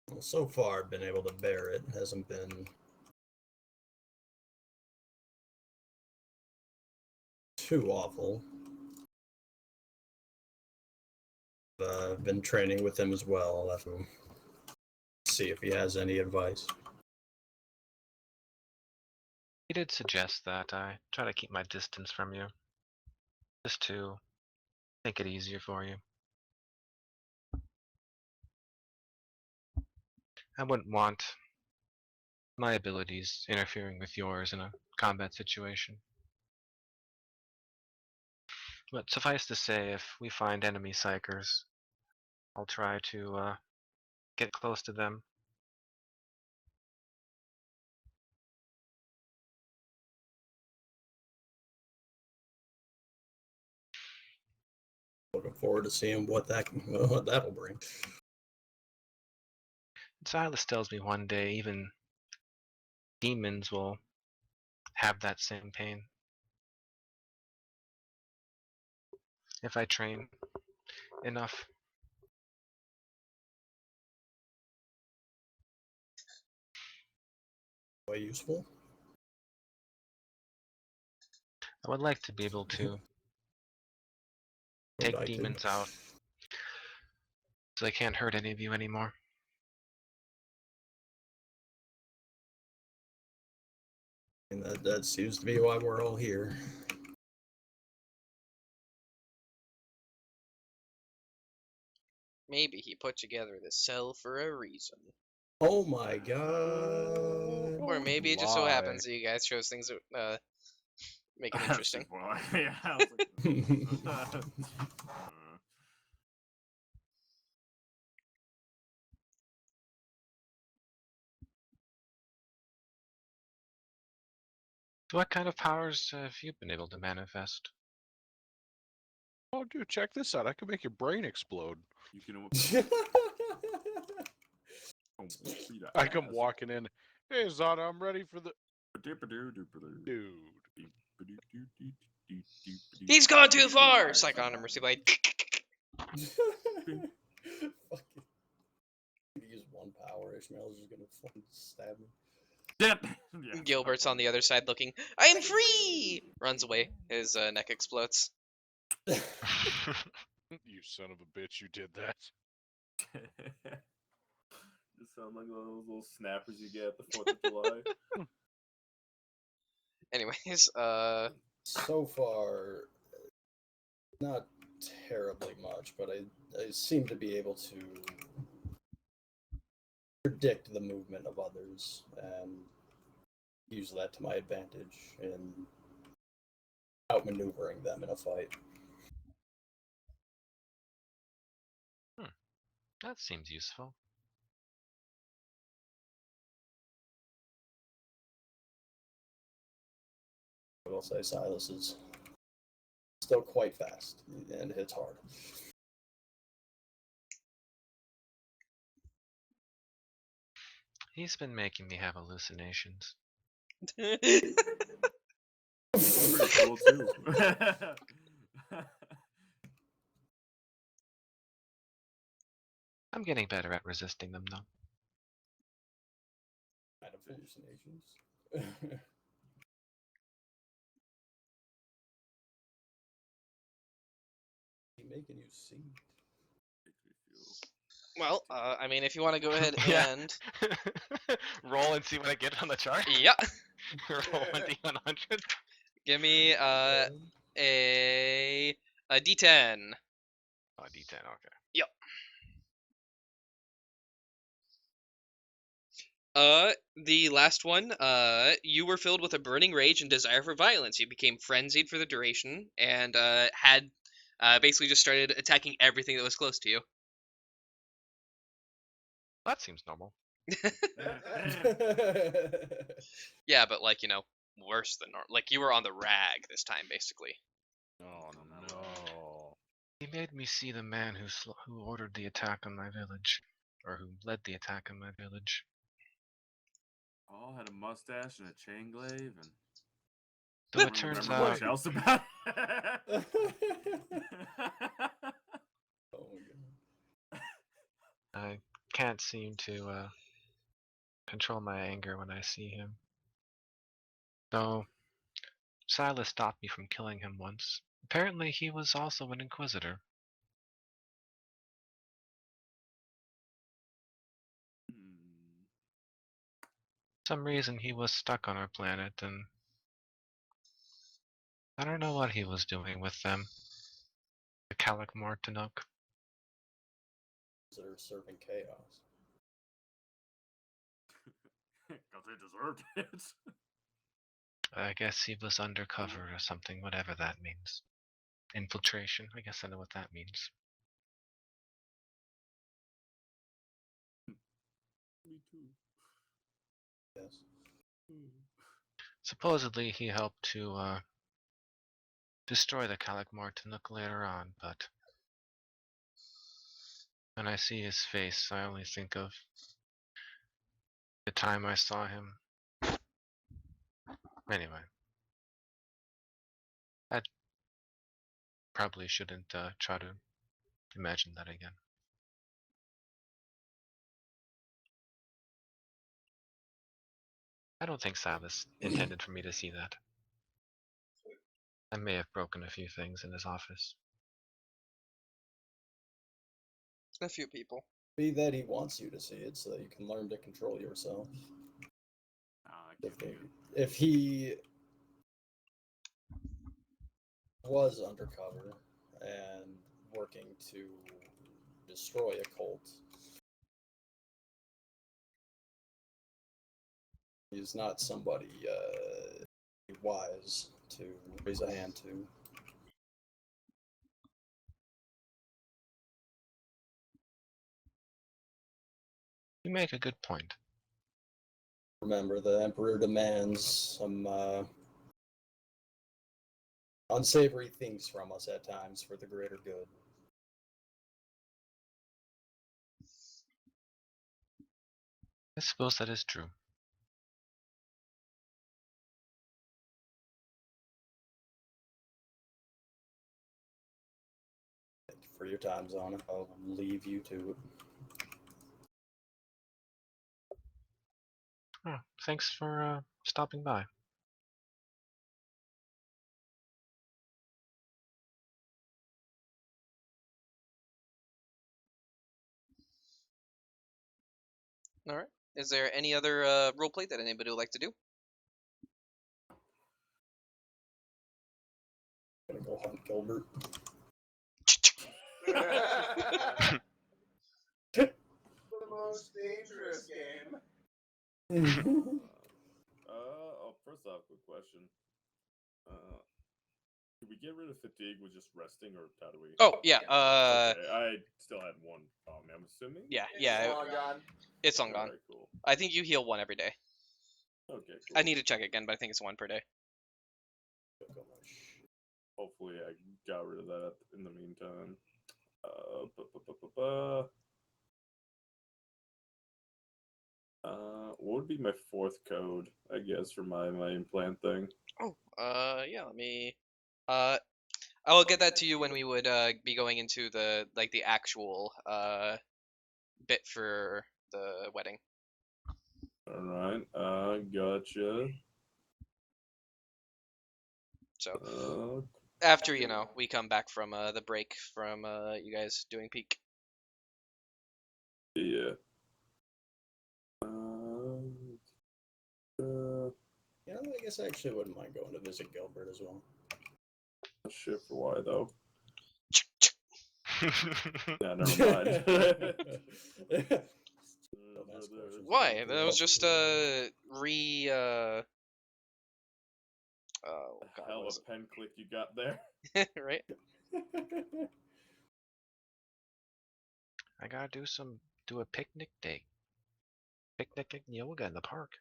Well, so far, I've been able to bear it. Hasn't been too awful. I've been training with him as well. I'll have to see if he has any advice. He did suggest that I try to keep my distance from you, just to make it easier for you. I wouldn't want my abilities interfering with yours in a combat situation. But suffice to say, if we find enemy psychers, I'll try to get close to them. Looking forward to seeing what that'll bring. Silas tells me one day even demons will have that same pain. If I train enough. Quite useful. I would like to be able to take demons out, so they can't hurt any of you anymore. And that seems to be why we're all here. Maybe he put together the cell for a reason. Oh my god. Or maybe it just so happens that you guys chose things that make it interesting. Well, yeah, I was like, So what kind of powers have you been able to manifest? Oh, dude, check this out. I could make your brain explode. You can. I come walking in. Hey, Zana, I'm ready for the dude. He's gone too far! Psych on a mercy blade. Fucking use one power. Ishmael's just gonna fucking stab me. Yep. Yeah. Gilbert's on the other side looking, I am free! Runs away. His neck explodes. You son of a bitch, you did that. You sound like one of those little snappers you get at the 4th of July. Anyways, So far, not terribly much, but I seem to be able to predict the movement of others and use that to my advantage in outmaneuvering them in a fight. That seems useful. I will say Silas is still quite fast and hits hard. He's been making me have hallucinations. Pretty cool too. I'm getting better at resisting them, though. Kind of hallucinations. Making you see. well, I mean, if you want to go ahead Yeah. and... Roll and see what I get on the chart? Yeah! Roll 1d100. Give me a D10. Oh, d10, okay. Yep. The last one, you were filled with a burning rage and desire for violence. You became frenzied for the duration and had basically just started attacking everything that was close to you. That seems normal. Yeah, but like, worse than normal. Like, you were on the rag this time, basically. Oh no. He made me see the man who ordered the attack on my village, or who led the attack on my village. All had a mustache and a chain glaive, and Though I it don't turns remember out much else about it. Oh my god. I can't seem to control my anger when I see him. Though Silas stopped me from killing him once. Apparently he was also an inquisitor. For some reason he was stuck on our planet, and I don't know what he was doing with them. The Calic Martinook. They're serving chaos. Because they deserved it. I guess he was undercover or something, whatever that means. Infiltration, I guess I know what that means. Me too. Yes. Supposedly he helped to destroy the Calic Martinook later on, but when I see his face, I only think of the time I saw him. Anyway, I probably shouldn't try to imagine that again. I don't think Silas intended for me to see that. I may have broken a few things in his office. A few people. Be that he wants you to see it so that you can learn to control yourself. If he was undercover and working to destroy a cult, he's not somebody wise to raise a hand to. You make a good point. Remember, the Emperor demands some unsavory things from us at times for the greater good. I suppose that is true. Thank you for your time, Zana. I'll leave you to it. Oh, thanks for stopping by. All right. Is there any other roleplay that anybody would like to do? Gonna go hunt Gilbert. The most dangerous game. First off, quick question. Do we get rid of fatigue with just resting, or how do we? Oh yeah. Okay, I still had one. I'm assuming. Yeah. It's Yeah. long gone. It's long gone. Alright, cool. I think you heal one every day. Okay, cool. I need to check again, but I think it's one per day. Hopefully, I got rid of that in the meantime. What would be my fourth code? I guess for my implant thing. Oh. Yeah. Let me. I will get that to you when we would be going into the actual bit for the wedding. All right. Gotcha. So after we come back from the break from you guys doing peak. Yeah. Yeah, I guess I actually wouldn't mind going to visit Gilbert as well. Shit for why though? Yeah, never mind. Why? That was just oh god, Hell what of is a pen click you got there. it? Right? I gotta do a picnic day. Picnic yoga in the park.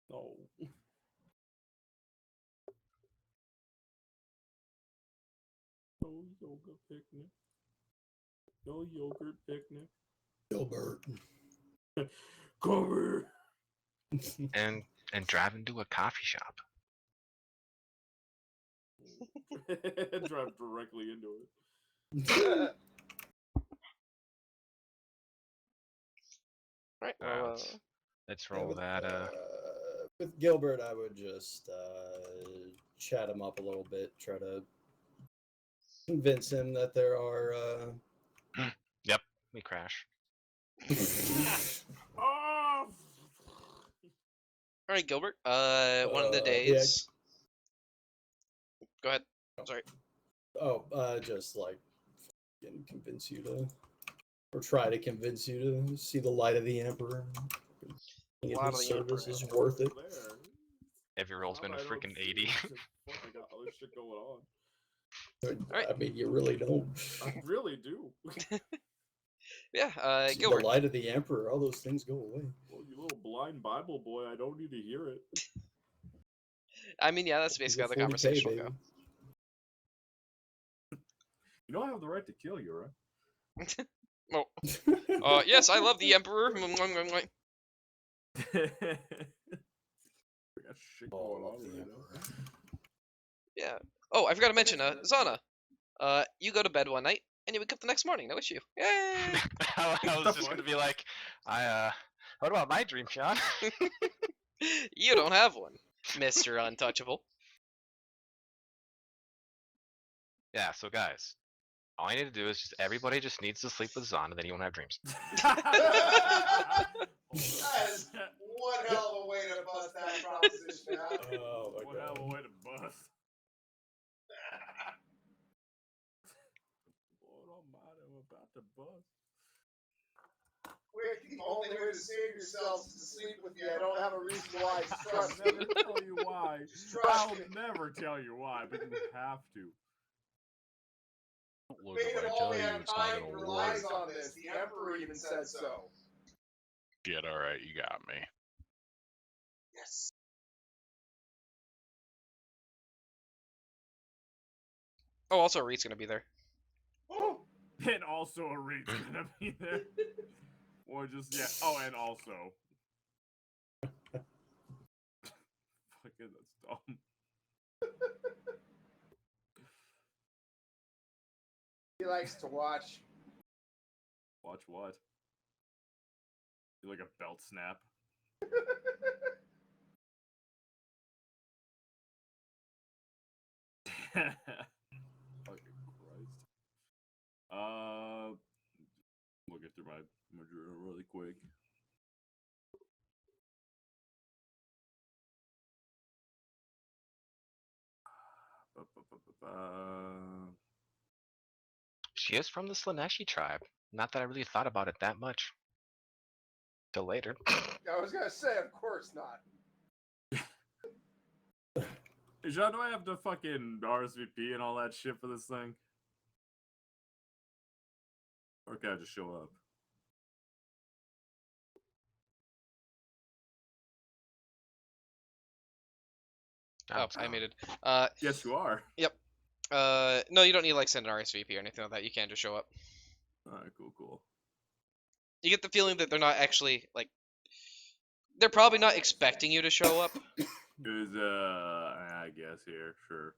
No. No yoga picnic. No yogurt picnic. Gilbert. Come here. And driving to a coffee shop. Drive directly into it. Right. Alright, Well, let's Yeah, roll that. with Gilbert, I would just chat him up a little bit, try to convince him that there are. Yep, we crash. Oh! all right, Gilbert. One of the Yeah. days. Go ahead. Sorry. Oh, just like fucking convince you to, or try to convince you to see the light of the Emperor. Light of His the service Emperor. is worth it. Every roll's been a freaking 80. Fuck, I got other shit going on. Alright. I mean, you really don't. I really do. Yeah. See the Gilbert. light of the Emperor, all those things go away. Well, you little blind Bible boy, I don't need to hear it. I mean, yeah, that's basically how the 40K, conversation will baby. go. You know I have the right to kill you, right? Yes, I love the Emperor. We got shit going Oh, on the right Emperor. now. Yeah. Oh, I forgot to mention, Zana. You go to bed one night and you wake up the next morning. No issue. Yay! I was just gonna be like, what about my dream, Sean? You don't have one, Mr. Untouchable. Yeah, so guys, all you need to do is everybody just needs to sleep with Zon, and then you won't have dreams. That is one hell of a way to bust that proposition out. Oh my What god. hell of a way to bust. Lord almighty, I'm about to bust. Quick, the only way to save yourselves is to sleep with me. I don't have a reason why. Just trust I'll me. never tell you why. Trust I'll me. never tell you why, but you have to. Look, Fate if of I all tell you, it's not mankind gonna relies work. on this. The Emperor even said so. Get alright, you got me. Yes. Oh, also Reed's gonna be there. Oh, And also a raid's gonna be there. Or just, yeah. Oh, and also. Fucking, that's dumb. He likes to watch. Watch what? You like a belt snap? Fucking Christ. Looking through my journal really quick. She is from the Slaneshi tribe. Not that I really thought about it that much. Till later. I was gonna say, of course not. Hey, John, do I have to fucking RSVP and all that shit for this thing? Or can I just show up? Oh, I made it. Yes, you are. Yep. No, you don't need like send an RSVP or anything like that. You can just show up. Alright, cool. You get the feeling that they're not actually like. They're probably not expecting you to show up. Cause, I guess here, sure.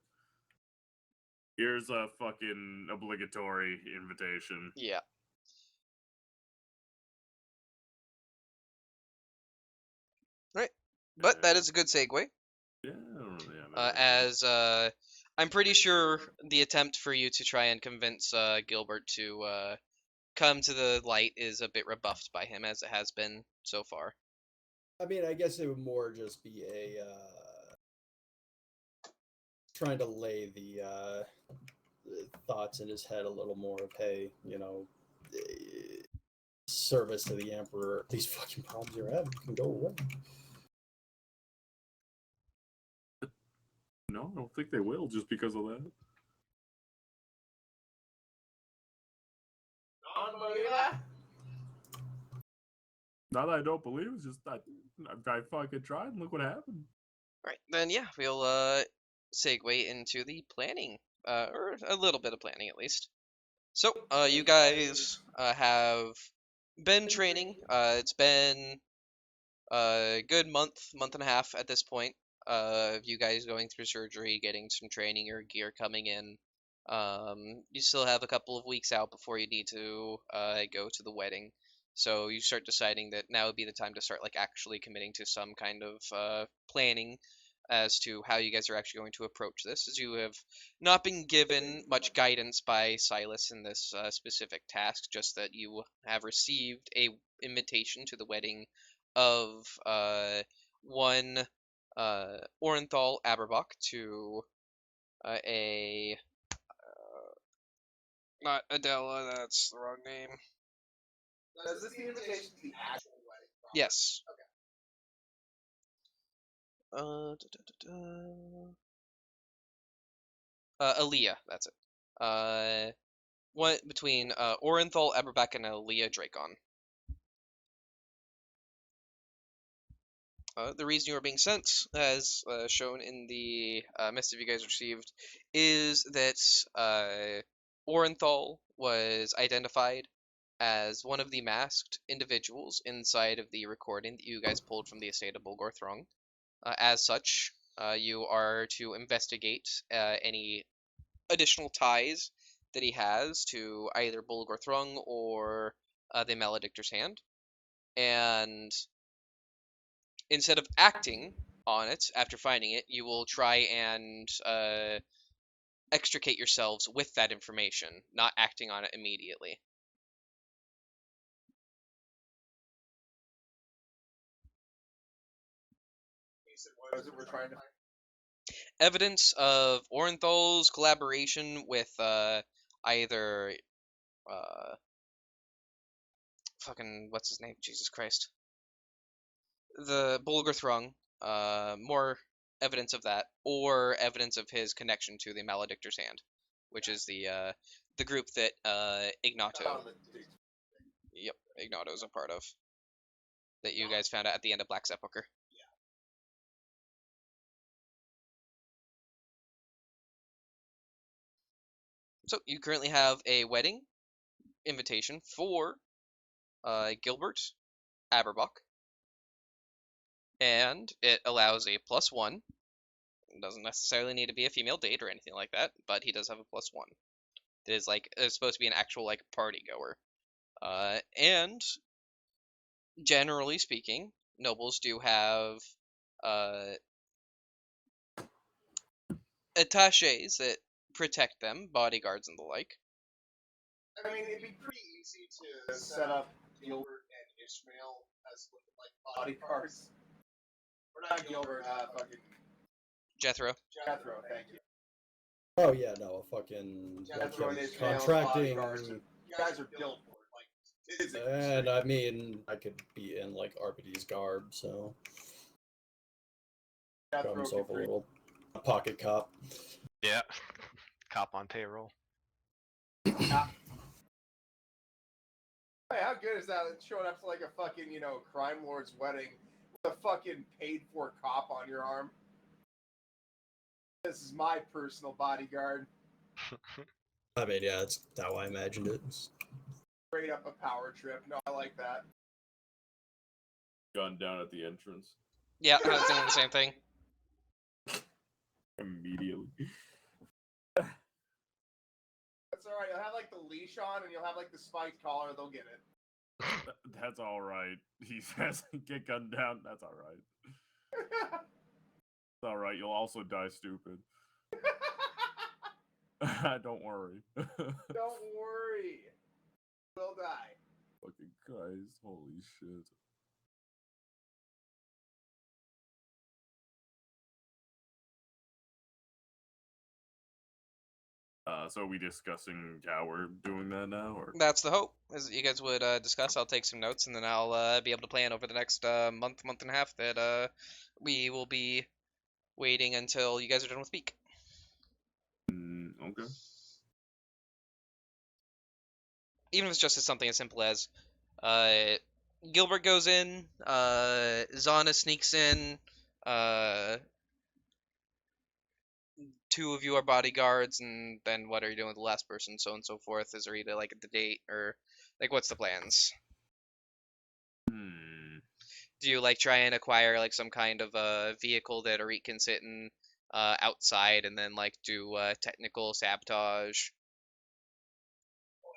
Here's a fucking obligatory invitation. Yeah. Right. But that is a good segue. Yeah, I don't really have anything. As I'm pretty sure the attempt for you to try and convince Gilbert to come to the light is a bit rebuffed by him, as it has been so far. I mean, I guess it would more just be a trying to lay the thoughts in his head a little more of, hey, service to the Emperor. These fucking problems you're having can go away. No, I don't think they will just because of that. Not that I don't believe, it's just that I fucking tried and look what happened. Right, then yeah, we'll segue into the planning, or a little bit of planning at least. So, you guys have been training. It's been a good month and a half at this point of you guys going through surgery, getting some training, your gear coming in. You still have a couple of weeks out before you need to go to the wedding. So you start deciding that now would be the time to start like actually committing to some kind of planning as to how you guys are actually going to approach this, as you have not been given much guidance by Silas in this specific task, just that you have received a invitation to the wedding of one Orenthal Aberbach to a not Adela, that's the wrong name. Is this the invitation to the actual wedding? Yes. Okay. Aaliyah, that's it. One between Orenthal Aberbach and Aaliyah Dracon. The reason you are being sent, as shown in the message you guys received, is that Orenthal was identified as one of the masked individuals inside of the recording that you guys pulled from the estate of Bulgorthrong. As such, you are to investigate any additional ties that he has to either Bulgorthrong or the Maledictor's Hand. And instead of acting on it after finding it, you will try and extricate yourselves with that information, not acting on it immediately. What is it we're trying to find? Evidence of Orenthal's collaboration with either fucking what's his name? Jesus Christ. The Bulgorthrong, more evidence of that, or evidence of his connection to the Maledictor's Hand, which is the group that Ignato. Yep, Ignato's a part of. That you guys found out at the end of Black Sepulchre. So you currently have a wedding invitation for Gilbert Aberbach, and it allows a +1. It doesn't necessarily need to be a female date or anything like that, but he does have a +1. It is like it's supposed to be an actual like party goer, and generally speaking, nobles do have attaches that protect them, bodyguards and the like. I mean, it'd be pretty easy to set up Gilbert and Ishmael as like bodyguards. Or not Gilbert, fucking Jethro. Jethro, thank you. Oh yeah, no, fucking Jethro and like, Ishmael, contracting. bodyguards. You guys are built for it, like physically. And I mean, I could be in like RPD's garb, so got Jethro himself a could bring- little pocket cop. Yeah. Cop on payroll. Hey, how good is that? Showing up to like a fucking, crime lord's wedding with a fucking paid for cop on your arm. This is my personal bodyguard. I mean, yeah, that's how I imagined it. Straight up a power trip. No, I like that. Gun down at the entrance Yeah, I was thinking the same thing. immediately. That's alright. You'll have like the leash on and you'll have like the spiked collar. They'll get it. That's all right. He says, "Get gunned down." That's all right. It's all right. You'll also die stupid. Don't worry. Don't worry. We'll die. Fucking Christ! Holy shit! So are we discussing how we're doing that now, or? That's the hope, as you guys would discuss. I'll take some notes, and then I'll be able to plan over the next month and a half that we will be waiting until you guys are done with speak. Okay. Even if it's just something as simple as Gilbert goes in, Zana sneaks in, two of you are bodyguards, and then what are you doing with the last person, so on and so forth? Is Rita like at the date, or like what's the plans? Do you like try and acquire like some kind of a vehicle that Arit can sit in outside, and then like do technical sabotage?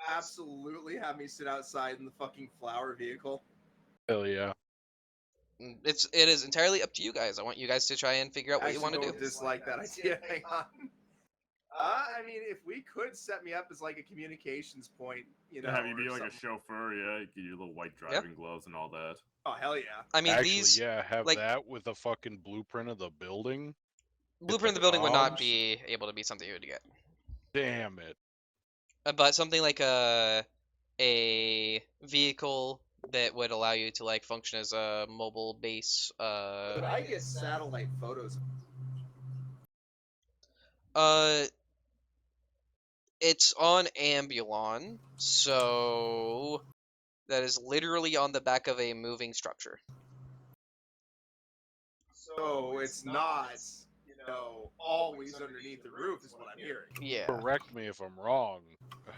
Absolutely have me sit outside in the fucking flower vehicle. Hell yeah. It is entirely up to you guys. I want you guys to try and figure out what you want to do. Don't dislike that idea. Hang on. I mean, if we could set me up as like a communications point, Have you or be like a something. chauffeur? Yeah, you get your little white driving gloves and all that. Oh hell yeah! I mean, Actually, these yeah, have like- that with a fucking blueprint of the building. blueprint of the building would not Gosh. be able to be something you would get. Damn it. But something like a vehicle that would allow you to like function as a mobile base. But I get satellite photos. It's on Ambulon, so that is literally on the back of a moving structure. So it's not, always underneath the roof, is what I'm hearing. Yeah. Correct me if I'm wrong.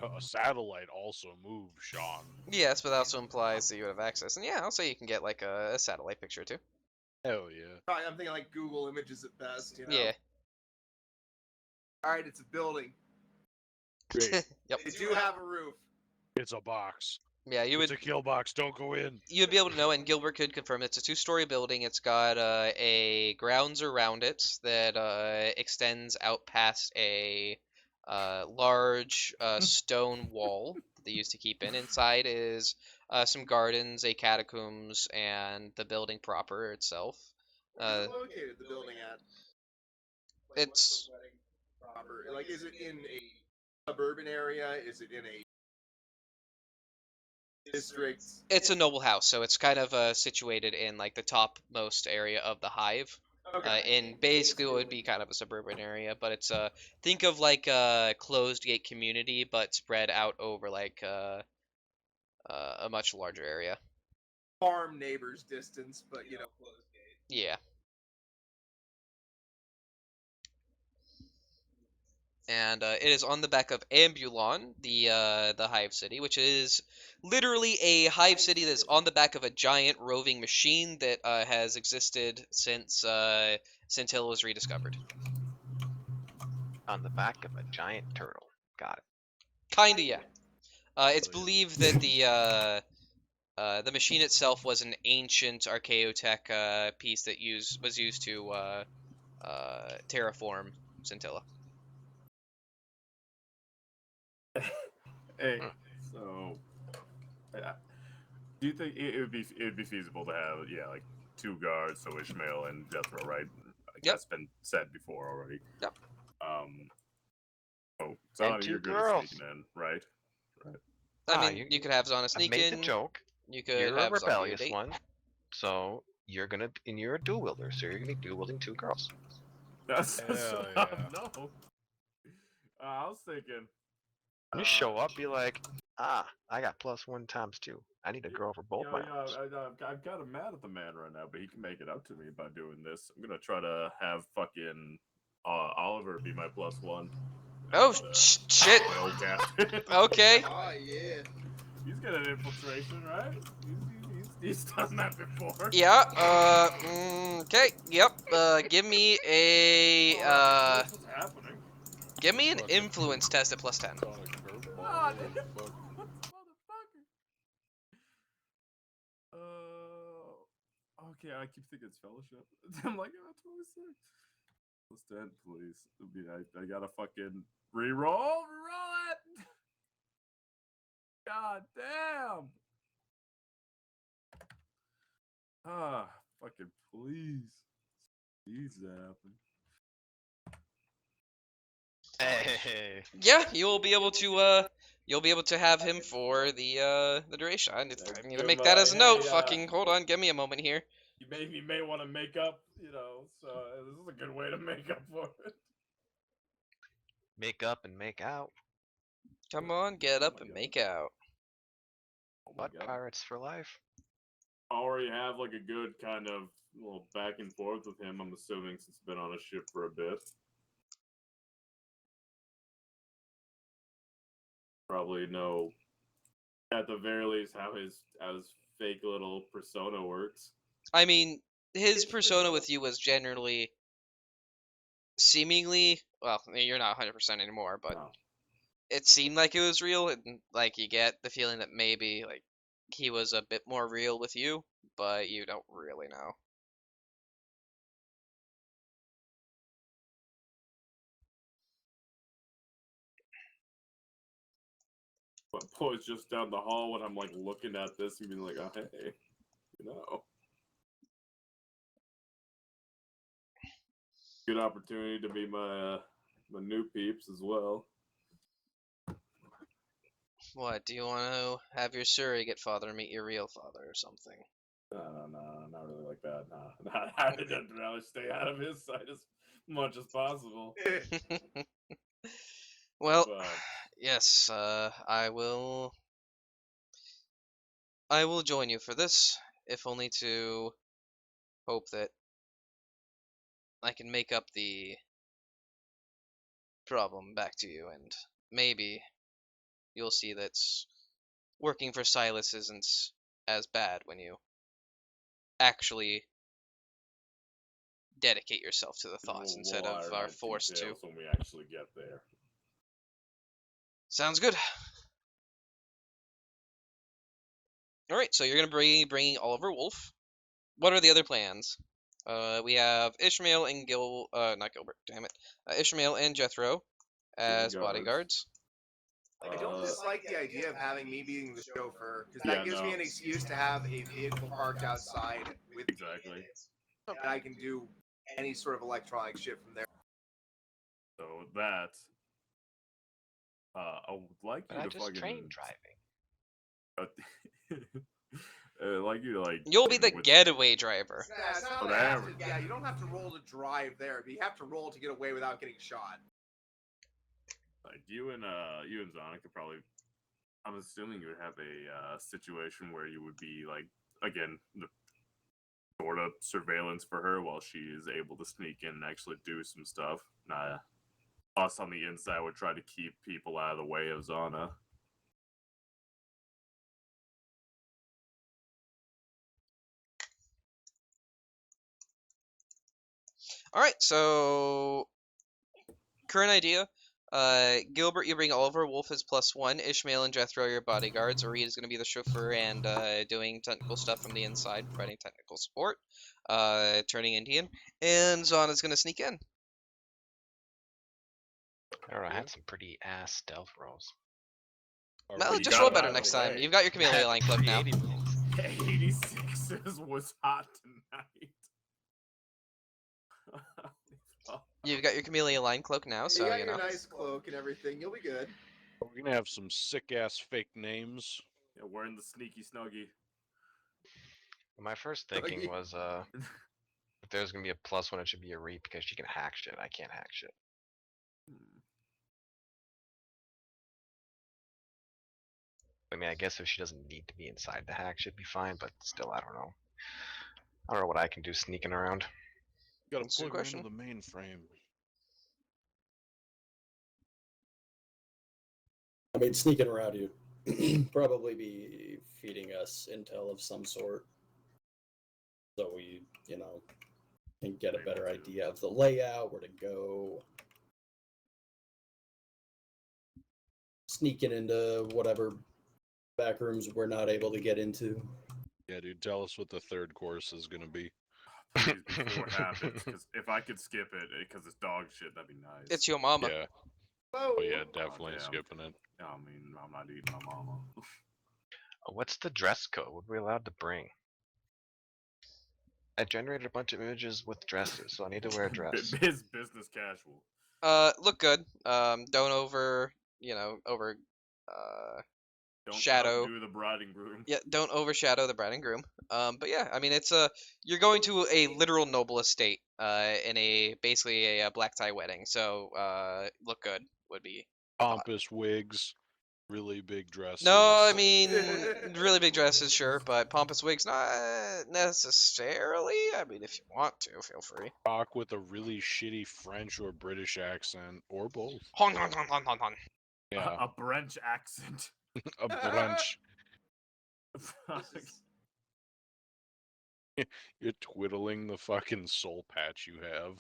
A satellite also moves, Sean. Yes, but that also implies that you would have access. And yeah, I'll say you can get like a satellite picture too. Hell yeah. Probably, I'm thinking like Google Images at best. Yeah. All right, it's a building. Great. Yep. They do have a roof. It's a box. Yeah, you It's would a kill box. Don't go in. you'd be able to know, and Gilbert could confirm it's a two-story building. It's got a grounds around it that extends out past a large stone wall that they used to keep in. Inside is some gardens, a catacombs, and the building proper itself. Where's it located? The building at? It's What's the wedding proper? Like, is it in a suburban area? Is it in a district? it's a noble house, so it's kind of situated in like the topmost area of the hive. In basically what would be kind of a suburban area, but it's think of like a closed gate community, but spread out over like a much larger area. Farm neighbors distance, but closed gate. Yeah. and it is on the back of Ambulon, the hive city, which is literally a hive city that's on the back of a giant roving machine that has existed since Hill was rediscovered. On the back of a giant turtle. Got it. Kinda, yeah. It's So, yeah. believed that the machine itself was an ancient Archaeotech piece that was used to terraform Scintilla. Hey, Hmm. so do you think it would be feasible to have like 2 guards, so Ishmael and Jethro, right? Like Yep. that's been said before already. Yep. Oh, And Zana, 2 you're good girls. at sneaking in, right? I mean, you could have Zana I sneak made in. the joke. You could You're a have Zana be your rebellious date. one, so you're a dual wielder, so you're gonna be dual wielding 2 girls. That's Hell yeah. no. I was thinking. You show up, be like, I got +1 times 2. I need a girl for both my arms. I'm kind of mad at the man right now, but he can make it up to me by doing this. I'm gonna try to have fucking Oliver be my +1. Oh shit! My old captain. Okay. Oh yeah. He's got an infiltration, right? He's done that before. Yeah. Okay. Yep. Give me a What's happening? give me an influence test at +10. Ah, motherfucker. Okay, I keep thinking it's fellowship. I'm like, 26. +10, please. I gotta fucking reroll it. God damn. Fucking please. Please happen. Hey. Yeah, you'll be able to have him for the duration. I need to make that as a note. Fucking hold on, give me a moment here. You may want to make up, so this is a good way to make up for it. Make up and make out. Come on, get Oh up my and God. make out. Oh my But God. pirates for life. I already have like a good kind of little back and forth with him, I'm assuming, since he's been on a ship for a bit. Probably know, at the very least, how his fake little persona works. I mean, his persona with you was generally seemingly, well, you're not 100% anymore, but No. it seemed like it was real, and like you get the feeling that maybe like he was a bit more real with you, but you don't really know. But boy's just down the hall when I'm like looking at this and being like, oh hey, good opportunity to meet my new peeps as well. What, do you want to have your surrogate father meet your real father or something? No, not really like that. Nah, I'd rather stay out of his sight as much as possible. Well, But yes, I will join you for this, if only to hope that I can make up the problem back to you, and maybe you'll see that working for Silas isn't as bad when you actually dedicate yourself to the thoughts instead we'll of iron are out forced to. details when we actually get there. Sounds good. All right, so you're gonna be bringing Oliver Wolf. What are the other plans? We have Ishmael and not Gilbert. Damn it. Ishmael and Jethro as guards. bodyguards. I don't dislike the idea of having me being the chauffeur, because that gives me an excuse to have a vehicle parked outside with Exactly. me in it, and I can do any sort of electronic shit from there. So that I would like But you I to just fucking train driving. like you to like. You'll be the with- getaway driver. Yeah, it's not Whatever. yeah, you don't have to roll to drive there, but you have to roll to get away without getting shot. Like you and Zana could probably. I'm assuming you would have a situation where you would be like again the sort of surveillance for her while she is able to sneak in and actually do some stuff. Nah, Us on the inside would try to keep people out of the way of Zana. All right, so current idea. Gilbert, you bring Oliver. Wolf is +1. Ishmael and Jethro are your bodyguards. Reed is going to be the chauffeur and doing technical stuff from the inside, providing technical support, turning Indian. And Zon is going to sneak in. I don't know. I had some pretty ass stealth rolls. Well, you just got roll it better out of next the time. way. You've got your chameleon line cloak now. 80 rolls. 86s was hot tonight. You've got your chameleon line cloak now, so you got you your know. nice cloak and everything. You'll be good. We're gonna have some sick ass fake names. Yeah, wearing the sneaky snuggie. My first thinking was, if there's gonna be a +1, it should be a Reap because she can hack shit. I can't hack shit. I mean, I guess if she doesn't need to be inside the hack, she'd be fine. But still, I don't know. I don't know what I can do sneaking around. Gotta That's a good plug her question. into the mainframe. I mean, sneaking around, you probably be feeding us intel of some sort, so we, can get a better idea of the layout, where to go. Sneaking into whatever back rooms we're not able to get into. Yeah, dude, tell us what the third course is gonna be. Please, before it happens, because if I could skip it because it's dog shit, that'd be nice. It's your mama. Yeah. Whoa. Oh yeah, definitely damn. skipping it. I mean, I'm not eating my mama. What's the dress code? What are we allowed to bring? I generated a bunch of images with dresses, so I need to wear a dress. Biz business casual. Look good. Don't over, Don't shadow. outdo the bride and groom. Yeah, don't overshadow the bride and groom. But yeah, I mean, it's you're going to a literal noble estate, in basically a black tie wedding. So, look good would be the thought. Pompous wigs, really big dresses. No, I mean, really big dresses, sure, but pompous wigs, not necessarily. I mean, if you want to, feel free. talk with a really shitty French or British accent, or both. Hon, hon, hon, hon, hon, hon. Yeah, A French accent. a French. You're twiddling the fucking soul patch you have.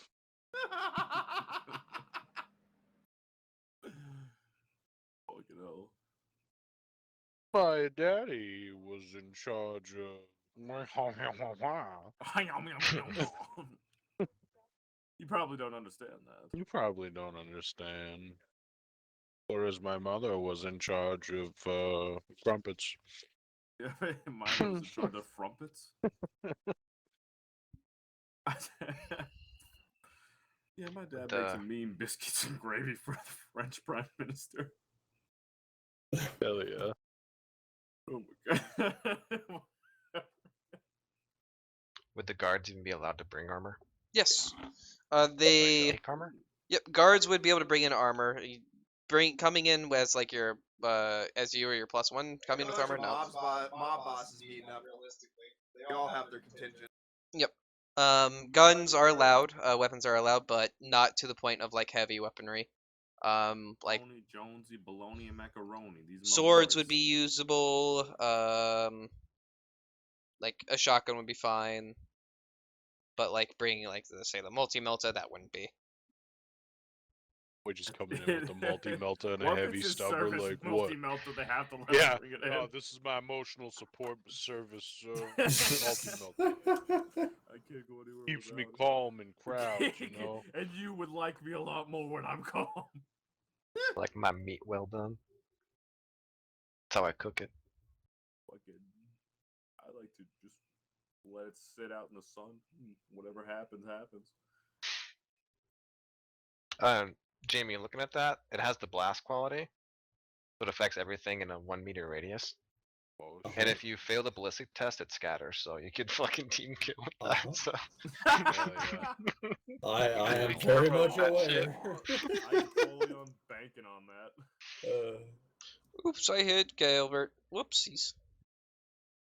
Fucking hell. My daddy was in charge of. You probably don't understand that. You probably don't understand. Whereas my mother was in charge of crumpets. Yeah, mine was in charge of frumpets. Yeah, my dad makes some mean biscuits and gravy for the French Prime Minister. Hell yeah. Oh my god. Would the guards even be allowed to bring armor? Yes. They take armor? Yep, guards would be able to bring in armor. Coming in as like your as you or your +1 coming with armor. No. Mob bosses meeting up. They all have their contingent. Yep. Guns are allowed, weapons are allowed, but not to the point of like heavy weaponry. Like Tony, Jonesy, bologna, and macaroni. These are my swords boys. would be usable. Like a shotgun would be fine. But like bringing like say the multi-melta, that wouldn't be. We're just coming in with a multi-melta and a What if heavy it's his stubber, service like what? multi-melter, they have to let Yeah. him bring it in. Oh, this is my emotional support service multi-melta. I can't go anywhere Keeps me without it. calm in crowds, you know. And you would like me a lot more when I'm calm. Like my meat well done. That's how I cook it. Fucking, I like to just let it sit out in the sun. Whatever happens, happens. Jamie, looking at that, it has the blast quality. So it affects everything in a 1 meter radius. Oh, And if you fail the ballistic test, it scatters. So you could fucking team kill with that. Uh-huh. So. hell yeah. I am Be very careful much with that shit. aware. I'm totally on banking on that. Oops, I hit Gilbert. Whoopsies.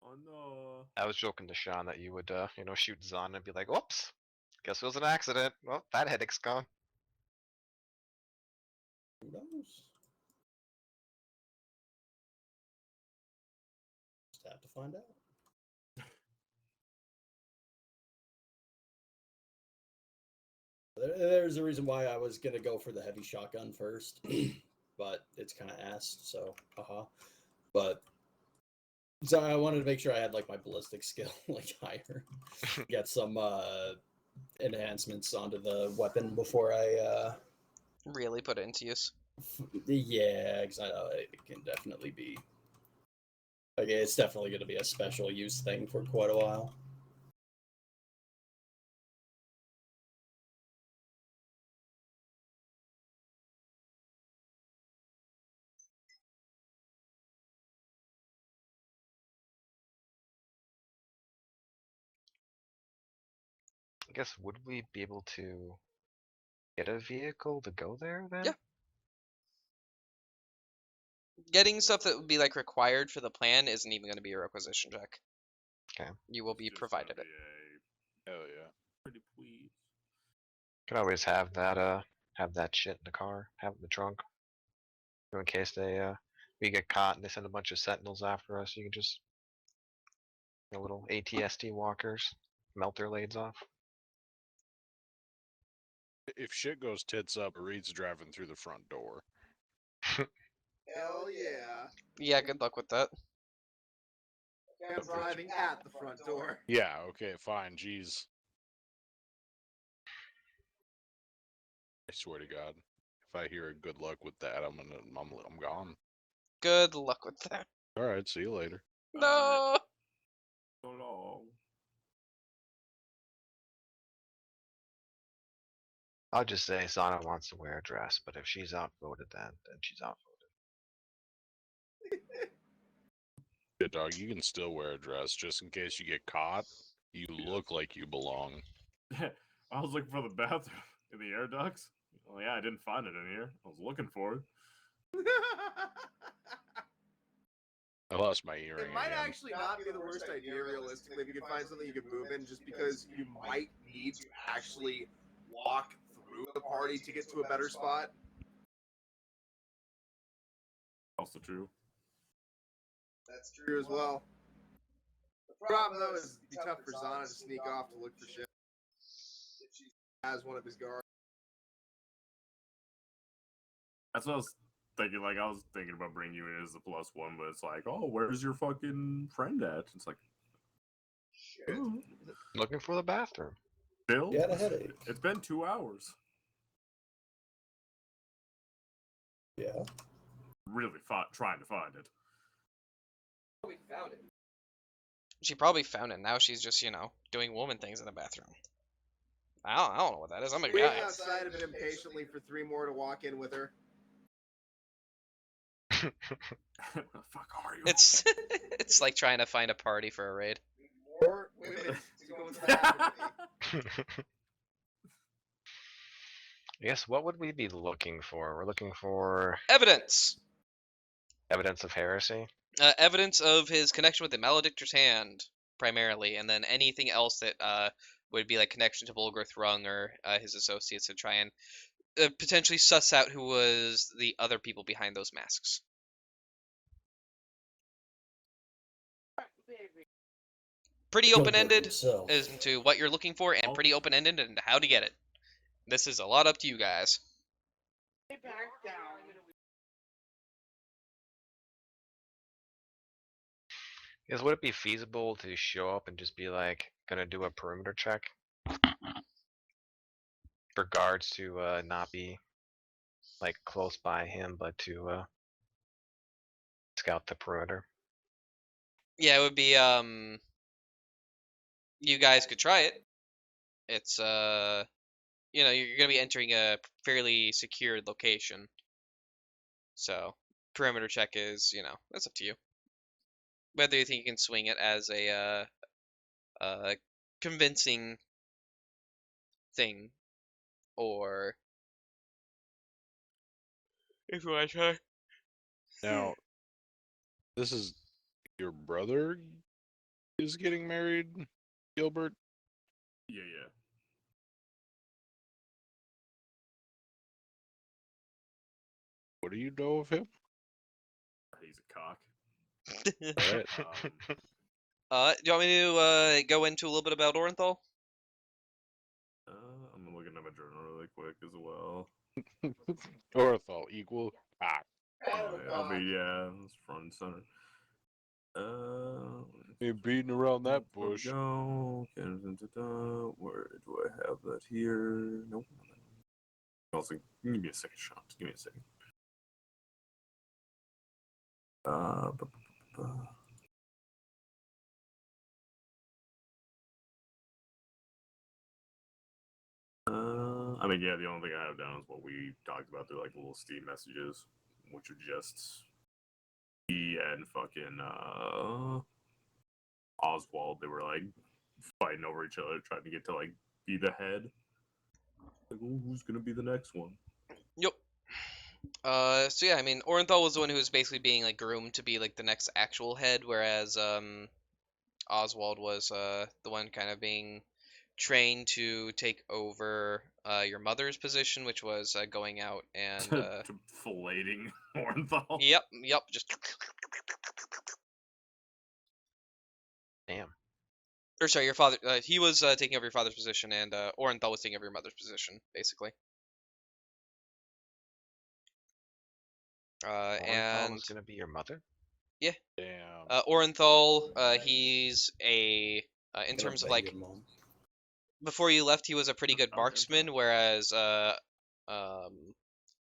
Oh no. I was joking to Sean that you would, shoot Zon and be like, "Whoops, guess it was an accident. Well, that headache's gone." Who knows? Just have to find out. There's a reason why I was gonna go for the heavy shotgun first, but it's kind of ass, so haha. But so I wanted to make sure I had like my ballistic skill like higher, get some enhancements onto the weapon before I Really put it into use. yeah, because I know it can definitely be like it's definitely going to be a special use thing for quite a while. I guess would we be able to get a vehicle to go there then? Yeah. Getting stuff that would be like required for the plan isn't even going to be a requisition check. Okay. You will be Just provided gonna it. be a Hell yeah. pretty please. Could always have that shit in the car, have it in the trunk. So in case we get caught and they send a bunch of sentinels after us, you can just little ATST walkers, melt their blades off. If shit goes tits up, Reed's driving through the front door. Hell yeah. Yeah, good luck with that. I'm driving at the front door. Yeah, okay, fine, jeez. I swear to God, if I hear a good luck with that, I'm gone. Good luck with that. All right, see you later. No. So long. I'll just say Sana wants to wear a dress, but if she's outvoted, then she's outvoted. Yeah, dog, you can still wear a dress just in case you get caught. You look like you belong. I was looking for the bathroom in the air ducts. Well, yeah, I didn't find it in here. I was looking for it. I lost my earring It might again. actually not be the worst idea, realistically, if you can find something you can move in, just because you might need to actually walk through the party to get to a better spot. Also true. That's true as well. The problem, though, is it'd be tough for Zana to sneak off to look for shit if she has one of his guards. That's what I was thinking. Like, I was thinking about bringing you in as the +1, but it's like, oh, where's your fucking friend at? It's like, Shit. oh, Looking for the bathroom. Bill, You had a headache. it's been 2 hours. Yeah. Really trying to find it. We found it. She probably found it. Now she's just, doing woman things in the bathroom. I don't know what that is. I'm a Waiting guy. outside of it impatiently for 3 more to walk in with her. Where the fuck are you? It's it's like trying to find a party for a raid. More women to go into the bathroom with me. Yes, what would we be looking for? We're looking for Evidence. evidence of heresy. Evidence of his connection with the Maledictor's Hand, primarily, and then anything else that would be like connection to Volgorth Rung or his associates to try and potentially suss out who was the other people behind those masks. Pretty open-ended himself. as to what you're looking for, and pretty open-ended into how to get it. This is a lot up to you guys. Yes, would it be feasible to show up and just be like, gonna do a perimeter check? For guards to not be like close by him, but to scout the perimeter. Yeah, it would be you guys could try it. It's you're gonna be entering a fairly secured location. So perimeter check is, that's up to you. Whether you think you can swing it as a convincing thing, or if you want to try. Now, this is your brother is getting married, Gilbert? Yeah. What do you know of him? He's a cock. Alright. Do you want me to go into a little bit about Orenthal? I'm looking at my journal really quick as well. Orthol equal cock. I mean, yeah, it's front and center. Ain't beating around that bush. Go. Where do I have that here? Nope. Also, give me a second shot. Give me a second. I mean, yeah, the only thing I have down is what we talked about through like little Steam messages, which are just he and fucking Oswald. They were like fighting over each other, trying to get to like be the head. Like, ooh, who's gonna be the next one? Yep. So yeah, I mean, Orenthal was the one who was basically being like groomed to be like the next actual head, whereas Oswald was the one kind of being trained to take over your mother's position, which was going out and to filleting Orenthal. yep, just Damn. or sorry, your father. He was taking over your father's position, and Orenthal was taking over your mother's position, basically. Orenthal And is gonna be your mother? Damn. Orenthal, he's a in Gonna terms of beg like your mom. before you left, he was a pretty good Okay. marksman, whereas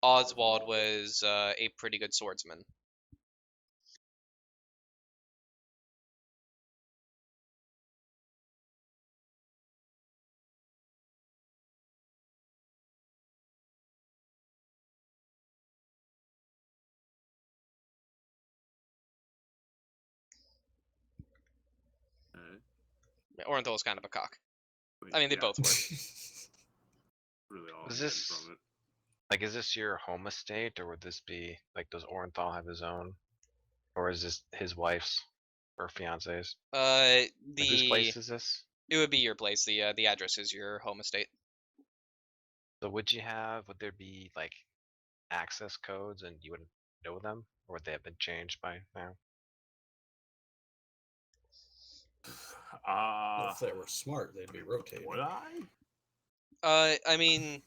Oswald was a pretty good swordsman. Orenthal was kind of a cock. I mean, they both were. Really all Is I'm getting this from it. like, is this your home estate, or would this be like, does Orenthal have his own, or is this his wife's or fiance's? Like, whose place is this? It would be your place. The address is your home estate. So would there be like access codes and you wouldn't know them, or would they have been changed by now? If they were smart, they'd be rotating. Would I? I mean,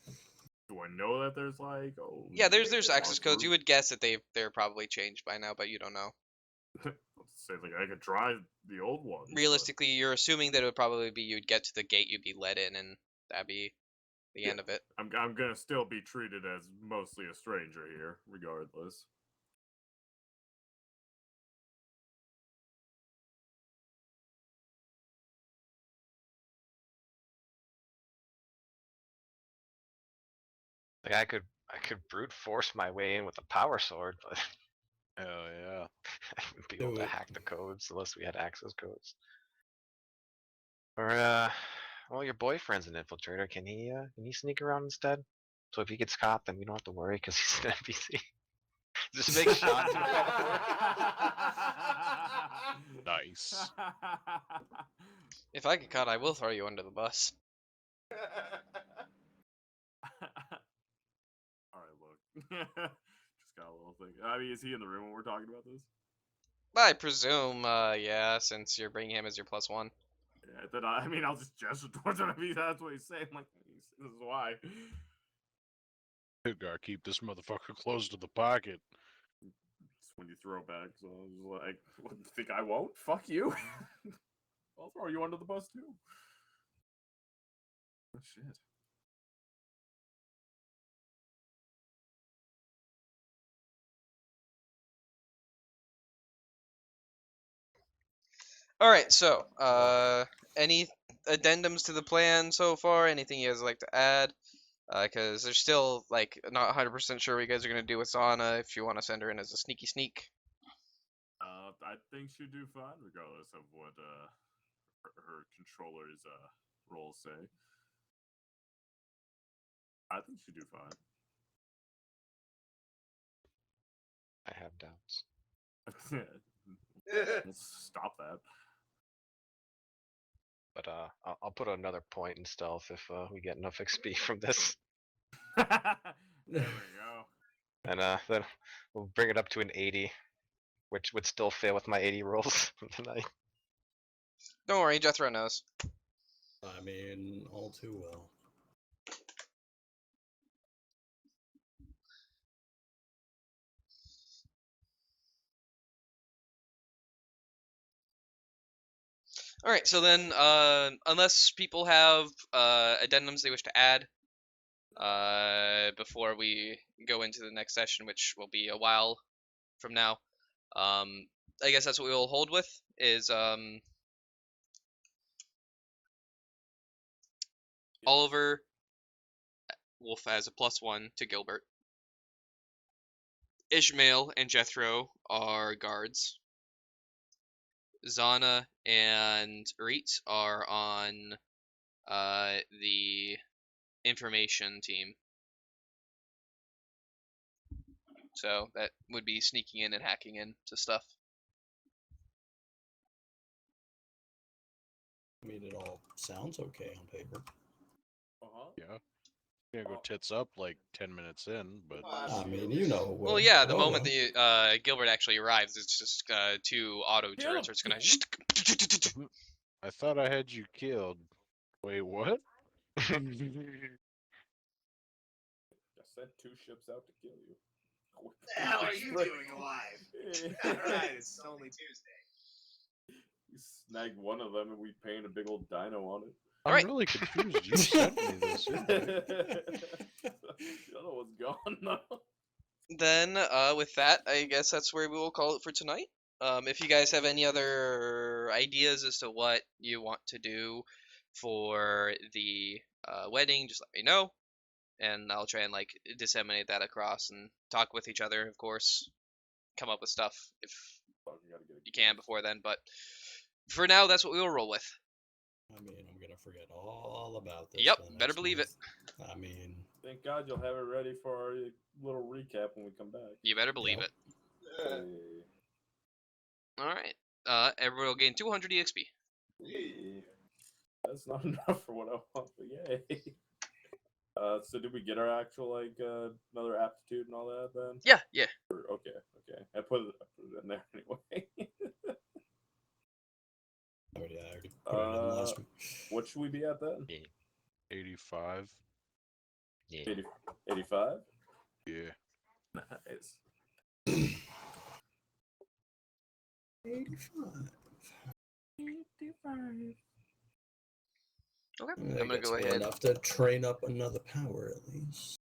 Do I know that there's like yeah, there's access codes. walkthrough? You would guess that they're probably changed by now, but you don't know. Let's say like I could try the old ones. but- Realistically, you're assuming that it would probably be you'd get to the gate, you'd be let in, and that'd be the Yeah. end of it. I'm gonna still be treated as mostly a stranger here, regardless. Like, I could brute force my way in with a power sword, but Hell yeah. I wouldn't be able Do to it. hack the codes unless we had access codes. Or well, your boyfriend's an infiltrator. Can he sneak around instead? So if he gets caught, then we don't have to worry because he's an NPC. Just make Sean do that. Nice. If I get caught, I will throw you under the bus. All right, look. Just got a little thing. I mean, is he in the room when we're talking about this? I presume, yeah, since you're bringing him as your +1. Yeah, then I mean, I'll just gesture towards him. I mean, that's what he's saying. Like, this is why. Gotta keep this motherfucker close to the pocket. It's when you throw back, so I was like, what, you think I won't? Fuck you. I'll throw you under the bus too. Oh shit. All right, so any addendums to the plan so far? Anything you guys would like to add? Because they're still like not 100% sure what you guys are gonna do with Zana. If you want to send her in as a sneaky sneak. I think she'd do fine, regardless of what her controller's roles say. I think she'd do fine. I have doubts. Let's stop that. But I'll put another point in stealth if we get enough XP from this. There we go. and then we'll bring it up to an 80, which would still fail with my 80 rolls from tonight. Don't worry, Jethro knows. I mean, all too well. All right, so then, unless people have addendums they wish to add before we go into the next session, which will be a while from now, I guess that's what we will hold with. Is Oliver Wolf has a +1 to Gilbert. Ishmael and Jethro are guards. Zana and Reet are on the information team. So that would be sneaking in and hacking into stuff. I mean, it all sounds okay on paper. Yeah. Gonna go tits up like 10 minutes in, but I mean, you know. it Well, will. yeah, the Oh, moment well. that Gilbert actually arrives, it's just 2 auto turrets. Or it's gonna. I thought I had you killed. Wait, what? I sent 2 ships out to kill you. What the hell are you doing alive? Alright, it's only Tuesday. We snagged one of them and we painted a big old dino on it. I'm Alright. really confused. You sent me this. The other one's gone now. Then, with that, I guess that's where we will call it for tonight. If you guys have any other ideas as to what you want to do for the wedding, just let me know, and I'll try and like disseminate that across and talk with each other, of course. Come up with stuff if you can before then, but for now, that's what we will roll with. I mean, I'm gonna forget all about this. Yep, for the better next believe it. month. I mean, Thank God you'll have it ready for our little recap when we come back. You better believe Yep. it. Hey. All right. Everyone will gain 200 EXP. Hey. That's not enough for what I want, but yay. So did we get our actual another aptitude and all that then? Yeah. Okay. I put it in there anyway. I already put it in last week. What should we be at then? 85. Yeah. 85? Yeah. Nice. 85. Okay. I I'm gonna guess go we're ahead. enough to train up another power at least.